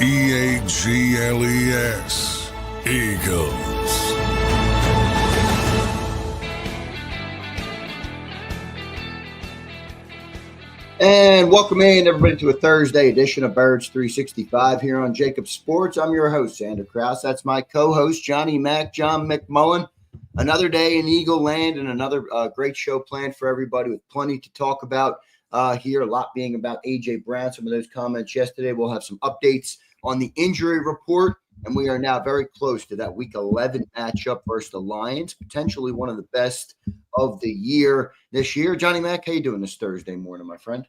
Eagles. Eagles. And welcome in, everybody, to a Thursday edition of Birds 365 here on JAKIB Sports. I'm your host, Zander Krause. That's my co-host, John McMullen. Another day in Eagle Land and another great show planned for everybody with plenty to talk about here. A lot being about A.J. Brown, some of those comments yesterday. We'll have some updates on the injury report, and we are now very close to that Week 11 matchup versus the Lions, potentially one of the best of the year this year. Johnny Mac, how you doing this Thursday morning, my friend?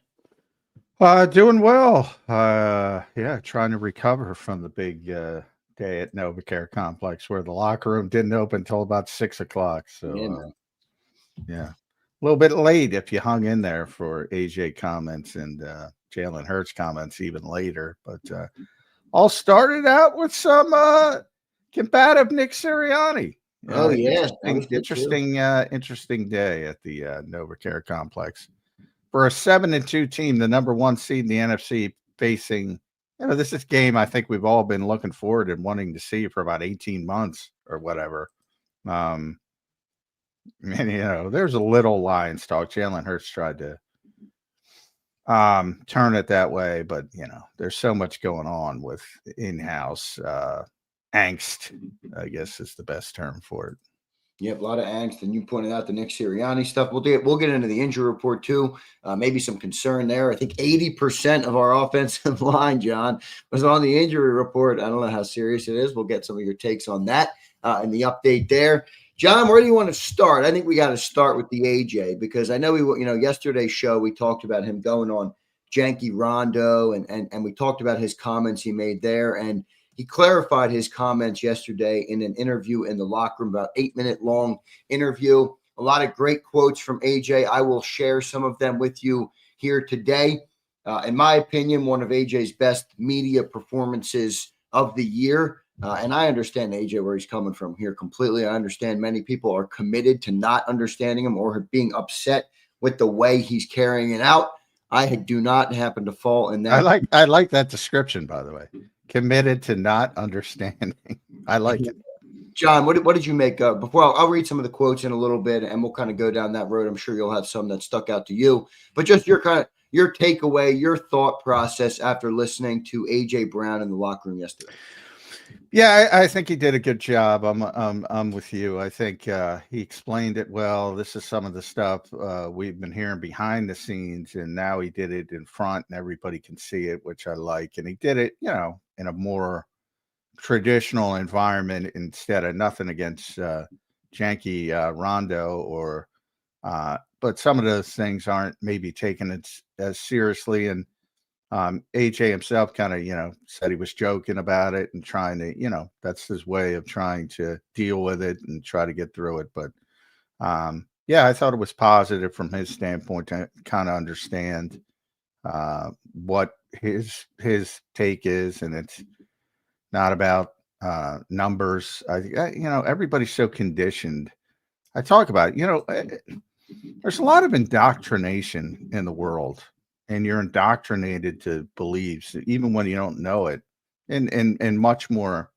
Doing well. Trying to recover from the big day at NovaCare Complex where the locker room didn't open until about 6 o'clock. So, a little bit late if you hung in there for AJ comments and Jalen Hurts comments even later. But all started out with some combative Nick Serriani. Interesting day at the NovaCare Complex. For a 7-2 team, the number one seed in the NFC, facing, this is a game I think we've all been looking forward and wanting to see for about 18 months or whatever. There's a little Lions talk. Jalen Hurts tried to turn it that way, but there's so much going on with in-house angst, I guess is the best term for it. Yep, a lot of angst, and you pointed out the Nick Sirianni stuff. We'll get into the injury report too. Maybe some concern there. I think 80% of our offensive line, John, was on the injury report. I don't know how serious it is. We'll get some of your takes on that and the update there. John, where do you want to start? I think we got to start with the AJ because I know yesterday's show we talked about him going on Janky Rondo and we talked about his comments he made there, and he clarified his comments yesterday in an interview in the locker room, about 8-minute long interview. A lot of great quotes from AJ. I will share some of them with you here today. In my opinion, one of AJ's best media performances of the year. And I understand AJ where he's coming from here completely. I understand many people are committed to not understanding him or being upset with the way he's carrying it out. I do not happen to fall in that. I like that description, by the way. Committed to not understanding. I like it. John, what did you make of? Before I'll read some of the quotes in a little bit, and we'll kind of go down that road. I'm sure you'll have some that stuck out to you. But just your takeaway, your thought process after listening to AJ Brown in the locker room yesterday. Yeah, I think he did a good job. I'm with you. I think he explained it well. This is some of the stuff we've been hearing behind the scenes, and now he did it in front, and everybody can see it, which I like. And he did it, in a more traditional environment instead of nothing against Janky Rondo but some of those things aren't maybe taken as seriously. And AJ himself kind of, said he was joking about it and trying to, that's his way of trying to deal with it and try to get through it. But I thought it was positive from his standpoint to kind of understand what his take is. And it's not about numbers. Everybody's so conditioned. I talk about it, there's a lot of indoctrination in the world. And you're indoctrinated to beliefs, even when you don't know it, and much more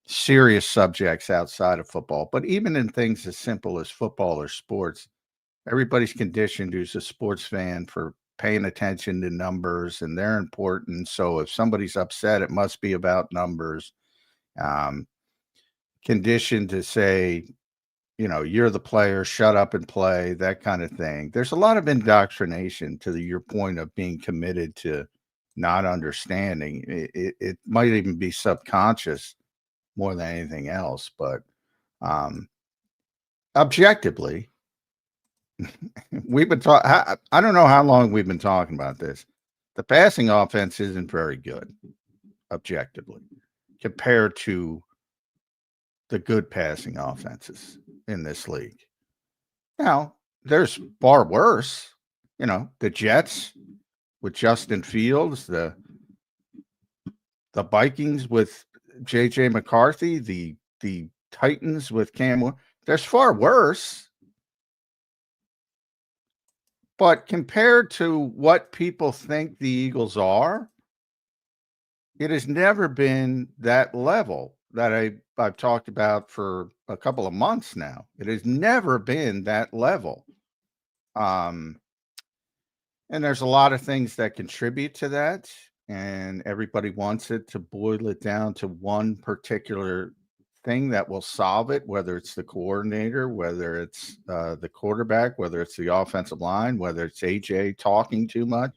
serious subjects outside of football. But even in things as simple as football or sports, everybody's conditioned who's a sports fan for paying attention to numbers, and they're important. So if somebody's upset, it must be about numbers. Conditioned to say, you're the player, shut up and play, that kind of thing. There's a lot of indoctrination to your point of being committed to not understanding. It might even be subconscious more than anything else. But objectively, we've been talking, I don't know how long we've been talking about this. The passing offense isn't very good, objectively, compared to the good passing offenses in this league. Now, there's far worse. The Jets with Justin Fields, the Vikings with J.J. McCarthy, the Titans with Cam. There's far worse. But compared to what people think the Eagles are, It has never been that level that I've talked about for a couple of months now. It has never been that level. Um, and there's a lot of things that contribute to that, and everybody wants it to boil it down to one particular thing that will solve it, whether it's the coordinator, whether it's the quarterback, whether it's the offensive line, whether it's AJ talking too much.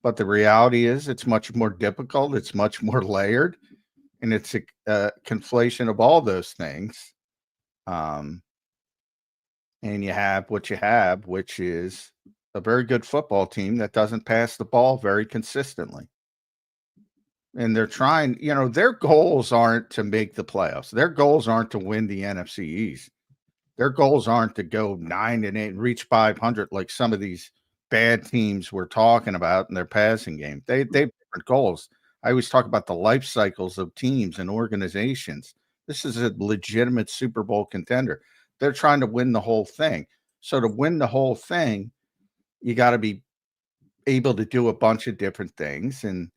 But the reality is, it's much more difficult. It's much more layered, and it's a conflation of all those things. Um, and you have what you have, which is a very good football team that doesn't pass the ball very consistently. And they're trying, their goals aren't to make the playoffs. Their goals aren't to win the NFC East. Their goals aren't to go 9-8, reach 500 like some of these bad teams we're talking about in their passing game. They have different goals. I always talk about the life cycles of teams and organizations. This is a legitimate Super Bowl contender. They're trying to win the whole thing. So to win the whole thing, you got to be able to do a bunch of different things. And,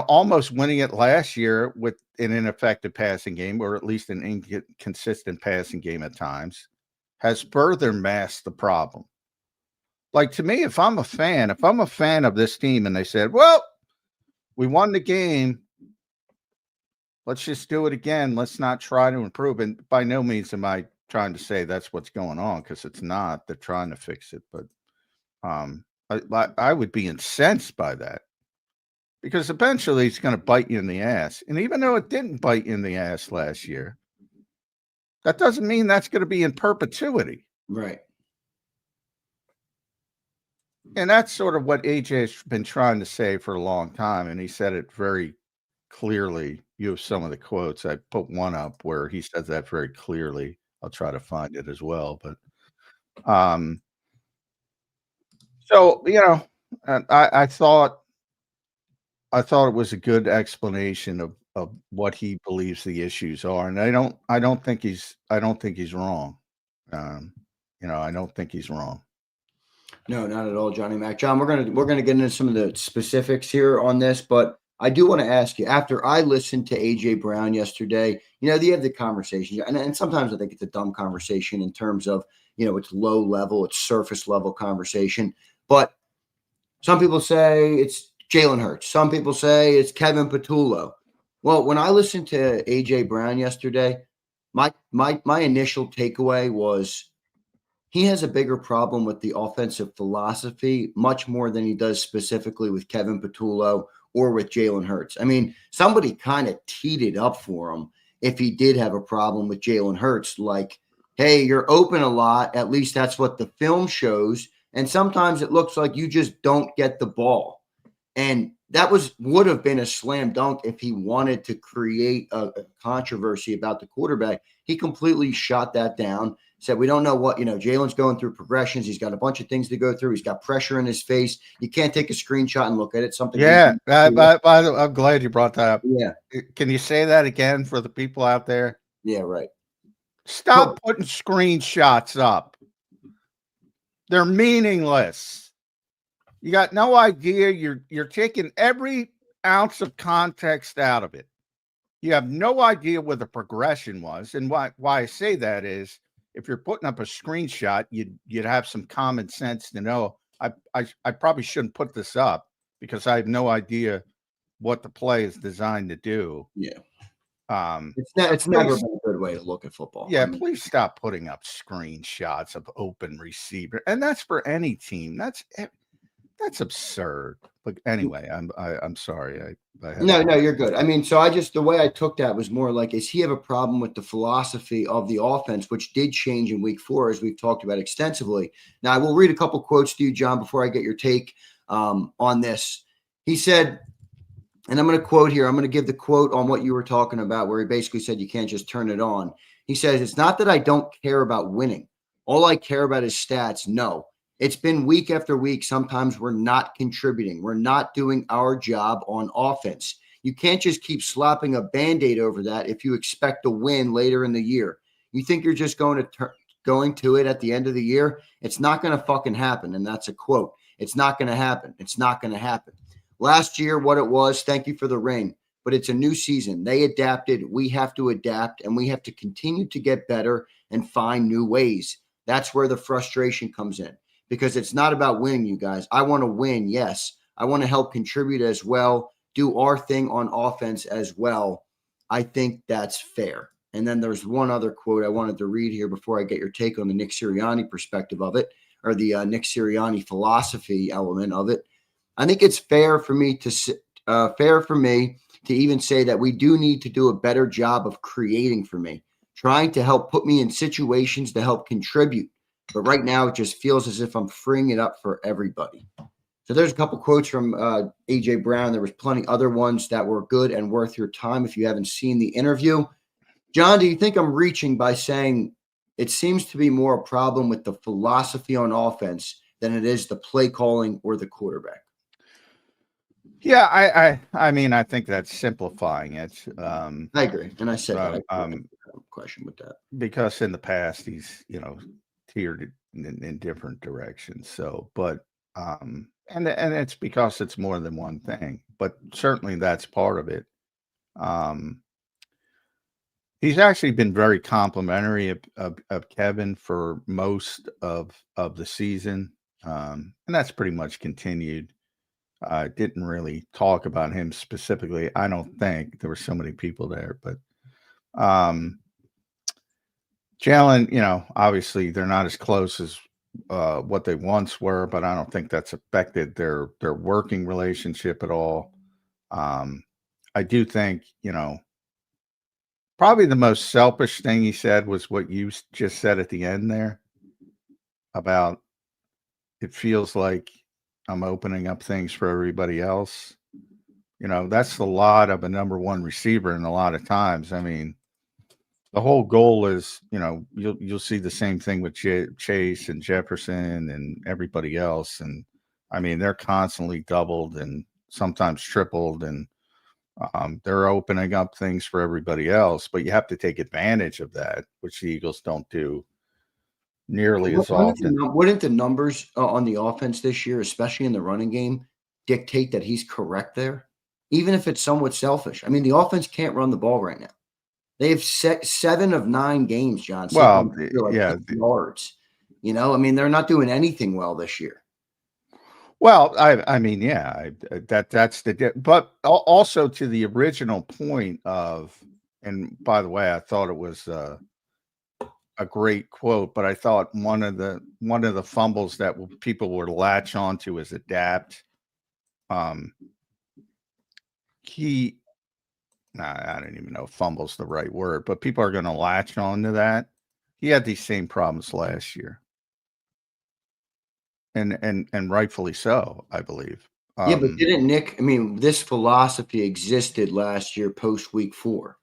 almost winning it last year with an ineffective passing game, or at least an inconsistent passing game at times, has further masked the problem. Like, to me, if I'm a fan of this team and they said, well, we won the game, let's just do it again. Let's not try to improve. And by no means am I trying to say that's what's going on, because it's not. They're trying to fix it. But I would be incensed by that, because eventually it's going to bite you in the ass. And even though it didn't bite you in the ass last year, that doesn't mean that's going to be in perpetuity. Right. And that's sort of what AJ's been trying to say for a long time. And he said it very clearly. You have some of the quotes. I put one up where he says that very clearly. I'll try to find it as well. But so, I thought it was a good explanation of what he believes the issues are. And I don't think he's wrong. I don't think he's wrong. No, not at all, Johnny Mac. John, we're gonna get into some of the specifics here on this, but I do want to ask you, after I listened to AJ Brown yesterday, they have the conversation, and sometimes I think it's a dumb conversation in terms of, it's low level, it's surface level conversation. But some people say it's Jalen Hurts. Some people say it's Kevin Patullo. Well, when I listened to AJ Brown yesterday, my initial takeaway was, he has a bigger problem with the offensive philosophy, much more than he does specifically with Kevin Patullo or with Jalen Hurts. I mean, somebody kind of teed it up for him if he did have a problem with Jalen Hurts. Like, hey, you're open a lot. At least that's what the film shows. And sometimes it looks like you just don't get the ball. And that would have been a slam dunk if he wanted to create a controversy about the quarterback. He completely shot that down. Said, we don't know what, Jalen's going through progressions. He's got a bunch of things to go through. He's got pressure in his face. You can't take a screenshot and look at it. Something. Yeah. By the way, I'm glad you brought that up. Yeah. Can you say that again for the people out there? Yeah, right. Stop putting screenshots up. They're meaningless. You got no idea. You're taking every ounce of context out of it. You have no idea what the progression was. And why I say that is, if you're putting up a screenshot, you'd have some common sense to know, I probably shouldn't put this up because I have no idea what the play is designed to do. Yeah. It's never been a good way to look at football. Yeah, please stop putting up screenshots of open receiver. And that's for any team. That's absurd. But anyway, I'm sorry. No, you're good. I mean, so the way I took that was more like, is he have a problem with the philosophy of the offense, which did change in week 4, as we've talked about extensively. Now, I will read a couple quotes to you, John, before I get your take on this. He said, and I'm going to quote here. I'm going to give the quote on what you were talking about, where he basically said you can't just turn it on. He says, it's not that I don't care about winning. All I care about is stats. No. It's been week after week. Sometimes we're not contributing. We're not doing our job on offense. You can't just keep slapping a Band-Aid over that if you expect a win later in the year. You think you're just going to it at the end of the year? It's not going to fucking happen. And that's a quote. It's not going to happen. It's not going to happen. last year what it was. Thank you for the ring. But it's a new season. They adapted. We have to adapt, and we have to continue to get better and find new ways. That's where the frustration comes in, because it's not about winning, you guys. I want to win, yes. I want to help contribute as well, do our thing on offense as well. I think that's fair. And then there's one other quote I wanted to read here before I get your take on the Nick Sirianni perspective of it, or the Nick Sirianni philosophy element of it. I think it's fair for me to even say that we do need to do a better job of creating for me, trying to help put me in situations to help contribute. But right now, it just feels as if I'm freeing it up for everybody. So there's a couple quotes from A.J. Brown. There was plenty other ones that were good and worth your time if you haven't seen the interview. John, do you think I'm reaching by saying it seems to be more a problem with the philosophy on offense than it is the play calling or the quarterback? Yeah, I mean, I think that's simplifying it. I agree, and I said that. I have a question with that, because in the past he's tiered in different directions. So, but and it's because it's more than one thing. But certainly that's part of it. He's actually been very complimentary of Kevin for most of the season, and that's pretty much continued. Didn't really talk about him specifically. I don't think there were so many people there, but Jalen, obviously they're not as close as what they once were, but I don't think that's affected their working relationship at all. I do think, probably the most selfish thing he said was what you just said at the end there about it feels like I'm opening up things for everybody else. That's a lot of a number one receiver, and a lot of times, I mean, the whole goal is, you'll see the same thing with Chase and Jefferson and everybody else. And I mean, they're constantly doubled and sometimes tripled, and they're opening up things for everybody else. But you have to take advantage of that, which the Eagles don't do nearly as often. Wouldn't the numbers on the offense this year, especially in the running game, dictate that he's correct there? Even if it's somewhat selfish. I mean, the offense can't run the ball right now. They have 7 of 9 games, John. Well, yeah, yards. I mean, they're not doing anything well this year. Well, I mean, yeah, that's but also to the original point of, and by the way, I thought it was a great quote, but I thought one of the fumbles that people would latch onto is adapt. I don't even know if fumble's the right word, but people are going to latch on to that. He had these same problems last year. And rightfully so, I believe. Yeah, but didn't Nick? I mean, this philosophy existed last year post week 4.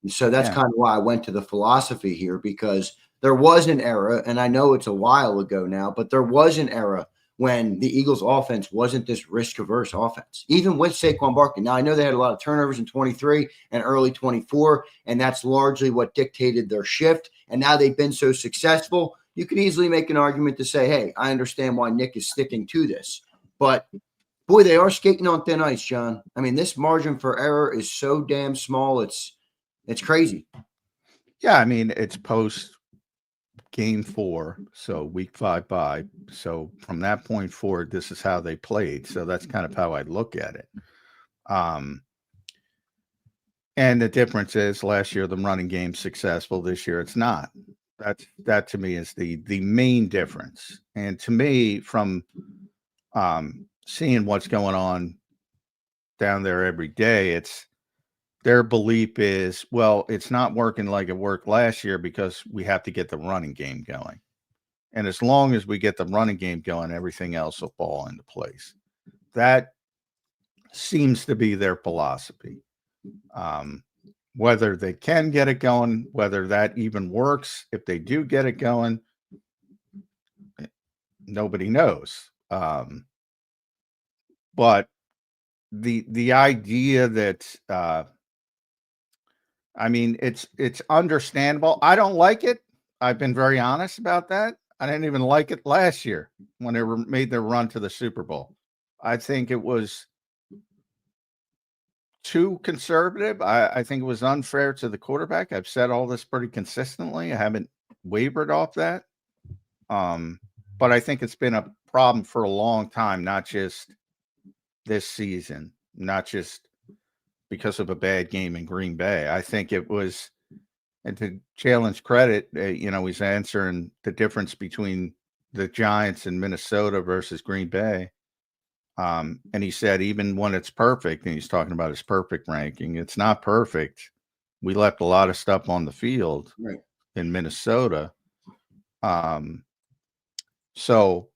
So that's kind of why I went to the philosophy here, because there was an era, and I know it's a while ago now, but there was an era when the Eagles' offense wasn't this risk-averse offense, even with Saquon Barkley. Now, I know they had a lot of turnovers in 23 and early 24, and that's largely what dictated their shift. And now they've been so successful, you could easily make an argument to say, hey, I understand why Nick is sticking to this. But, boy, they are skating on thin ice, John. I mean, this margin for error is so damn small, it's crazy. Yeah, I mean, it's post game 4, so week 5 bye. So from that point forward, this is how they played. So that's kind of how I look at it. And the difference is last year the running game successful, this year it's not. That to me is the main difference. And to me, from seeing what's going on down there every day, it's their belief is, well, it's not working like it worked last year because we have to get the running game going. And as long as we get the running game going, everything else will fall into place. That seems to be their philosophy. Whether they can get it going, whether that even works, if they do get it going, nobody knows. But the idea that I mean, it's understandable. I don't like it. I've been very honest about that. I didn't even like it last year when they made their run to the Super Bowl. I think it was too conservative. I think it was unfair to the quarterback. I've said all this pretty consistently. I haven't wavered off that. But I think it's been a problem for a long time, not just this season, not just because of a bad game in Green Bay. I think it was, and to Jalen's credit, he's answering the difference between the Giants and Minnesota versus Green Bay. And he said, even when it's perfect, and he's talking about his perfect ranking, it's not perfect. We left a lot of stuff on the field in Minnesota. So,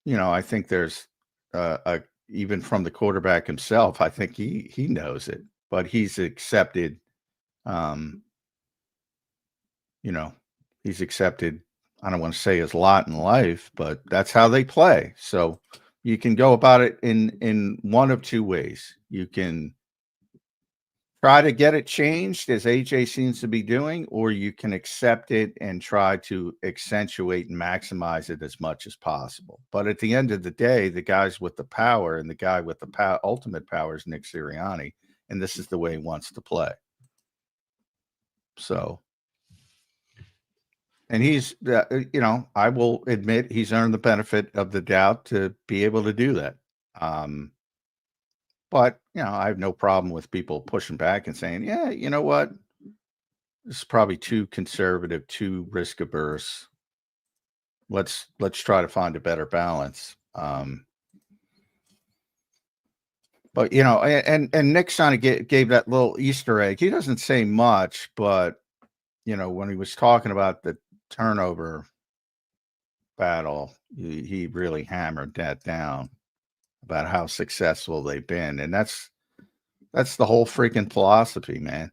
I think there's even from the quarterback himself, I think he knows it, but he's accepted, he's accepted, I don't want to say his lot in life, but that's how they play. So you can go about it in one of two ways. You can try to get it changed, as AJ seems to be doing, or you can accept it and try to accentuate and maximize it as much as possible. But at the end of the day, the guys with the power and the guy with the ultimate power is Nick Sirianni, and this is the way he wants to play. So, and he's, I will admit he's earned the benefit of the doubt to be able to do that. But, I have no problem with people pushing back and saying, yeah, you know what? This is probably too conservative, too risk averse. Let's try to find a better balance. But, and Nick kind of gave that little Easter egg. He doesn't say much, but, when he was talking about the turnover battle, he really hammered that down about how successful they've been. And that's the whole freaking philosophy, man.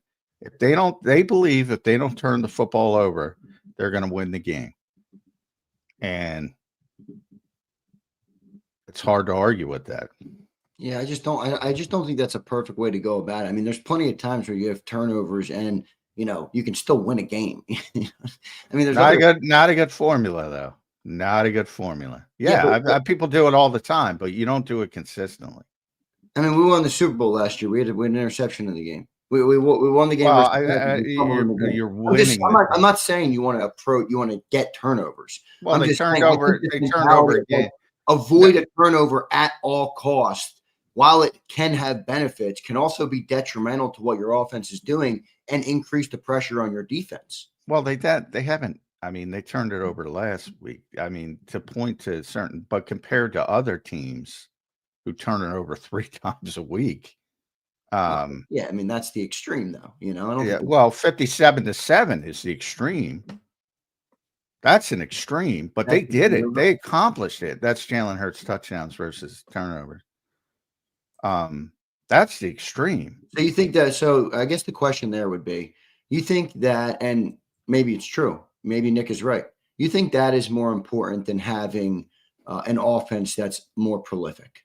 They believe if they don't turn the football over, they're going to win the game. And it's hard to argue with that. Yeah, I just don't think that's a perfect way to go about it. I mean, there's plenty of times where you have turnovers and, you can still win a game. I mean, there's not a good formula though. Not a good formula. Yeah, people do it all the time, but you don't do it consistently. I mean, we won the Super Bowl last year. We had an interception in the game. We won the game. Well, you're winning. I'm not saying you want to get turnovers. Well, they turned over again. Avoid a turnover at all costs. While it can have benefits, can also be detrimental to what your offense is doing and increase the pressure on your defense. Well, they haven't. I mean, they turned it over last week. I mean, to point to certain, but compared to other teams who turn it over 3 times a week. I mean, that's the extreme though, I don't well, 57-7 is the extreme. That's an extreme, but they did it. They accomplished it. That's Jalen Hurts touchdowns versus turnovers. That's the extreme. So you think that, so I guess the question there would be, you think that, and maybe it's true, maybe Nick is right. You think that is more important than having an offense that's more prolific?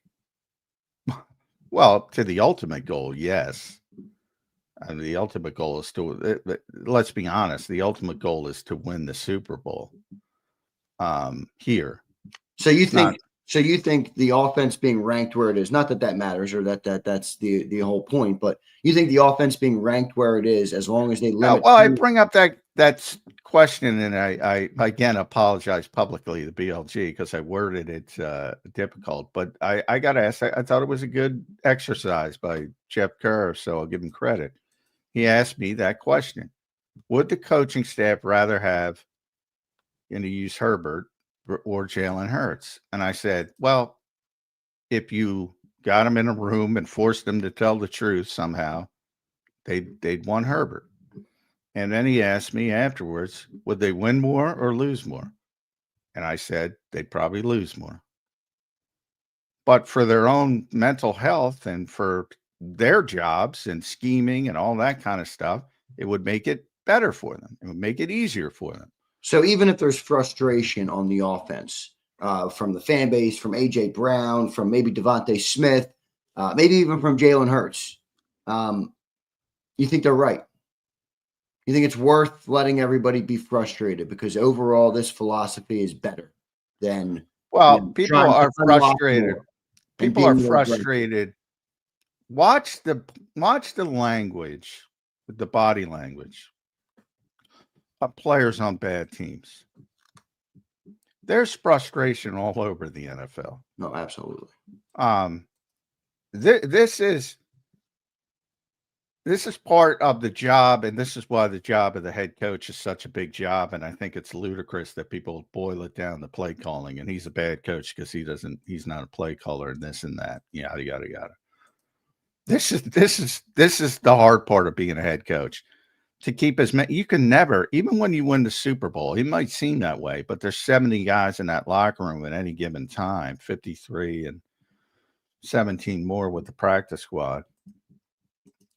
Well, to the ultimate goal, yes. And the ultimate goal is to, let's be honest, the ultimate goal is to win the Super Bowl here. So you think the offense being ranked where it is, not that matters or that's the whole point, but you think the offense being ranked where it is, as long as they limit. Well, I bring up that question, and I again apologize publicly to BLG because I worded it difficult, but I got to ask. I thought it was a good exercise by Jeff Kerr, so I'll give him credit. He asked me that question: would the coaching staff rather have, use Herbert or Jalen Hurts? And I said, well, if you got them in a room and forced them to tell the truth somehow, they'd want Herbert. And then he asked me afterwards, would they win more or lose more? And I said, they'd probably lose more. But for their own mental health and for their jobs and scheming and all that kind of stuff, it would make it better for them. It would make it easier for them. So even if there's frustration on the offense from the fan base, from A.J. Brown, from maybe Devontae Smith, maybe even from Jalen Hurts, you think they're right? You think it's worth letting everybody be frustrated because overall this philosophy is better than people are frustrated. People are frustrated. Watch the language, the body language of players on bad teams. There's frustration all over the NFL. No, absolutely. This is part of the job, and this is why the job of the head coach is such a big job. And I think it's ludicrous that people boil it down to play calling, and he's a bad coach because he's not a play caller and this and that. Yada yada yada. This is the hard part of being a head coach. To keep as many, you can never, even when you win the Super Bowl, it might seem that way, but there's 70 guys in that locker room at any given time, 53 and 17 more with the practice squad,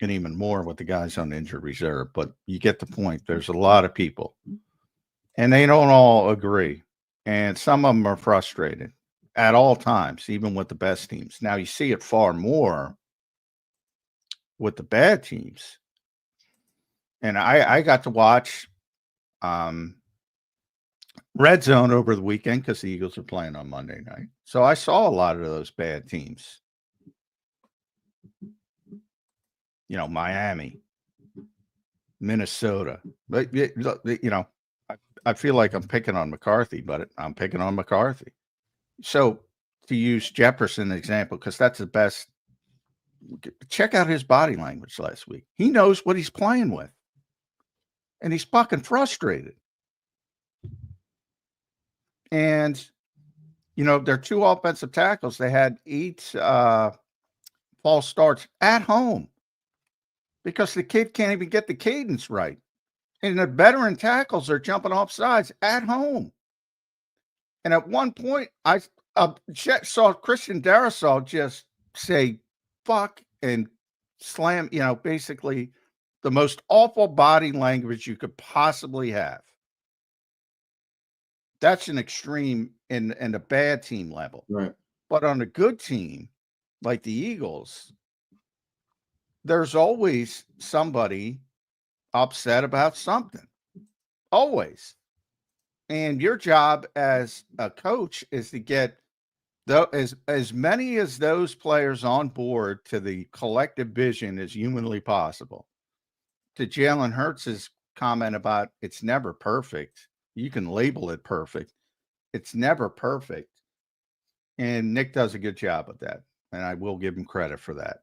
and even more with the guys on the injured reserve. But you get the point. There's a lot of people, and they don't all agree, and some of them are frustrated at all times, even with the best teams. Now you see it far more with the bad teams. And I got to watch Red Zone over the weekend because the Eagles are playing on Monday night. So I saw a lot of those bad teams. You know, Miami, Minnesota. But, you know, I feel like I'm picking on McCarthy, but I'm picking on McCarthy. So to use Jefferson example, because that's the best, check out his body language last week. He knows what he's playing with. And he's fucking frustrated. And, you know, their two offensive tackles, they had 8 false starts at home because the kid can't even get the cadence right. And the veteran tackles are jumping off sides at home. And at one point, I saw Christian Darrisaw just say fuck and slam, you know, basically the most awful body language you could possibly have. That's an extreme in a bad team level. Right. But on a good team, like the Eagles, there's always somebody upset about something. Always. And your job as a coach is to get as many as those players on board to the collective vision as humanly possible. To Jalen Hurts' comment about it's never perfect. You can label it perfect. It's never perfect. And Nick does a good job of that. And I will give him credit for that.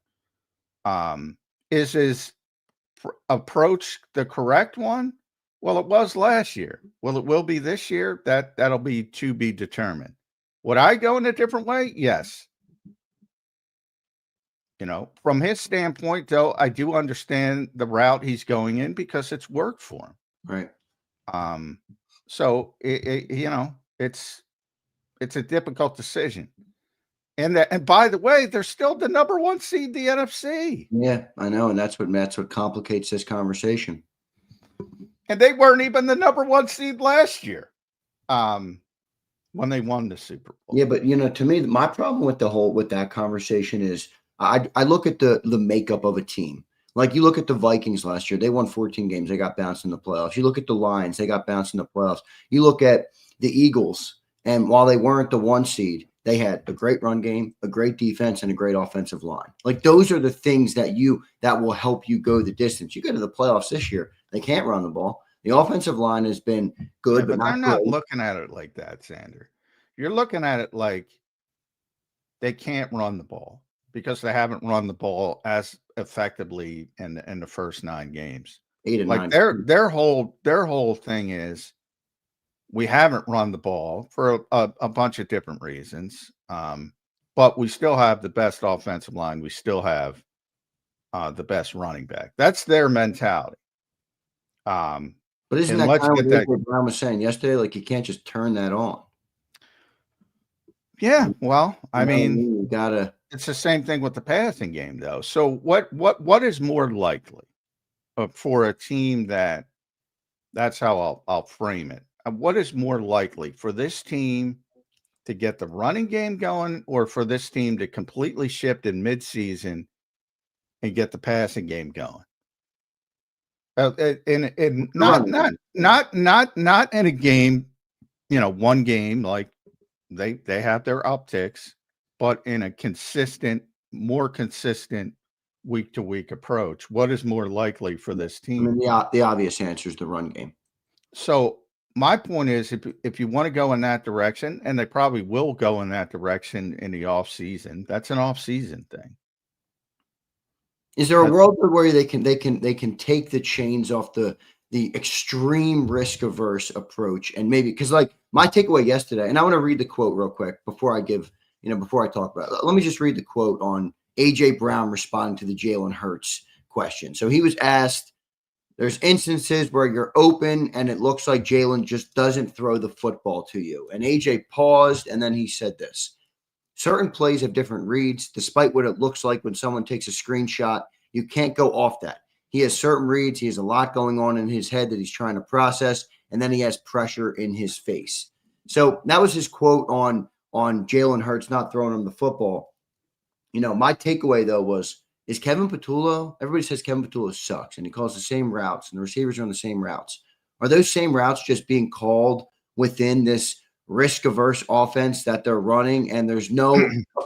Is his approach the correct one? Well, it was last year. Well, it will be this year. That'll be to be determined. Would I go in a different way? Yes. You know, from his standpoint, though, I do understand the route he's going in because it's worked for him. Right. So you know, it's a difficult decision. And by the way, they're still the number 1 seed in the NFC. Yeah, I know, and that's what complicates this conversation. And they weren't even the number 1 seed last year. When they won the Super Bowl. Yeah, but you know, to me, my problem with that conversation is I look at the makeup of a team. Like you look at the Vikings last year, they won 14 games. They got bounced in the playoffs. You look at the Lions, they got bounced in the playoffs. You look at the Eagles, and while they weren't the 1 seed, they had a great run game, a great defense, and a great offensive line. Like those are the things that will help you go the distance. You go to the playoffs this year, they can't run the ball. The offensive line has been good, but they're not great. looking at it like that, Zander. You're looking at it like they can't run the ball because they haven't run the ball as effectively in the first 9 games. 8 and like 9. their whole thing is we haven't run the ball for a bunch of different reasons. But we still have the best offensive line. We still have the best running back. That's their mentality. But isn't that kind of what Brown was saying yesterday? Like you can't just turn that on. Yeah, well, I mean, you gotta. It's the same thing with the passing game, though. So what is more likely for a team that's how I'll frame it? What is more likely for this team to get the running game going, or for this team to completely shift in midseason and get the passing game going? And not in a game, you know, one game like they have their upticks. but in a more consistent week-to-week approach? What is more likely for this I team? mean, the obvious answer is the run game. So my point is, if you want to go in that direction, and they probably will go in that direction in the off season, that's an off season thing. Is there a world where they can take the chains off the extreme risk averse approach, and maybe, because like my takeaway yesterday, and I want to read the quote real quick before I talk about it. Let me just read the quote on AJ Brown responding to the Jalen Hurts question. So he was asked, there's instances where you're open and it looks like Jalen just doesn't throw the football to you. And AJ paused, and then he said this: certain plays have different reads. Despite what it looks like when someone takes a screenshot, you can't go off that. He has certain reads. He has a lot going on in his head that he's trying to process, and then he has pressure in his face. So that was his quote on Jalen Hurts not throwing him the football. My takeaway, though, was, is Kevin Patullo, everybody says Kevin Patullo sucks, and he calls the same routes, and the receivers are on the same routes. Are those same routes just being called within this risk-averse offense that they're running, and there's no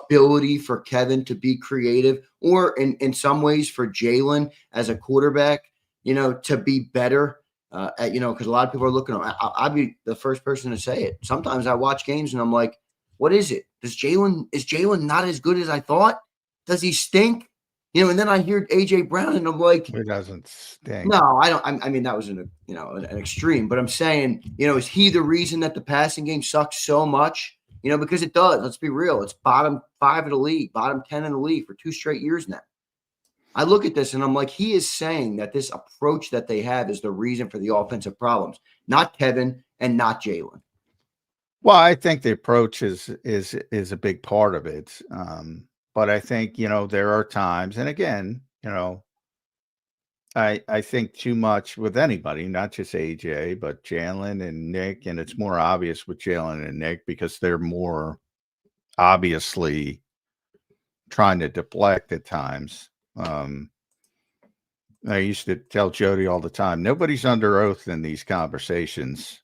ability for Kevin to be creative, or in some ways for Jalen as a quarterback, to be better? Because a lot of people are looking. I'd be the first person to say it. Sometimes I watch games and I'm like, what is it? Is Jalen not as good as I thought? Does he stink? And then I hear AJ Brown and I'm like, It doesn't stink. no, I don't. I mean, that was an extreme, but I'm saying, is he the reason that the passing game sucks so much? Because it does. Let's be real. It's bottom 5 of the league, bottom 10 in the league for 2 straight years now. I look at this and I'm like, he is saying that this approach that they have is the reason for the offensive problems, not Kevin and not Jalen. Well, I think the approach is a big part of it. But I think, there are times, and again, I think too much with anybody, not just AJ, but Jalen and Nick, and it's more obvious with Jalen and Nick because they're more obviously trying to deflect at times. I used to tell Jody all the time, nobody's under oath in these conversations.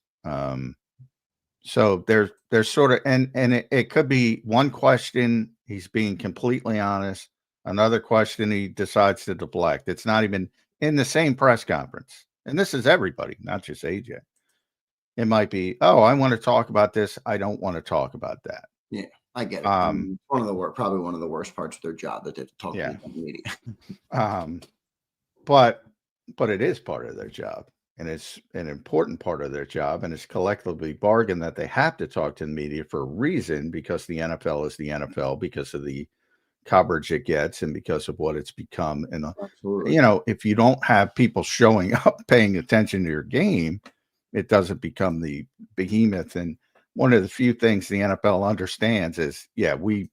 So there's sort of, and it could be one question, he's being completely honest. Another question, he decides to deflect. It's not even in the same press conference. And this is everybody, not just AJ. It might be, oh, I want to talk about this. I don't want to talk about that. Yeah, I get it. Probably one of the worst parts of their job that they have to talk to the media. But it is part of their job. And it's an important part of their job, and it's collectively bargained that they have to talk to the media for a reason, because the NFL is the NFL, because of the coverage it gets and because of what it's become. And, if you don't have people showing up, paying attention to your game, it doesn't become the behemoth. And one of the few things the NFL understands is, we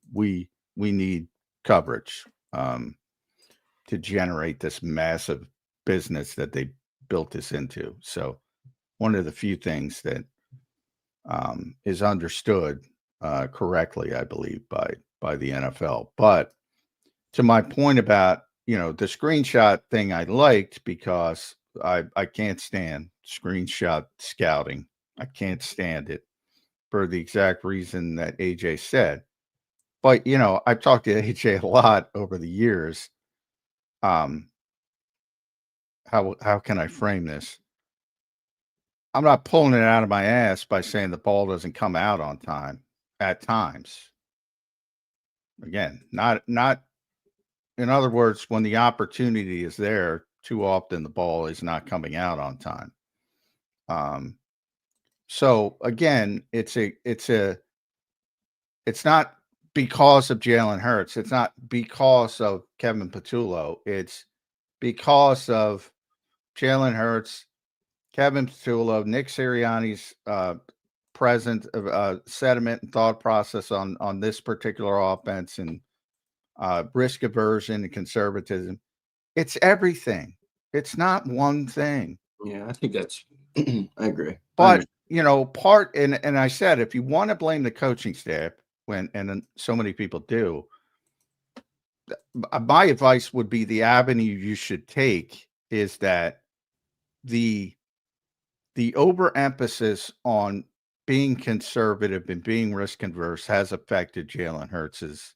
need coverage to generate this massive business that they built this into. So one of the few things that is understood correctly, I believe, by the NFL. But to my point about, the screenshot thing, I liked because I can't stand screenshot scouting. I can't stand it for the exact reason that AJ said. But, I've talked to AJ a lot over the years. How can I frame this? I'm not pulling it out of my ass by saying the ball doesn't come out on time at times. Again, not in other words, when the opportunity is there, too often the ball is not coming out on time. So again, it's not because of Jalen Hurts. It's not because of Kevin Patullo. It's because of Jalen Hurts, Kevin Patullo, Nick Sirianni's sentiment and thought process on this particular offense, and risk aversion and conservatism. It's everything. It's not one thing. Yeah, I think that's I agree. But and I said, if you want to blame the coaching staff, and so many people do, my advice would be the avenue you should take is that the overemphasis on being conservative and being risk averse has affected Jalen Hurts'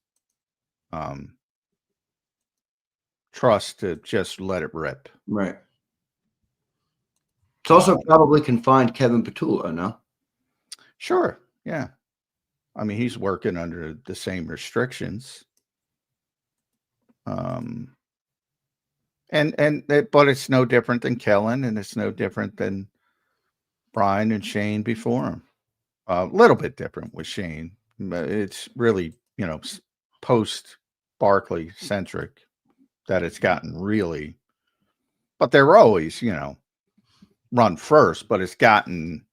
trust to just let it rip. Right. It's also probably confined Kevin Petula, no? Sure. Yeah. I mean, he's working under the same restrictions. But it's no different than Kellen, and it's no different than Brian and Shane before him. A little bit different with Shane. It's really, post Barkley centric that it's gotten really, but they're always, run first, but it's gotten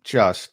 just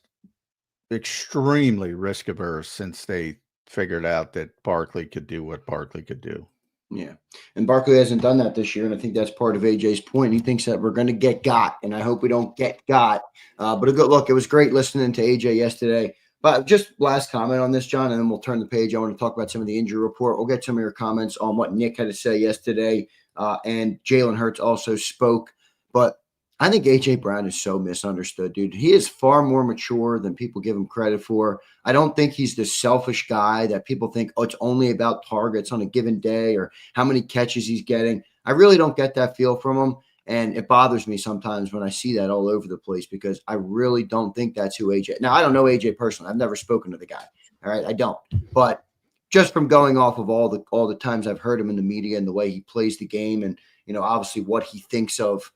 extremely risk averse since they figured out that Barkley could do what Barkley could do. Yeah. And Barkley hasn't done that this year. And I think that's part of AJ's point. He thinks that we're going to get got, and I hope we don't get got. But a good look. It was great listening to AJ yesterday. But just last comment on this, John, and then we'll turn the page. I want to talk about some of the injury report. We'll get some of your comments on what Nick had to say yesterday. And Jalen Hurts also spoke. But I think A.J. Brown is so misunderstood, dude. He is far more mature than people give him credit for. I don't think he's this selfish guy that people think, oh, it's only about targets on a given day or how many catches he's getting. I really don't get that feel from him. And it bothers me sometimes when I see that all over the place because I really don't think that's who A.J. Now, I don't know A.J. personally. I've never spoken to the guy. All right, I don't. But just from going off of all the times I've heard him in the media and the way he plays the game and, obviously what he thinks of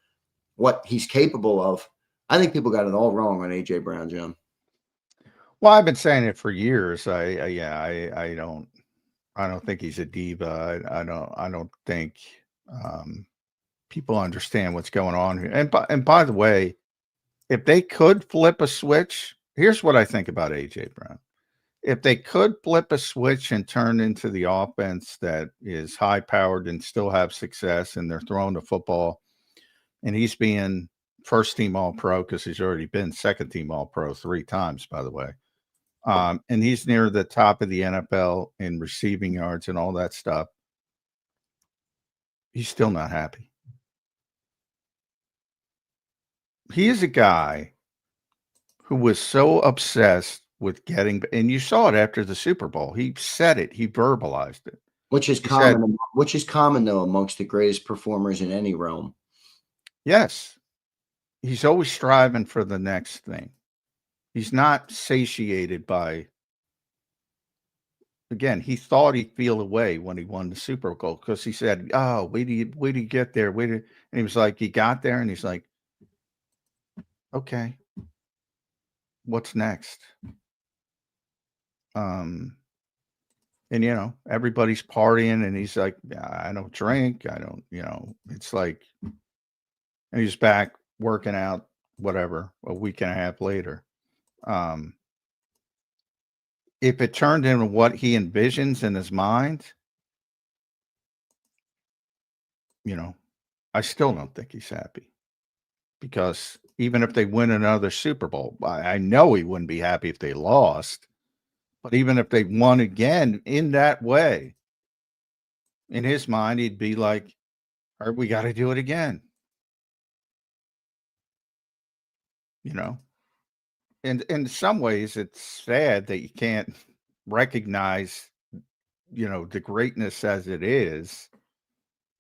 what he's capable of, I think people got it all wrong on A.J. Brown, John. Well, I've been saying it for years. I don't think he's a diva. I don't think people understand what's going on here. And by the way, if they could flip a switch, here's what I think about A.J. Brown. If they could flip a switch and turn into the offense that is high powered and still have success, and they're throwing the football, and he's being first team all pro because he's already been second team all pro 3 times, by the way. And he's near the top of the NFL in receiving yards and all that stuff. He's still not happy. He is a guy who was so obsessed with getting, and you saw it after the Super Bowl. He said it. He verbalized it. Which is common though amongst the greatest performers in any realm. Yes. He's always striving for the next thing. He's not satiated by, again, he thought he'd feel away when he won the Super Bowl because he said, oh, wait till you get there. And he was like, he got there and he's like, okay, what's next? And everybody's partying and he's like, I don't drink. I don't, it's like, and he's back working out, whatever, a week and a half later. If it turned into what he envisions in his mind, I still don't think he's happy. Because even if they win another Super Bowl, I know he wouldn't be happy if they lost. But even if they won again in that way, in his mind, he'd be like, all right, we got to do it again. And in some ways, it's sad that you can't recognize, the greatness as it is.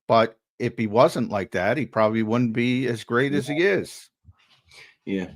But if he wasn't like that, he probably wouldn't be as great as he is. Yeah.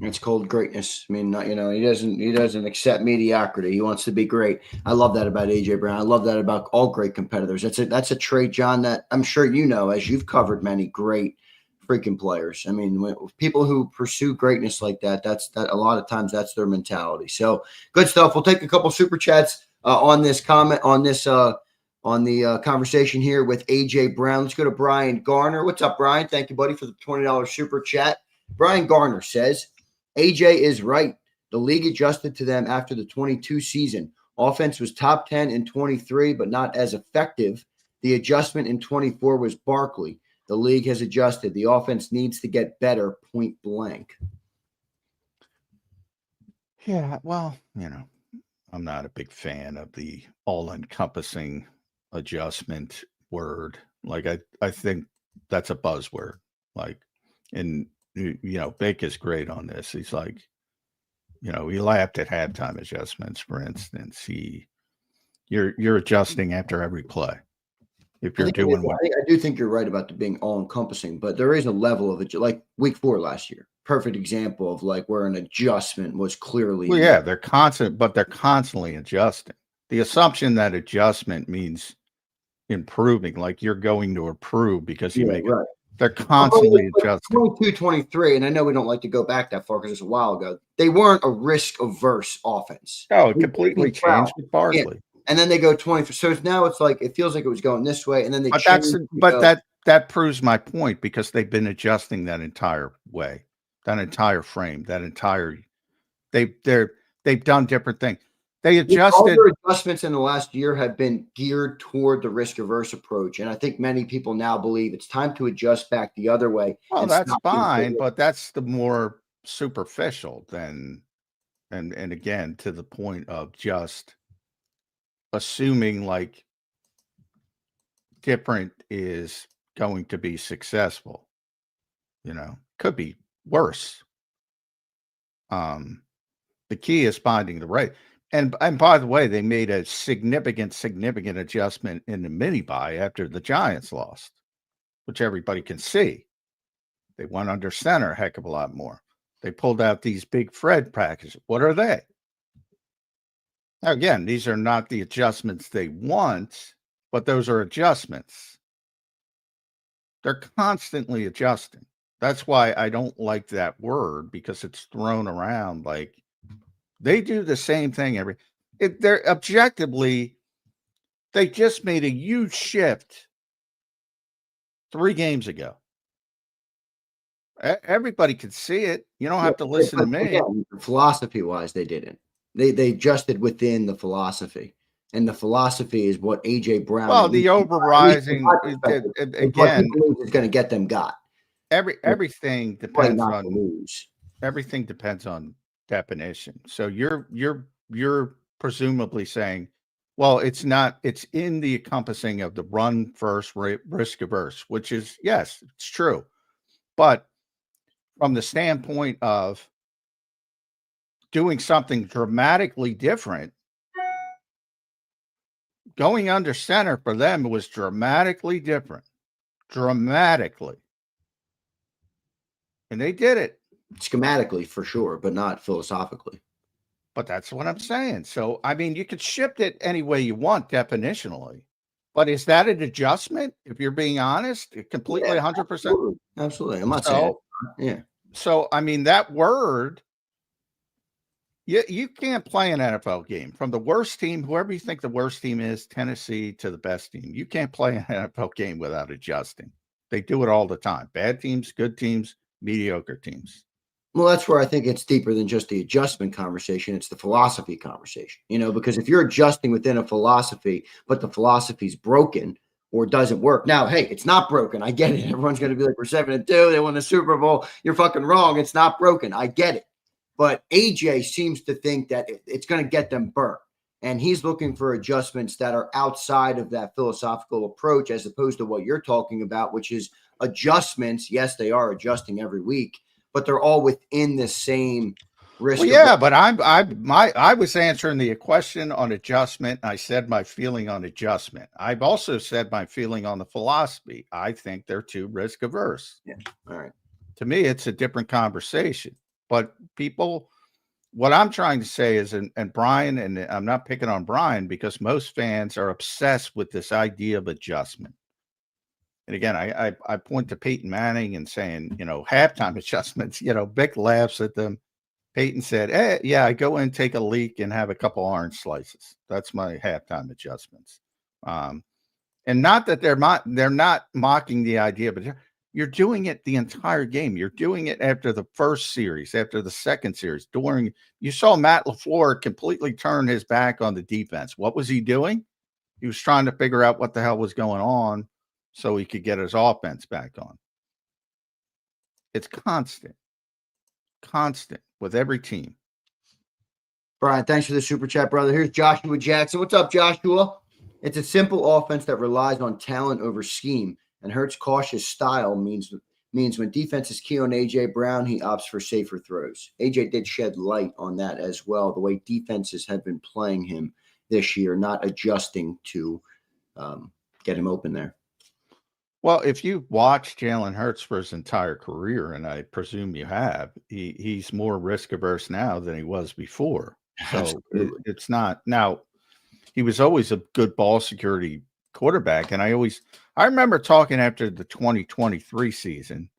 It's called greatness. I mean, he doesn't accept mediocrity. He wants to be great. I love that about A.J. Brown. I love that about all great competitors. That's a trait, John, that I'm sure as you've covered many great freaking players. I mean, people who pursue greatness like that, a lot of times that's their mentality. So good stuff. We'll take a couple super chats on this comment, on the conversation here with A.J. Brown. Let's go to Brian Garner. What's up, Brian? Thank you, buddy, for the $20 super chat. Brian Garner says, AJ is right. The league adjusted to them after the 22 season. Offense was top 10 in 23, but not as effective. The adjustment in 24 was Barkley. The league has adjusted. The offense needs to get better, point blank. Yeah, well, I'm not a big fan of the all-encompassing adjustment word. Like, I think that's a buzzword. Like, and Vic is great on this. He's like, he laughed at halftime adjustments, for instance. You're adjusting after every play. If you're doing what I do think you're right about the being all encompassing, but there is a level of it, like week 4 last year. Perfect example of like where an adjustment was clearly. Well, yeah, they're constantly adjusting. The assumption that adjustment means improving, like you're going to improve because you make it. They're constantly adjusting. 22-23, and I know we don't like to go back that far because it's a while ago. They weren't a risk-averse offense. Oh, it completely changed with Barkley. Yeah. And then they go 20. So now it's like it feels like it was going this way, and then they. That proves my point because they've been adjusting that entire way, that entire frame, that entire. They've done different things. They adjusted. All their adjustments in the last year have been geared toward the risk-averse approach, and I think many people now believe it's time to adjust back the other way. Well, that's fine, but that's the more superficial than, and again to the point of just assuming like different is going to be successful. Could be worse. The key is finding the right. And by the way, they made a significant adjustment in the mini buy after the Giants lost, which everybody can see. They went under center a heck of a lot more. They pulled out these big Fred packages. What are they? Now, again, these are not the adjustments they want, but those are adjustments. They're constantly adjusting. That's why I don't like that word because it's thrown around like they do the same thing they're objectively, they just made a huge shift 3 games ago. Everybody could see it. You don't have to listen to me. Again, philosophy-wise, they didn't. They adjusted within the philosophy, and the philosophy is what AJ Brown. Well, the overriding again is going to get them got. Everything depends on everything depends on definition. So you're presumably saying, well, it's in the encompassing of the run first risk averse, which is yes, it's true, but from the standpoint of doing something dramatically different, going under center for them was dramatically different. And they did it. Schematically, for sure, but not philosophically. But that's what I'm saying. So, I mean, you could shift it any way you want definitionally. But is that an adjustment? If you're being honest, completely 100%? Absolutely. I'm not saying. Yeah. So, I mean, that word, you can't play an NFL game from the worst team, whoever you think the worst team is, Tennessee, to the best team. You can't play an NFL game without adjusting. They do it all the time. Bad teams, good teams, mediocre teams. Well, that's where I think it's deeper than just the adjustment conversation. It's the philosophy conversation, because if you're adjusting within a philosophy, but the philosophy's broken or doesn't work. Now, hey, it's not broken. I get it. Everyone's going to be like, we're 7-2. They won the Super Bowl. You're fucking wrong. It's not broken. I get it. But AJ seems to think that it's going to get them burnt. And he's looking for adjustments that are outside of that philosophical approach, as opposed to what you're talking about, which is adjustments. Yes, they are adjusting every week, but they're all within the same risk. Well, yeah, but I was answering the question on adjustment. I said my feeling on adjustment. I've also said my feeling on the philosophy. I think they're too risk averse. Yeah. All right. To me, it's a different conversation. But people, what I'm trying to say is, and Brian, and I'm not picking on Brian because most fans are obsessed with this idea of adjustment. And again, I point to Peyton Manning and saying, halftime adjustments, Vic laughs at them. Peyton said, yeah, I go in, take a leak and have a couple orange slices. That's my halftime adjustments. And not that they're not mocking the idea, but you're doing it the entire game. You're doing it after the first series, after the second series. You saw Matt LaFleur completely turn his back on the defense. What was he doing? He was trying to figure out what the hell was going on so he could get his offense back on. It's constant with every team. Brian, thanks for the super chat, brother. Here's Joshua Jackson. What's up, Joshua? It's a simple offense that relies on talent over scheme, and Hurts' cautious style means means when defense is key on A.J. Brown, he opts for safer throws. A.J. did shed light on that as well, the way defenses have been playing him this year, not adjusting to get him open there. Well, if you watch Jalen Hurts for his entire career, and I presume you have, he's more risk averse now than he was before. So it's not now. He was always a good ball security quarterback, and I remember talking after the 2023 season,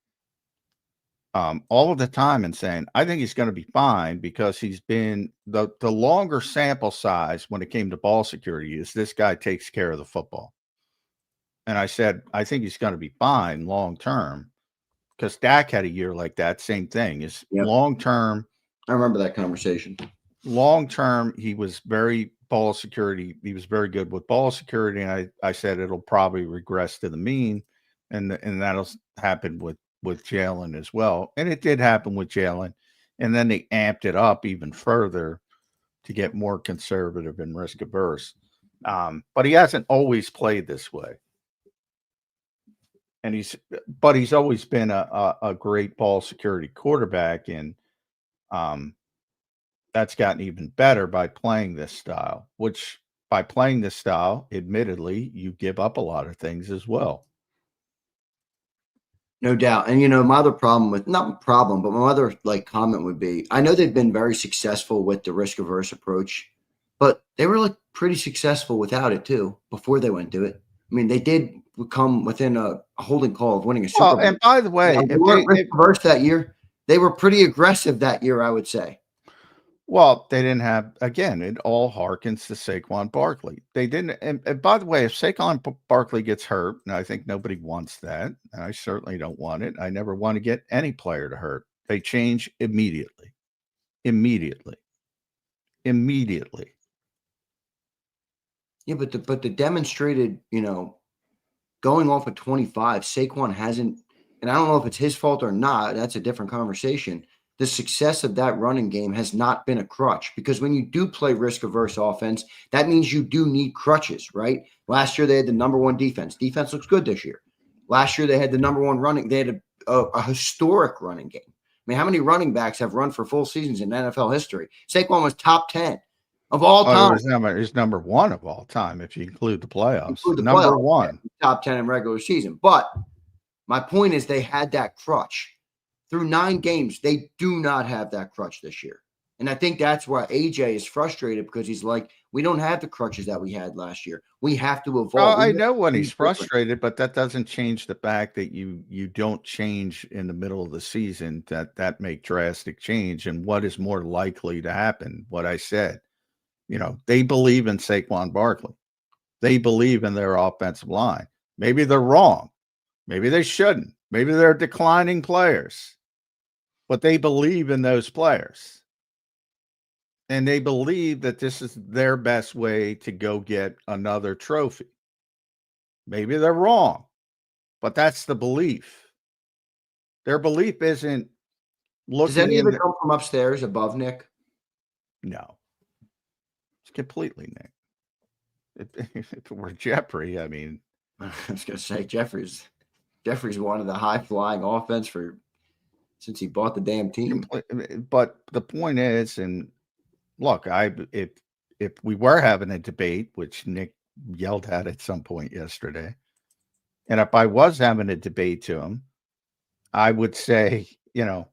all of the time and saying, I think he's going to be fine because he's been the longer sample size when it came to ball security is this guy takes care of the football. And I said, I think he's going to be fine long term because Dak had a year like that. Same thing is long term. I remember that conversation. Long term, he was very ball security. He was very good with ball security. And I said it'll probably regress to the mean. And that'll happen with Jalen as well. And it did happen with Jalen. And then they amped it up even further to get more conservative and risk averse. But he hasn't always played this way. And he's always been a great ball security quarterback, and that's gotten even better by playing this style. Which by playing this style, admittedly, you give up a lot of things as well. No doubt. And my other problem with not problem, but my other comment would be, I know they've been very successful with the risk averse approach, but they were pretty successful without it too before they went to it. I mean, they did come within a holding call of winning a Super Bowl. And by the way, they weren't risk averse that year. They were pretty aggressive that year, I would say. Well, they didn't have, again, it all harkens to Saquon Barkley. They didn't. And by the way, if Saquon Barkley gets hurt, and I think nobody wants that, and I certainly don't want it. I never want to get any player to hurt. They change immediately. Immediately. Yeah, but the demonstrated, going off of 25, Saquon hasn't, and I don't know if it's his fault or not. That's a different conversation. The success of that running game has not been a crutch, because when you do play risk averse offense, that means you do need crutches, right? Last year they had the number one defense. Defense looks good this year. Last year they had the number one running. They had a historic running game. I mean, how many running backs have run for full seasons in NFL history? Saquon was top 10 of all time. He's number one of all time if you include the playoffs. Number one. Top 10 in regular season. But my point is they had that crutch. Through 9 games, they do not have that crutch this year. And I think that's why AJ is frustrated, because he's like, we don't have the crutches that we had last year. We have to evolve. Well, I know when he's frustrated, but that doesn't change the fact that you don't change in the middle of the season, that make drastic change. And what is more likely to happen? What I said, they believe in Saquon Barkley. They believe in their offensive line. Maybe they're wrong. Maybe they shouldn't. Maybe they're declining players. But they believe in those players. And they believe that this is their best way to go get another trophy. Maybe they're wrong, but that's the belief. Their belief isn't looking. Does any of it come from upstairs above Nick? No. It's completely Nick. If it were Jeffrey, I mean. I was going to say Jeffrey's one of the high-flying offense since he bought the damn team. But the point is, and look, if we were having a debate, which Nick yelled at some point yesterday, and if I was having a debate to him, I would say, I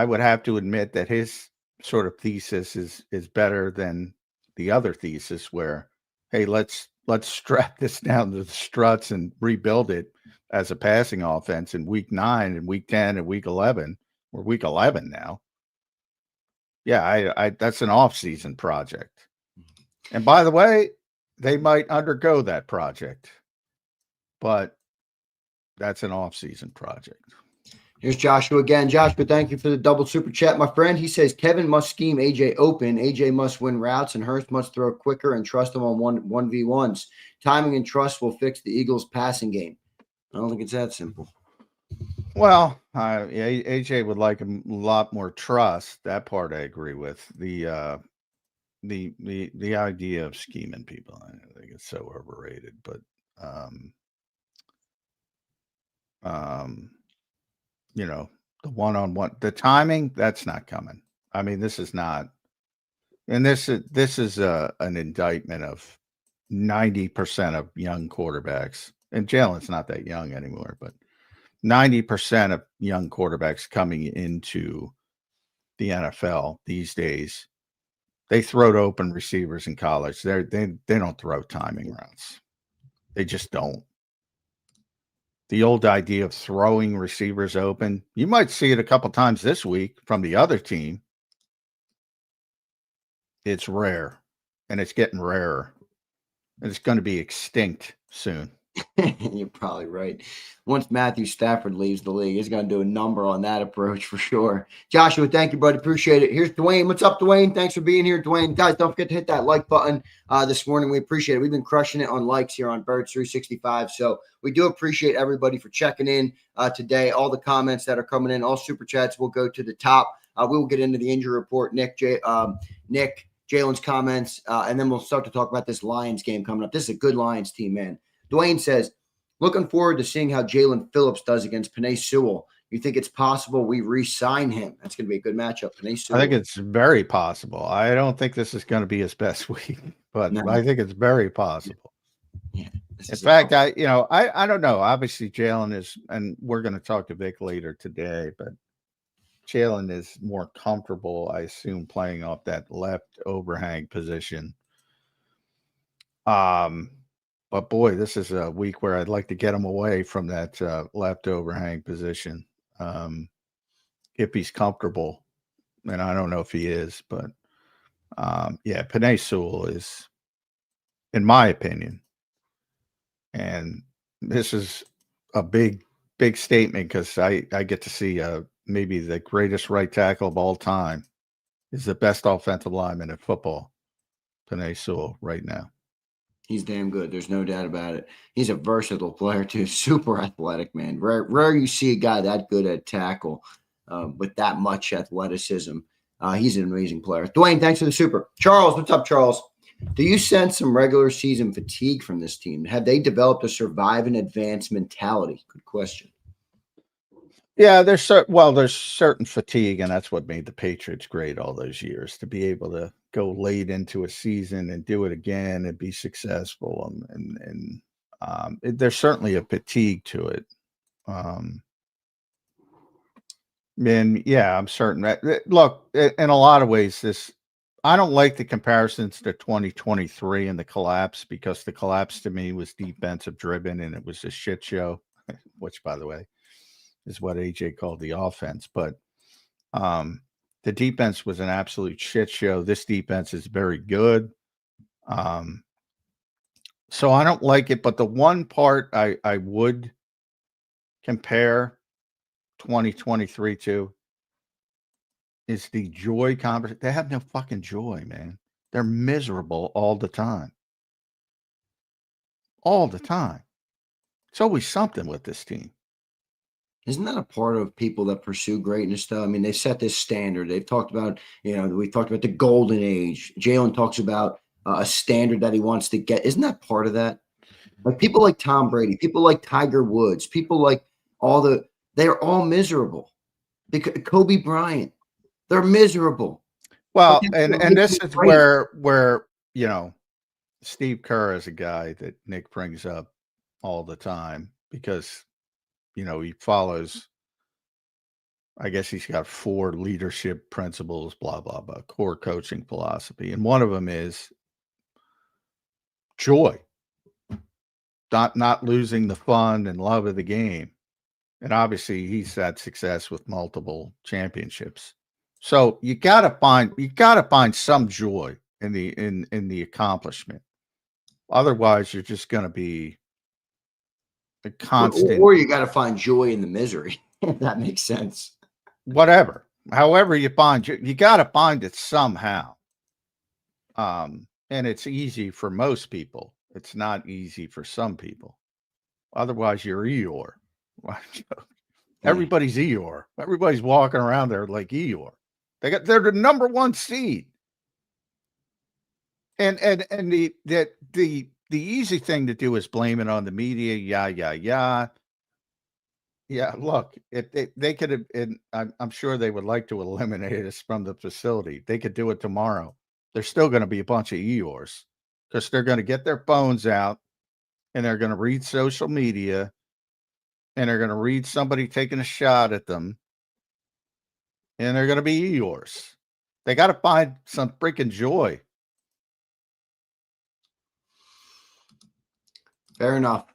would have to admit that his sort of thesis is better than the other thesis where, hey, let's strap this down to the struts and rebuild it as a passing offense in week 9 and week 10 and week 11. We're week 11 now. Yeah, I that's an off-season project. And by the way, they might undergo that project, but that's an off-season project. Here's Joshua again. Joshua, thank you for the double super chat, my friend. He says Kevin must scheme AJ open. AJ must win routes, and Hurst must throw quicker and trust him on 1v1s. Timing and trust will fix the Eagles' passing game. I don't think it's that simple. Well, AJ would like a lot more trust. That part I agree with. The idea of scheming people, I think it's so overrated. But You know, the one-on-one, the timing, that's not coming. I mean, this is not, and this is an indictment of 90% of young quarterbacks. And Jalen's not that young anymore, but 90% of young quarterbacks coming into the NFL these days, they throw to open receivers in college. They don't throw timing routes. They just don't. The old idea of throwing receivers open, you might see it a couple times this week from the other team. It's rare, and it's getting rarer. And it's going to be extinct soon. You're probably right. Once Matthew Stafford leaves the league, he's going to do a number on that approach for sure. Joshua, thank you, buddy. Appreciate it. Here's Dwayne. What's up, Dwayne? Thanks for being here, Dwayne. Guys, don't forget to hit that like button this morning. We appreciate it. We've been crushing it on likes here on Birds 365. So we do appreciate everybody for checking in today. All the comments that are coming in, all super chats will go to the top. We will get into the injury report. Nick, Jalen's comments, and then we'll start to talk about this Lions game coming up. This is a good Lions team, man. Dwayne says, looking forward to seeing how Jalen Phillips does against Penei Sewell. You think it's possible we re-sign him? That's going to be a good matchup. Penei Sewell. I think it's very possible. I don't think this is going to be his best week, but I think it's very possible. Yeah. In fact, I don't know. Obviously, Jalen is, and we're going to talk to Vic later today, but Jalen is more comfortable, I assume, playing off that left overhang position. But boy, this is a week where I'd like to get him away from that left overhang position. If he's comfortable, and I don't know if he is, but Penei Sewell is, in my opinion, and this is a big statement because I get to see maybe the greatest right tackle of all time is the best offensive lineman in football, Penei Sewell, right now. He's damn good. There's no doubt about it. He's a versatile player too. Super athletic, man. Rare you see a guy that good at tackle with that much athleticism. He's an amazing player. Dwayne, thanks for the super. Charles, what's up, Charles? Do you sense some regular season fatigue from this team? Have they developed a survive and advance mentality? Good question. Yeah, there's certain fatigue, and that's what made the Patriots great all those years, to be able to go late into a season and do it again and be successful. And there's certainly a fatigue to it. And yeah, I'm certain that, look, in a lot of ways, I don't like the comparisons to 2023 and the collapse, because the collapse to me was defensive driven and it was a shit show, which, by the way, is what AJ called the offense. But the defense was an absolute shit show. This defense is very good. So I don't like it. But the one part I would compare 2023 to is the joy conversation. They have no fucking joy, man. They're miserable all the time. All the time. It's always something with this team. Isn't that a part of people that pursue greatness, though? I mean, they set this standard. They've talked about, we've talked about the golden age. Jalen talks about a standard that he wants to get. Isn't that part of that? Like people like Tom Brady, people like Tiger Woods, people like they're all miserable. Kobe Bryant, they're miserable. Well, and this is where Steve Kerr is a guy that Nick brings up all the time, because he follows, I guess he's got 4 leadership principles, blah, blah, blah, core coaching philosophy. And one of them is joy, not losing the fun and love of the game. And obviously he's had success with multiple championships. So you gotta find some joy in the accomplishment. Otherwise, you're just going to be a constant. Or you got to find joy in the misery. If that makes sense. Whatever. However you find you got to find it somehow. And it's easy for most people. It's not easy for some people. Otherwise, you're Eeyore. Everybody's Eeyore. Everybody's walking around there like Eeyore. They're the number 1 seed. And the easy thing to do is blame it on the media. Yeah. Yeah, look, if they could have, and I'm sure they would like to eliminate us from the facility. They could do it tomorrow. There's still going to be a bunch of Eeyores because they're going to get their phones out and they're going to read social media and they're going to read somebody taking a shot at them and they're going to be Eeyores. They got to find some freaking joy. Fair enough.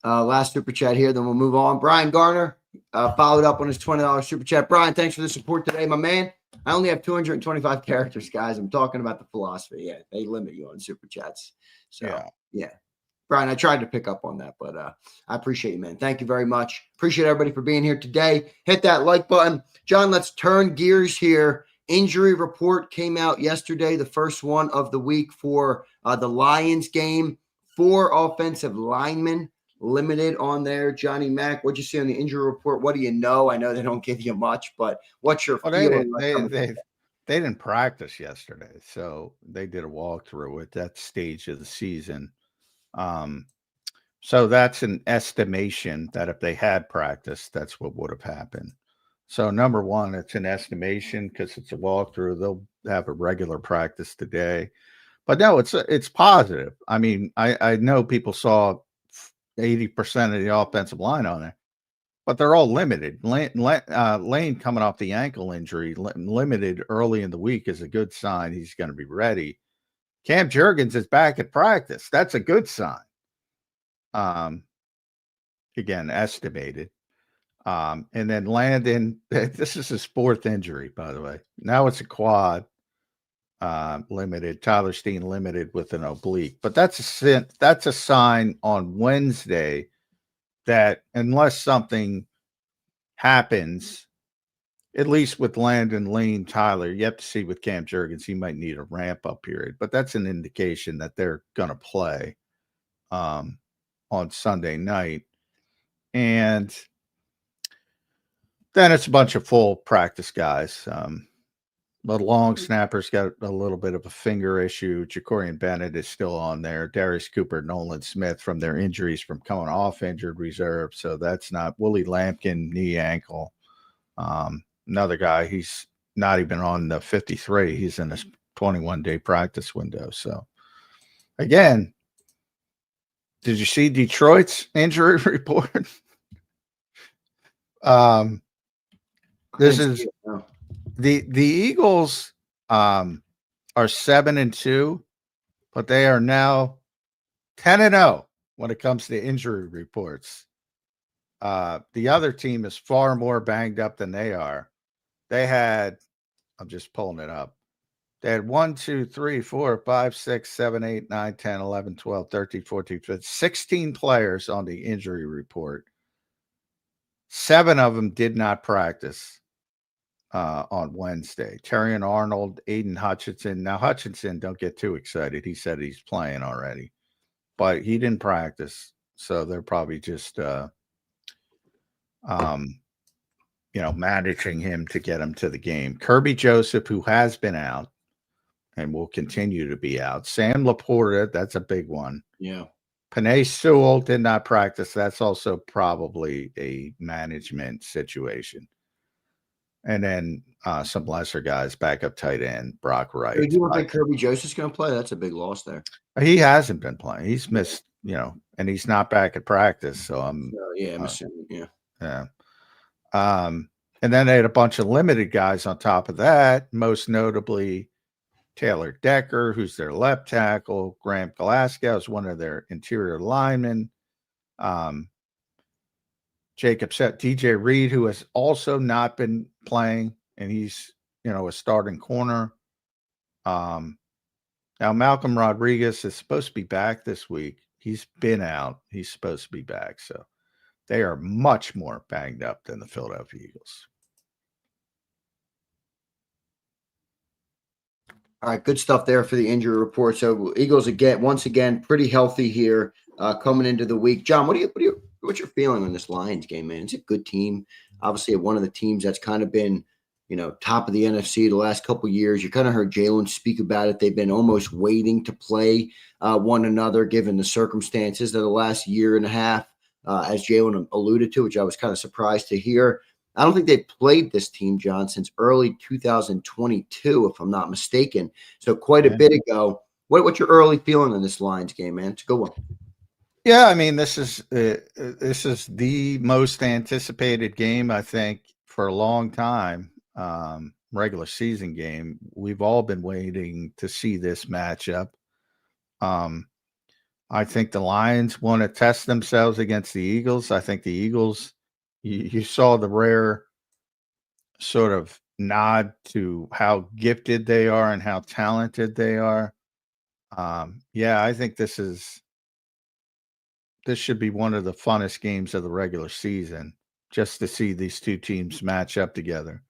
Last super chat here, then we'll move on. Brian Garner followed up on his $20 super chat. Brian, thanks for the support today, my man. I only have 225 characters, guys. I'm talking about the philosophy. Yeah, they limit you on super chats. So, yeah. Brian, I tried to pick up on that, but I appreciate you, man. Thank you very much. Appreciate everybody for being here today. Hit that like button. John, let's turn gears here. Injury report came out yesterday, the first one of the week for the Lions game. 4 offensive linemen limited on there. Johnny Mack, what'd you see on the injury report? What do you know? I know they don't give you much, but what's your feeling? They didn't practice yesterday, so they did a walkthrough at that stage of the season. So that's an estimation that if they had practiced, that's what would have happened. So number one, it's an estimation because it's a walkthrough. They'll have a regular practice today. But no, it's positive. I mean, I know people saw 80% of the offensive line on it, but they're all limited. Lane coming off the ankle injury, limited early in the week is a good sign. He's going to be ready. Cam Jurgens is back at practice. That's a good sign. Again, estimated. And then Landon, this is his 4th injury, by the way. Now it's a quad. Limited. Tyler Steen limited with an oblique, but that's a sign on Wednesday that unless something happens, at least with Landon, Lane, Tyler, you have to see with Cam Jurgens, he might need a ramp up period, but that's an indication that they're going to play on Sunday night. And then it's a bunch of full practice guys. The long snapper's got a little bit of a finger issue. Jacorian Bennett is still on there. Darius Cooper, Nolan Smith from their injuries from coming off injured reserve. So that's not Willie Lampkin, knee, ankle. Another guy, he's not even on the 53. He's in a 21-day practice window. So again, did you see Detroit's injury report? This is the Eagles are 7-2, but they are now 10-0 when it comes to injury reports. The other team is far more banged up than they are. They had, I'm just pulling it up. They had 1, 2, 3, 4, 5, 6, 7, 8, 9, 10, 11, 12, 13, 14, 15, 16 players on the injury report. 7 of them did not practice on Wednesday. Terrion Arnold, Aiden Hutchinson. Now, Hutchinson, don't get too excited. He said he's playing already, but he didn't practice. So they're probably just, managing him to get him to the game. Kirby Joseph, who has been out and will continue to be out. Sam Laporta, that's a big one. Yeah. Penei Sewell did not practice. That's also probably a management situation. And then some lesser guys, backup tight end, Brock Wright. Do you think Kirby Joseph's going to play? That's a big loss there. He hasn't been playing. He's missed, and he's not back at practice. So I'm assuming, yeah. Yeah. And then they had a bunch of limited guys on top of that, most notably Taylor Decker, who's their left tackle, Graham Glasgow is one of their interior linemen. Jacob Set, DJ Reed, who has also not been playing, and he's, a starting corner. Now, Malcolm Rodriguez is supposed to be back this week. He's been out. He's supposed to be back. So they are much more banged up than the Philadelphia Eagles. All right, good stuff there for the injury report. So Eagles once again, pretty healthy here coming into the week. John, what's your feeling on this Lions game, man? It's a good team. Obviously, one of the teams that's kind of been, top of the NFC the last couple of years. You kind of heard Jalen speak about it. They've been almost waiting to play one another given the circumstances of the last year and a half. as Jalen alluded to, which I was kind of surprised to hear. I don't think they've played this team, John, since early 2022, if I'm not mistaken. So quite a bit ago. What's your early feeling on this Lions game, man? It's a good one. Yeah, I mean, this is the most anticipated game, I think, for a long time. Regular season game. We've all been waiting to see this matchup. I think the Lions want to test themselves against the Eagles. I think the Eagles, you saw the rare sort of nod to how gifted they are and how talented they are. Yeah, I think this should be one of the funnest games of the regular season, just to see these two teams match up together.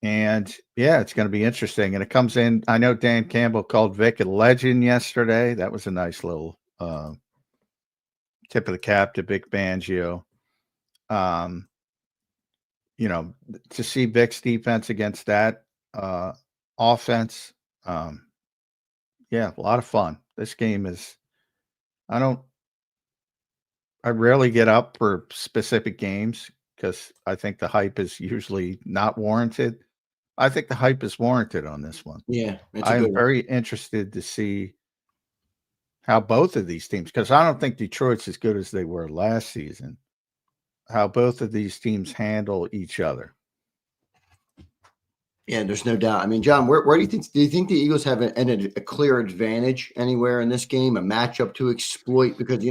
And yeah, it's going to be interesting. And it comes in. I know Dan Campbell called Vic a legend yesterday. That was a nice little tip of the cap to Vic Fangio. To see Vic's defense against that offense, yeah, a lot of fun. This game is. I rarely get up for specific games because I think the hype is usually not warranted. I think the hype is warranted on this one. Yeah, I am very interested to see how both of these teams, because I don't think Detroit's as good as they were last season, how both of these teams handle each other. Yeah, there's no doubt. I mean, John, where do you think the Eagles have a clear advantage anywhere in this game, a matchup to exploit? Because,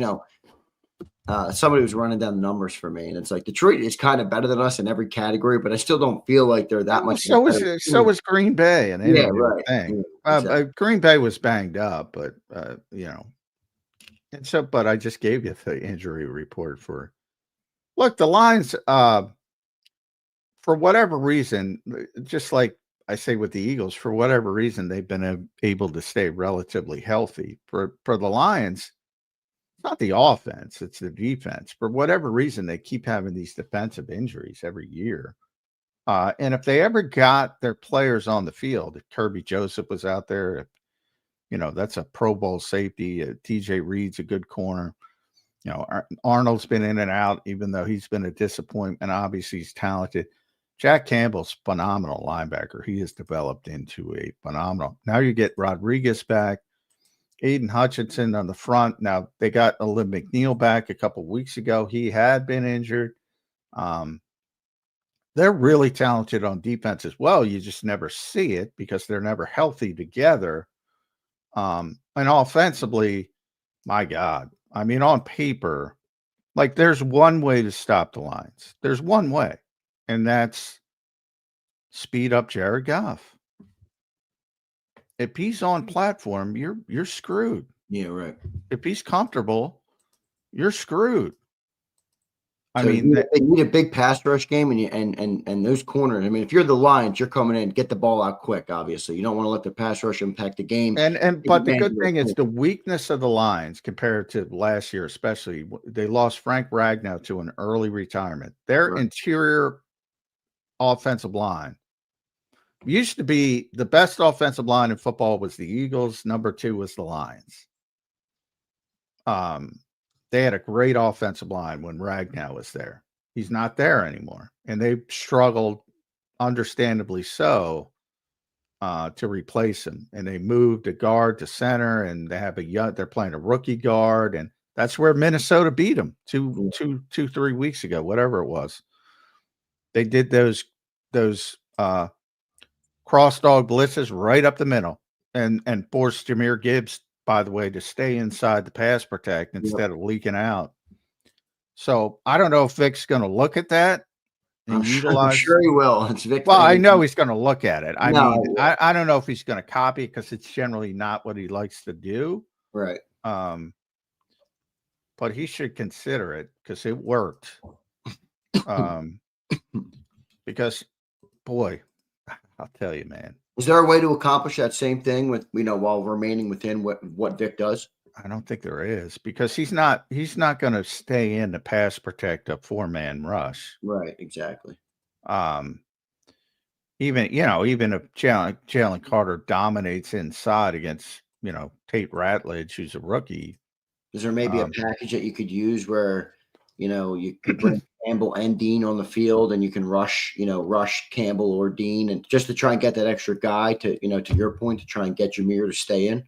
somebody was running down the numbers for me, and it's like Detroit is kind of better than us in every category, but I still don't feel like they're that much. So was Green Bay, and they didn't do a thing. Yeah, exactly. Green Bay was banged up, but and so. But I just gave you the injury report for. Look, the Lions, for whatever reason, just like I say with the Eagles, for whatever reason, they've been able to stay relatively healthy. For the Lions. It's not the offense, it's the defense. For whatever reason, they keep having these defensive injuries every year. And if they ever got their players on the field, if Kirby Joseph was out there, that's a Pro Bowl safety. TJ Reed's a good corner. Arnold's been in and out, even though he's been a disappointment. Obviously, he's talented. Jack Campbell's phenomenal linebacker. He has developed into a phenomenal. Now you get Rodriguez back. Aiden Hutchinson on the front. Now, they got Alim McNeil back a couple of weeks ago. He had been injured. They're really talented on defense as well. You just never see it because they're never healthy together. And offensively, my God. I mean, on paper, like there's one way to stop the Lions. There's one way, and that's speed up Jared Goff. If he's on platform, you're screwed. Yeah, right. If he's comfortable, you're screwed. So they need a big pass rush game, and those corners. I mean, if you're the Lions, you're coming in, get the ball out quick. Obviously, you don't want to let the pass rush impact the game. But the good thing is the weakness of the Lions compared to last year, especially they lost Frank Ragnow to an early retirement. Their interior offensive line. Used to be the best offensive line in football was the Eagles. Number 2 was the Lions. They had a great offensive line when Ragnow was there. He's not there anymore. And they struggled, understandably so, to replace him. And they moved a guard to center, and they're playing a rookie guard. And that's where Minnesota beat them 3 weeks ago, whatever it was. They did those cross dog blitzes right up the middle and forced Jahmyr Gibbs, by the way, to stay inside the pass protect instead of leaking out. So I don't know if Vic's going to look at that and utilize. I'm sure he will. It's Vic. Well, I know he's going to look at it. I don't know if he's going to copy it because it's generally not what he likes to do. Right. But he should consider it because it worked. Because, boy, I'll tell you, man. Is there a way to accomplish that same thing with while remaining within what Vic does? I don't think there is because he's not going to stay in the pass protect a 4-man rush. Right, exactly. Even if Jalen Carter dominates inside against Tate Ratledge, who's a rookie, Is there maybe a package that you could use where, you bring Campbell and Dean on the field and you can rush Campbell or Dean, and just to try and get that extra guy to your point, to try and get Jahmyr to stay in?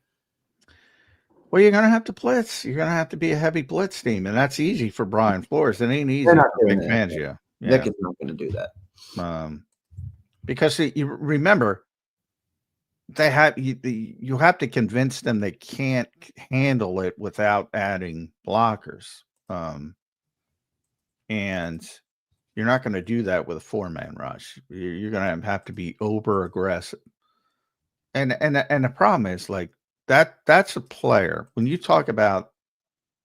Well, you're going to have to blitz. You're going to have to be a heavy blitz team, and that's easy for Brian Flores. It ain't easy They're not for doing Vic that. Fangio. Vic is not going to do that. Because you remember, you have to convince them they can't handle it without adding blockers. And you're not going to do that with a 4-man rush. You're going to have to be over aggressive. And the problem is, like, that's a player. When you talk about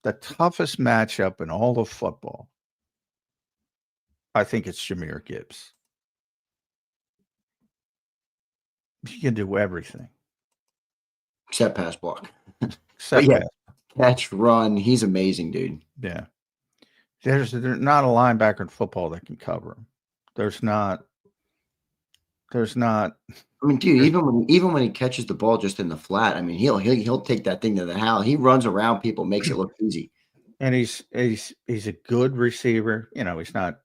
the toughest matchup in all of football, I think it's Jahmyr Gibbs. He can do everything. Except pass block. Except catch, run. He's amazing, dude. Yeah. There's not a linebacker in football that can cover him. There's not. I mean, dude, even when he catches the ball just in the flat, I mean, he'll take that thing to the house. He runs around people, makes it look easy. And he's a good receiver. He's not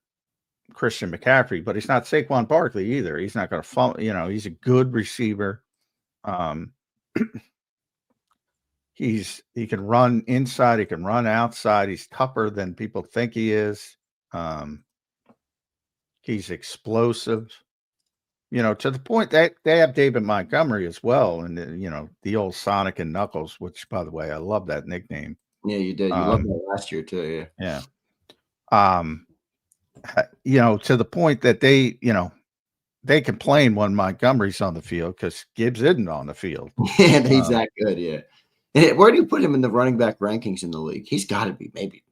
Christian McCaffrey, but he's not Saquon Barkley either. He's not going to fall. He's a good receiver. He can run inside. He can run outside. He's tougher than people think he is. He's explosive. To the point that they have David Montgomery as well. And, the old Sonic and Knuckles, which, by the way, I love that nickname. Yeah, you did. You loved that last year too. Yeah. To the point that they complain when Montgomery's on the field because Gibbs isn't on the field. Yeah, he's that good. Yeah. Where do you put him in the running back rankings in the league? He's got to be maybe.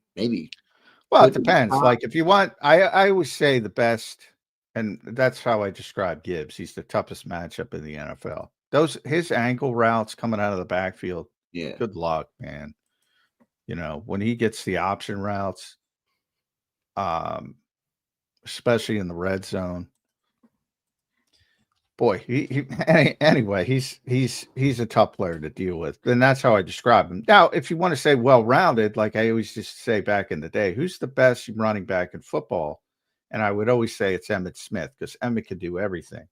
Well, it depends. Like, if you want, I always say the best, and that's how I describe Gibbs. He's the toughest matchup in the NFL. His ankle routes coming out of the backfield. Yeah. Good luck, man. When he gets the option routes, especially in the red zone, boy, anyway, he's a tough player to deal with. And that's how I describe him. Now, if you want to say well-rounded, like I always just say back in the day, who's the best running back in football? And I would always say it's Emmitt Smith, because Emmitt could do everything.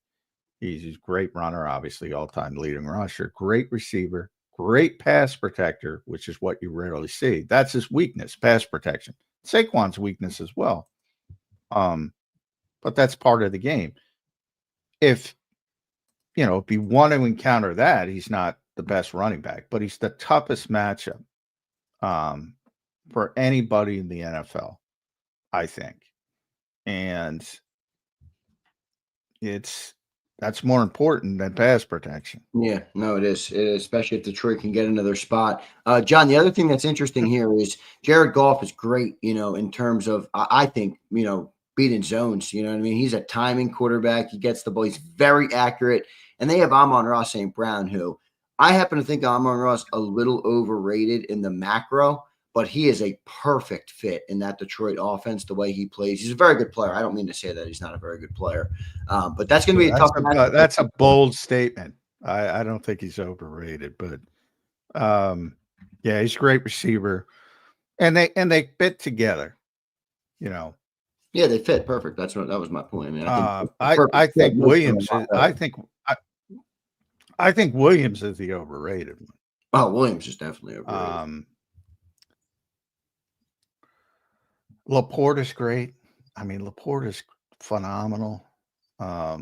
He's a great runner, obviously, all-time leading rusher, great receiver, great pass protector, which is what you rarely see. That's his weakness, pass protection. Saquon's weakness as well. But that's part of the game. If you want to encounter that, he's not the best running back, but he's the toughest matchup for anybody in the NFL, I think. And that's more important than pass protection. Yeah, no, it is. It is, especially if Detroit can get into their spot. John, the other thing that's interesting here is Jared Goff is great, in terms of, I think, beating zones. You know what I mean? He's a timing quarterback. He gets the ball. He's very accurate. And they have Amon-Ra St. Brown, who I happen to think Amon-Ra's a little overrated in the macro, but he is a perfect fit in that Detroit offense, the way he plays. He's a very good player. I don't mean to say that he's not a very good player, but that's going to be a tough match. That's a bold statement. I don't think he's overrated, but yeah, he's a great receiver, and they fit together, Yeah, they fit perfect. That was my point. I mean, I think Williams. I think Williams is the overrated one. Oh, Williams is definitely overrated. Laporte is great. I mean, Laporte is phenomenal. Yeah,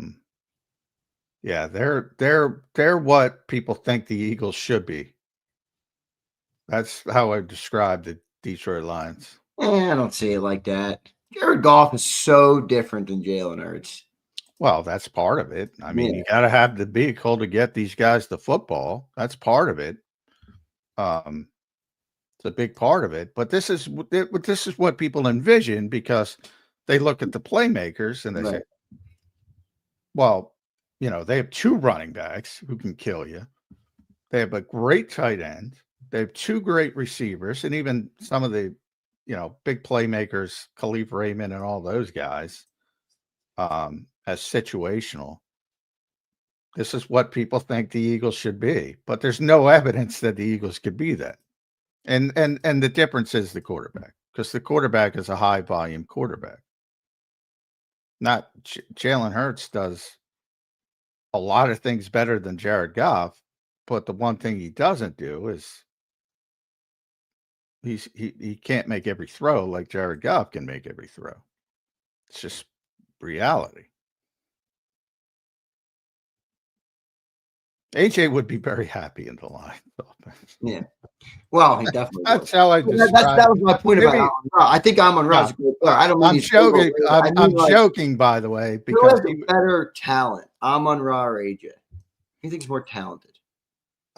they're what people think the Eagles should be. That's how I describe the Detroit Lions. I don't see it like that. Jared Goff is so different than Jalen Hurts. Well, that's part of it. I mean, you got to have the vehicle to get these guys the football. That's part of it. It's a big part of it. But this is what people envision, because they look at the playmakers and they say, well, they have two running backs who can kill you. They have a great tight end. They have two great receivers, and even some of the, big playmakers, Khalif Raymond and all those guys, as situational. This is what people think the Eagles should be, but there's no evidence that the Eagles could be that. And the difference is the quarterback, because the quarterback is a high volume quarterback. Not Jalen Hurts does a lot of things better than Jared Goff, but the one thing he doesn't do is he can't make every throw like Jared Goff can make every throw. It's just reality. AJ would be very happy in the line. Yeah. Well, he definitely That's would. how I describe. That was my point about Amon Ra. I think Amon Ra is a great player. I don't mean I'm he's joking. overrated. I'm joking, by the way, who because has a better talent, Amon Ra or AJ? Who thinks more talented?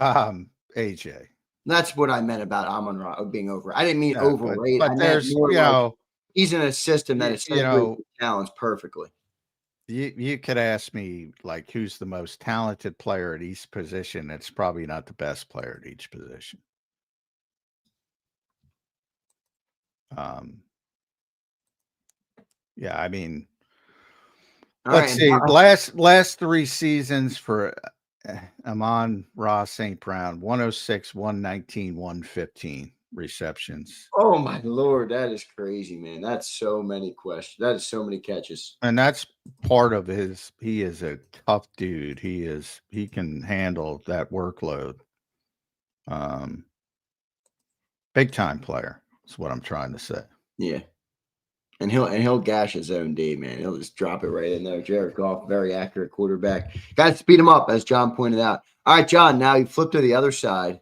AJ. That's what I meant about Amon Ra being over. I didn't mean Yeah, overrated. but I meant there's, more you like know, he's in a system that you talents perfectly. You could ask me, like, who's the most talented player at each position. It's probably not the best player at each position. Yeah, I mean, let's see. Last 3 seasons for Amon Ra St. Brown: 106, 119, 115 receptions. Oh my Lord, that is crazy, man. That's so many questions. That is so many catches. And that's part of his. He is a tough dude. He can handle that workload. Big time player is what I'm trying to say. Yeah. And he'll gash his own D, man. He'll just drop it right in there. Jared Goff, very accurate quarterback. Got to speed him up, as John pointed out. All right, John, now you flip to the other side.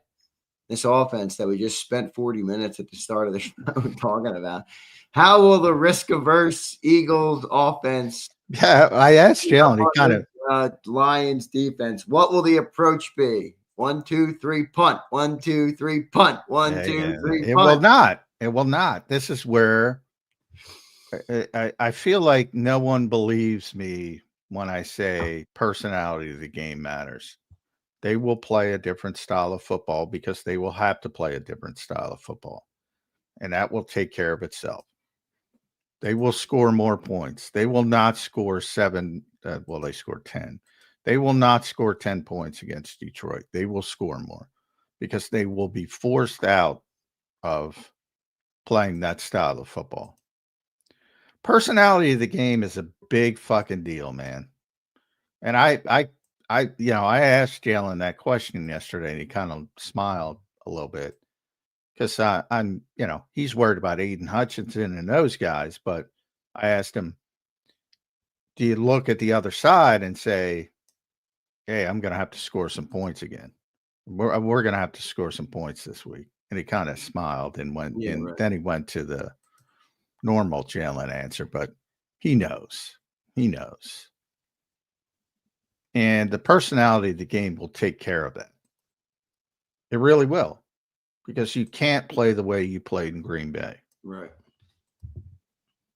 This offense that we just spent 40 minutes at the start of the show talking about. How will the risk-averse Eagles offense? Yeah, I asked Jalen. He kind of Lions defense. What will the approach be? 1, 2, 3, punt. 1, 2, 3, punt. 1, 2, 3, punt. It will not. It will not. This is where I feel like no one believes me when I say personality of the game matters. They will play a different style of football because they will have to play a different style of football. And that will take care of itself. They will score more points. They will not score 7. Well, they scored 10. They will not score 10 points against Detroit. They will score more because they will be forced out of playing that style of football. Personality of the game is a big fucking deal, man. And I asked Jalen that question yesterday, and he kind of smiled a little bit because I'm, he's worried about Aiden Hutchinson and those guys. But I asked him, do you look at the other side and say, hey, I'm going to have to score some points again. We're going to have to score some points this week. And he kind of smiled and went, then he went to the normal Jalen answer, but he knows. He knows. And the personality of the game will take care of that. It really will, because you can't play the way you played in Green Bay. Right.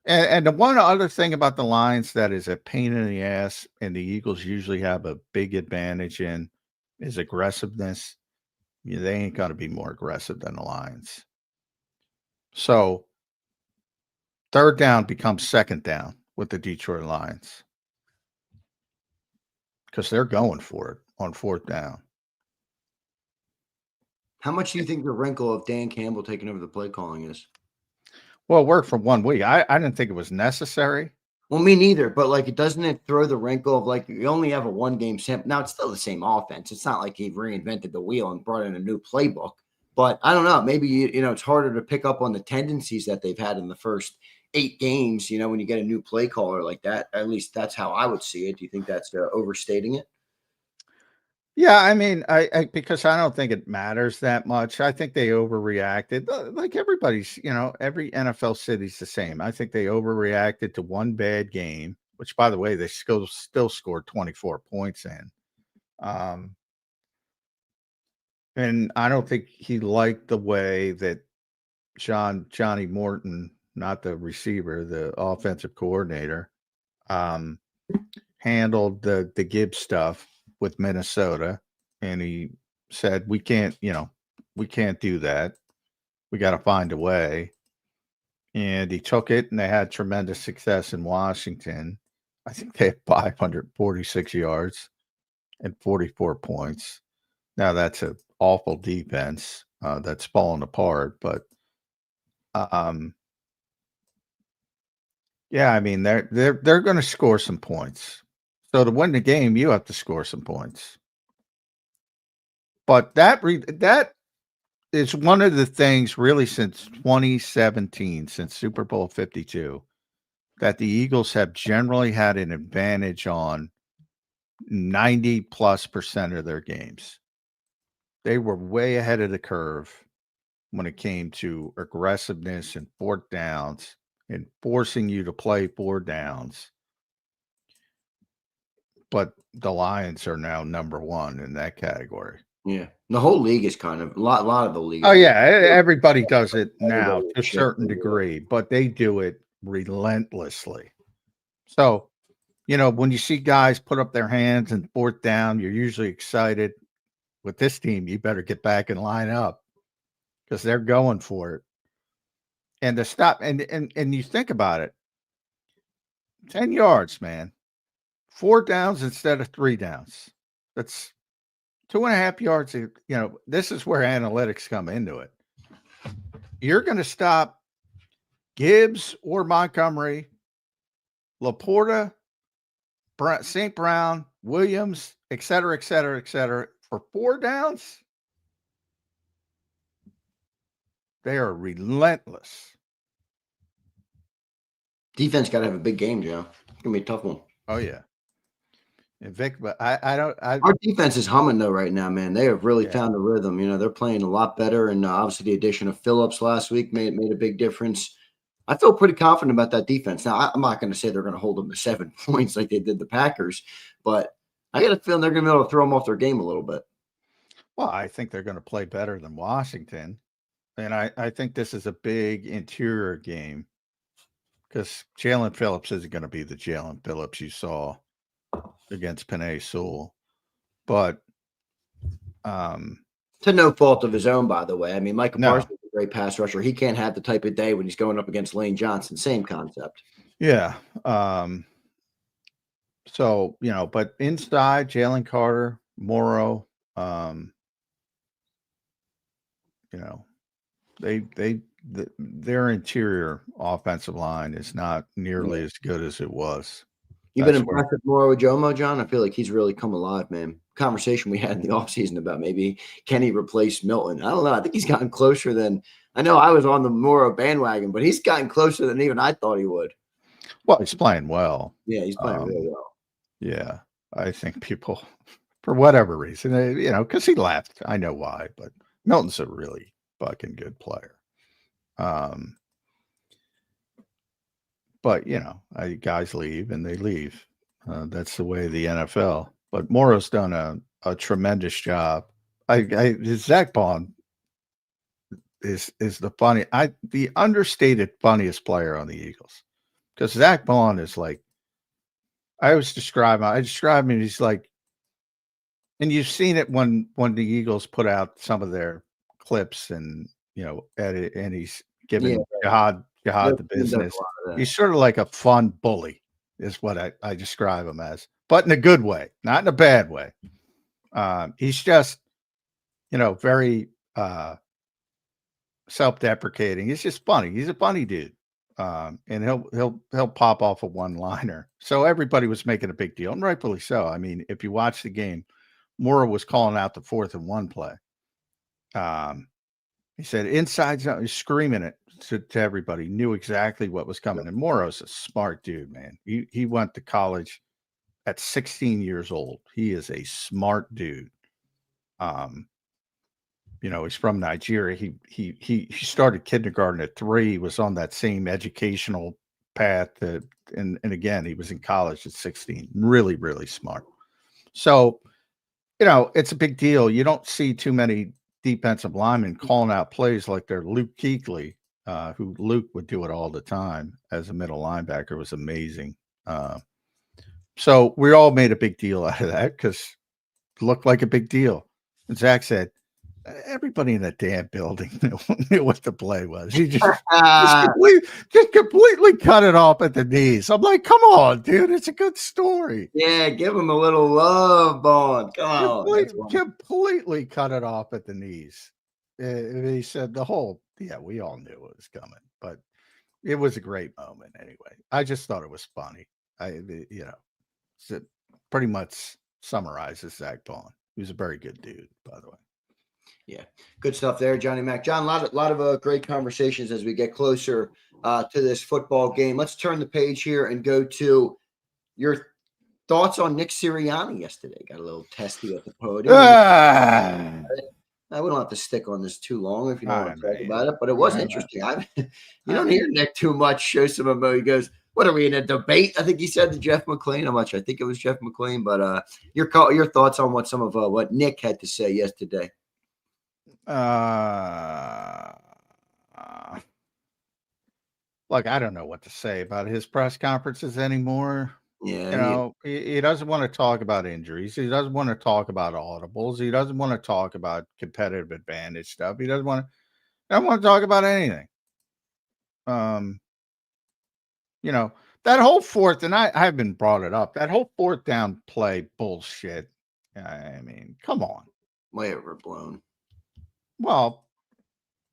And the one other thing about the Lions that is a pain in the ass, and the Eagles usually have a big advantage in, is aggressiveness. They ain't going to be more aggressive than the Lions. So third down becomes second down with the Detroit Lions because they're going for it on fourth down. How much do you think the wrinkle of Dan Campbell taking over the play calling is? Well, it worked for 1 week. I didn't think it was necessary. Well, me neither. But like, doesn't it throw the wrinkle of like you only have a 1-game sample? Now it's still the same offense. It's not like he reinvented the wheel and brought in a new playbook. But I don't know. Maybe it's harder to pick up on the tendencies that they've had in the first 8 games. When you get a new play caller like that. At least that's how I would see it. Do you think that's overstating it? Yeah, I mean, I because I don't think it matters that much. I think they overreacted. Like everybody's, every NFL city's the same. I think they overreacted to one bad game, which, by the way, they still scored 24 points in. And I don't think he liked the way that Johnny Morton, not the receiver, the offensive coordinator, handled the Gibbs stuff with Minnesota. And he said, we can't do that. We got to find a way. And he took it, and they had tremendous success in Washington. I think they had 546 yards and 44 points. Now that's an awful defense, that's fallen apart. But yeah, I mean they're going to score some points. So to win the game, you have to score some points. But that is one of the things really since 2017, since Super Bowl 52, that the Eagles have generally had an advantage on 90+% of their games. They were way ahead of the curve when it came to aggressiveness and fourth downs and forcing you to play 4 downs. But the Lions are now number 1 in that category. Yeah, the whole league is kind of a lot of the league. Oh yeah, everybody does it now to a certain degree, but they do it relentlessly. So, when you see guys put up their hands and fourth down, you're usually excited. With this team, you better get back and line up because they're going for it. And to stop, and you think about it, 10 yards, man, 4 downs instead of 3 downs. That's 2.5 yards. This is where analytics come into it. You're going to stop Gibbs or Montgomery, Laporta, St. Brown, Williams, et cetera, for 4 downs. They are relentless. Defense got to have a big game, Joe. It's gonna be a tough one. Oh yeah. And Vic, but I don't. Our defense is humming though right now, man. They have really found a rhythm. They're playing a lot better, and obviously the addition of Phillips last week made a big difference. I feel pretty confident about that defense. Now, I'm not going to say they're going to hold them to 7 points like they did the Packers, but I got a feeling they're going to be able to throw them off their game a little bit. Well, I think they're going to play better than Washington, and I think this is a big interior game because Jalen Phillips isn't going to be the Jalen Phillips you saw against Penei Sewell, but to no fault of his own, by the way. I mean, Michael Parsons is a great pass rusher. He can't have the type of day when he's going up against Lane Johnson. Same concept. Yeah. So, but inside, Jalen Carter, Morrow, their interior offensive line is not nearly as good as it was. You've been impressed with Morrow Jomo, John? I feel like he's really come alive, man. Conversation we had in the offseason about maybe can he replace Milton? I don't know. I think he's gotten closer than – I know I was on the Morrow bandwagon, but he's gotten closer than even I thought he would. Well, he's playing well. Yeah, he's playing really well. Yeah, I think people, for whatever reason, because he left. I know why, but Milton's a really fucking good player. But guys leave and they leave. That's the way of the NFL. But Morrow's done a tremendous job. Zach Bond is the understated funniest player on the Eagles, because Zach Bond is like, I describe him. He's like, and you've seen it when the Eagles put out some of their clips and edit, and he's giving Jihad the business. He's sort of like a fun bully, is what I describe him as, but in a good way, not in a bad way. He's just, very self-deprecating. He's just funny. He's a funny dude. And he'll pop off a one-liner. So everybody was making a big deal, and rightfully so. I mean, if you watch the game, Morrow was calling out the 4th and 1 play. He said inside zone, he's screaming it to everybody, knew exactly what was coming. And Morrow's a smart dude, man. He went to college at 16 years old. He is a smart dude. He's from Nigeria. He started kindergarten at 3. He was on that same educational path and again, he was in college at 16. Really, really smart. So, it's a big deal. You don't see too many defensive linemen calling out plays like they're Luke Kuechly, who Luke would do it all the time as a middle linebacker. It was amazing. So we all made a big deal out of that because it looked like a big deal. And Zach said, everybody in that damn building knew what the play was. He just completely cut it off at the knees. I'm like, come on, dude. It's a good story. Yeah, give him a little love, Bond. Come on. Completely cut it off at the knees. he said we all knew it was coming, but it was a great moment anyway. I just thought it was funny. It pretty much summarizes Zach Bond. He was a very good dude, by the way. Yeah, good stuff there, Johnny Mac. John, a lot of great conversations as we get closer to this football game. Let's turn the page here and go to your thoughts on Nick Sirianni yesterday. Got a little testy at the podium. We don't have to stick on this too long if you don't want to talk about it, but it was interesting. You don't hear Nick too much. Show some emotion. He goes, "What are we in a debate?" I think he said to Jeff McLean. I'm not sure. I think it was Jeff McLean. But your thoughts on what Nick had to say yesterday? Look, I don't know what to say about his press conferences anymore. Yeah, he doesn't want to talk about injuries. He doesn't want to talk about audibles. He doesn't want to talk about competitive advantage stuff. He doesn't want to talk about anything. That whole fourth, and I haven't brought it up, that whole fourth down play bullshit. I mean, come on. Way overblown. Well,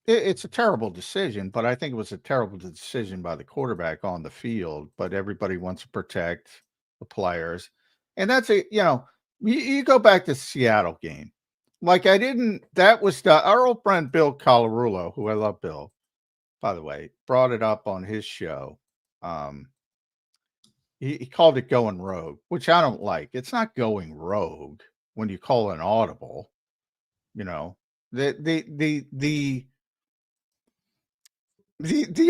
it's a terrible decision, but I think it was a terrible decision by the quarterback on the field. But everybody wants to protect the players. And that's you go back to the Seattle game. That was our old friend Bill Colarulo, who I love, Bill, by the way, brought it up on his show. He called it going rogue, which I don't like. It's not going rogue when you call an audible. The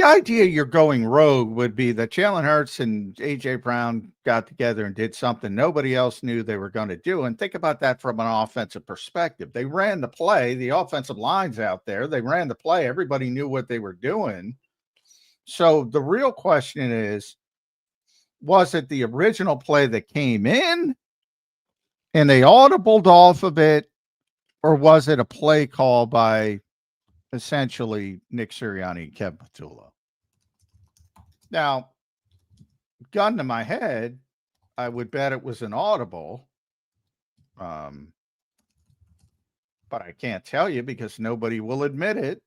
idea you're going rogue would be that Jalen Hurts and A.J. Brown got together and did something nobody else knew they were going to do. And think about that from an offensive perspective. They ran the play. The offensive line's out there. They ran the play. Everybody knew what they were doing. So the real question is, was it the original play that came in and they audibled off of it, or was it a play call by essentially Nick Sirianni and Kevin Patullo? Now, gun to my head, I would bet it was an audible. But I can't tell you because nobody will admit it.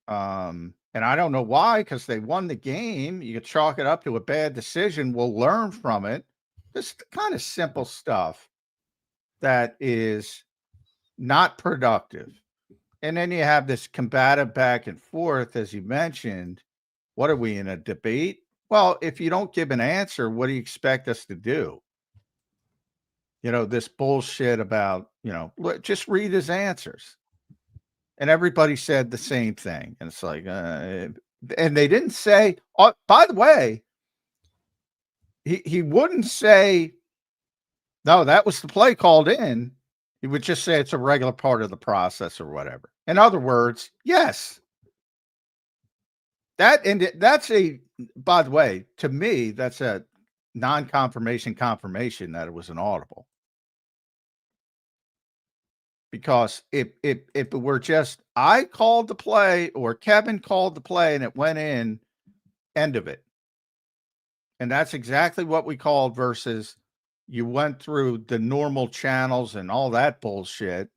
And I don't know why, because they won the game. You could chalk it up to a bad decision. We'll learn from it. This kind of simple stuff that is not productive. And then you have this combative back and forth, as you mentioned. What are we in a debate? Well, if you don't give an answer, what do you expect us to do? This bullshit about, just read his answers. And everybody said the same thing. And it's like, and they didn't say, by the way, he wouldn't say, no, that was the play called in. He would just say it's a regular part of the process or whatever. In other words, yes. By the way, to me, that's a non-confirmation confirmation that it was an audible. Because if it were just I called the play or Kevin called the play and it went in, end of it. And that's exactly what we called versus you went through the normal channels and all that bullshit,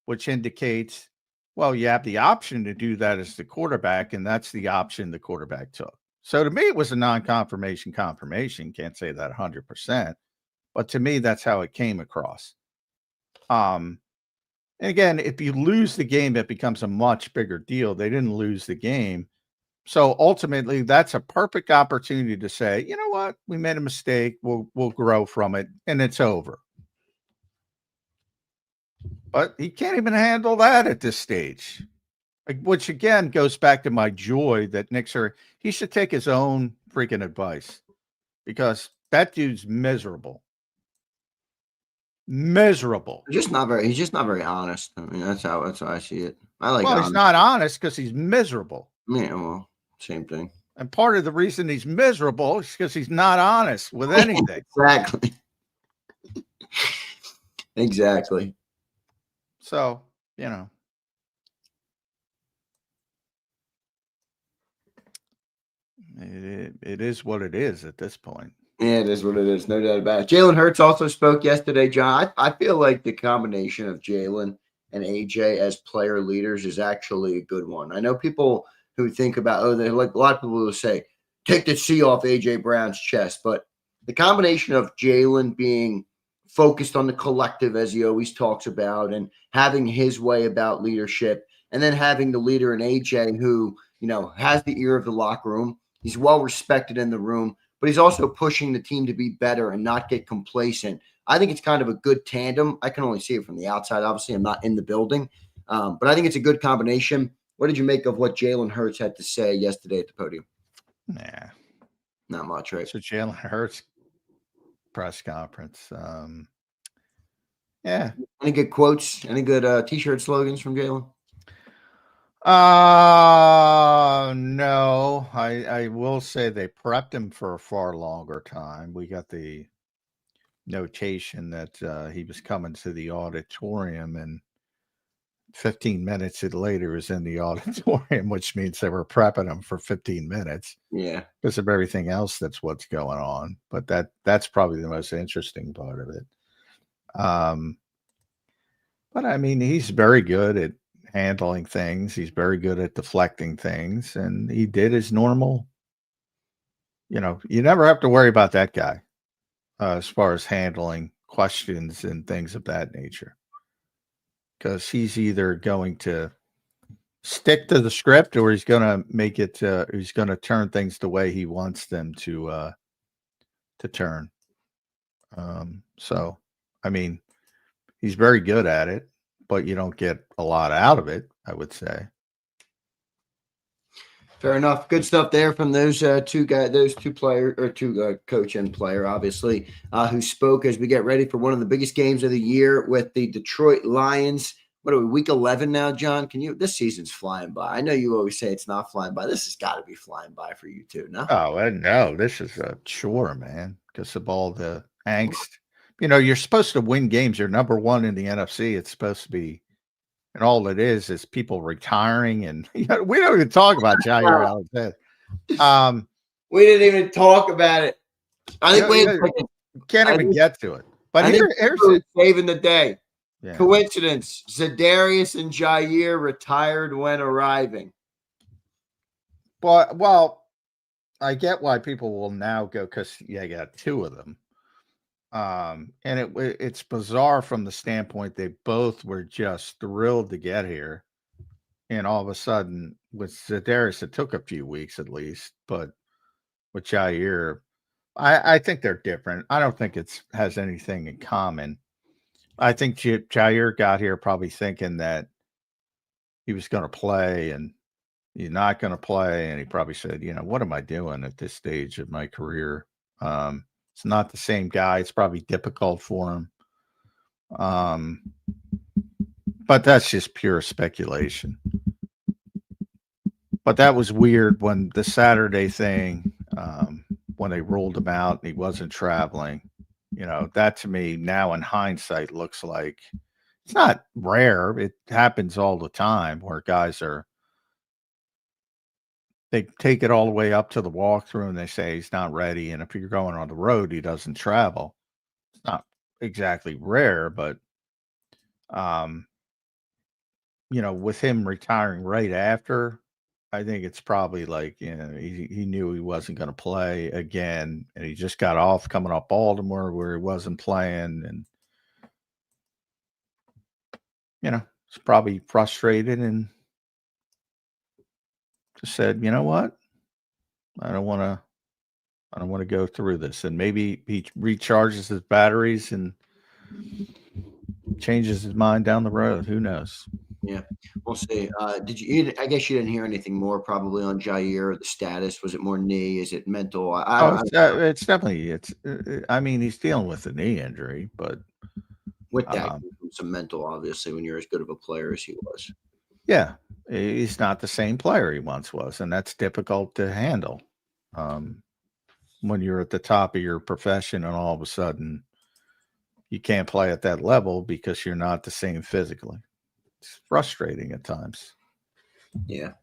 which indicates, well, you have the option to do that as the quarterback, and that's the option the quarterback took. So to me, it was a non-confirmation confirmation. Can't say that 100%, but to me, that's how it came across. And again, if you lose the game, it becomes a much bigger deal. They didn't lose the game. So ultimately, that's a perfect opportunity to say, you know what, we made a mistake. We'll grow from it, and it's over. But he can't even handle that at this stage, which again goes back to my joy that he should take his own freaking advice because that dude's miserable. Miserable. He's just not very honest. I mean, that's how I see it. He's not honest because he's miserable. Yeah, well, same thing. And part of the reason he's miserable is because he's not honest with anything. Exactly. Exactly. So, it is what it is at this point. Yeah, it is what it is. No doubt about it. Jalen Hurts also spoke yesterday, John. I feel like the combination of Jalen and AJ as player leaders is actually a good one. I know people who think about, they like a lot of people will say, take the C off AJ Brown's chest, but the combination of Jalen being focused on the collective, as he always talks about, and having his way about leadership, and then having the leader in AJ who, has the ear of the locker room. He's well respected in the room, but he's also pushing the team to be better and not get complacent. I think it's kind of a good tandem. I can only see it from the outside. Obviously, I'm not in the building, but I think it's a good combination. What did you make of what Jalen Hurts had to say yesterday at the podium? Nah, not much, right? So Jalen Hurts press conference. Yeah. Any good quotes? Any good T-shirt slogans from Jalen? No. I will say they prepped him for a far longer time. We got the notation that he was coming to the auditorium, and 15 minutes later was in the auditorium, which means they were prepping him for 15 minutes. Yeah. Because of everything else that's what's going on. But that's probably the most interesting part of it. But I mean, he's very good at handling things. He's very good at deflecting things, and he did his normal. You never have to worry about that guy as far as handling questions and things of that nature, because he's either going to stick to the script or he's going to make it. He's going to turn things the way he wants them to turn. So, I mean, he's very good at it, but you don't get a lot out of it, I would say. Fair enough. Good stuff there from those two guys, those two players, or two coach and player, obviously, who spoke as we get ready for one of the biggest games of the year with the Detroit Lions. What are we, week 11 now, John? This season's flying by. I know you always say it's not flying by. This has got to be flying by for you too, no? Oh, no, this is a chore, man, because of all the angst. You're supposed to win games. You're number one in the NFC. It's supposed to be, and all it is people retiring, and we don't even talk about Jahmyr Alexander. We didn't even talk about it. I think we can't even get to it. But here's saving the day. Yeah. Coincidence: Za'Darius and Jahmyr retired when arriving. Well, I get why people will now go, because I got two of them. And it's bizarre from the standpoint they both were just thrilled to get here, and all of a sudden with Za'Darius it took a few weeks at least, but with Jahmyr, I think they're different. I don't think it has anything in common. I think Jahmyr got here probably thinking that he was going to play, and he's not going to play, and he probably said, what am I doing at this stage of my career? It's not the same guy. It's probably difficult for him. But that's just pure speculation. But that was weird when the Saturday thing, when they ruled him out and he wasn't traveling. That to me now in hindsight looks like it's not rare. It happens all the time where guys they take it all the way up to the walkthrough and they say he's not ready. And if you're going on the road, he doesn't travel. It's not exactly rare, but, with him retiring right after, I think it's probably like, he knew he wasn't going to play again. And he just got off coming off Baltimore where he wasn't playing. And, it's probably frustrated and just said, you know what? I don't want to go through this. And maybe he recharges his batteries and changes his mind down the road. Who knows? Yeah, we'll see. I guess you didn't hear anything more probably on Jahmyr, the status. Was it more knee? Is it mental? It's definitely, I mean, he's dealing with a knee injury, but with that, some mental, obviously, when you're as good of a player as he was. Yeah, he's not the same player he once was, and that's difficult to handle when you're at the top of your profession and all of a sudden you can't play at that level because you're not the same physically. It's frustrating at times. Yeah,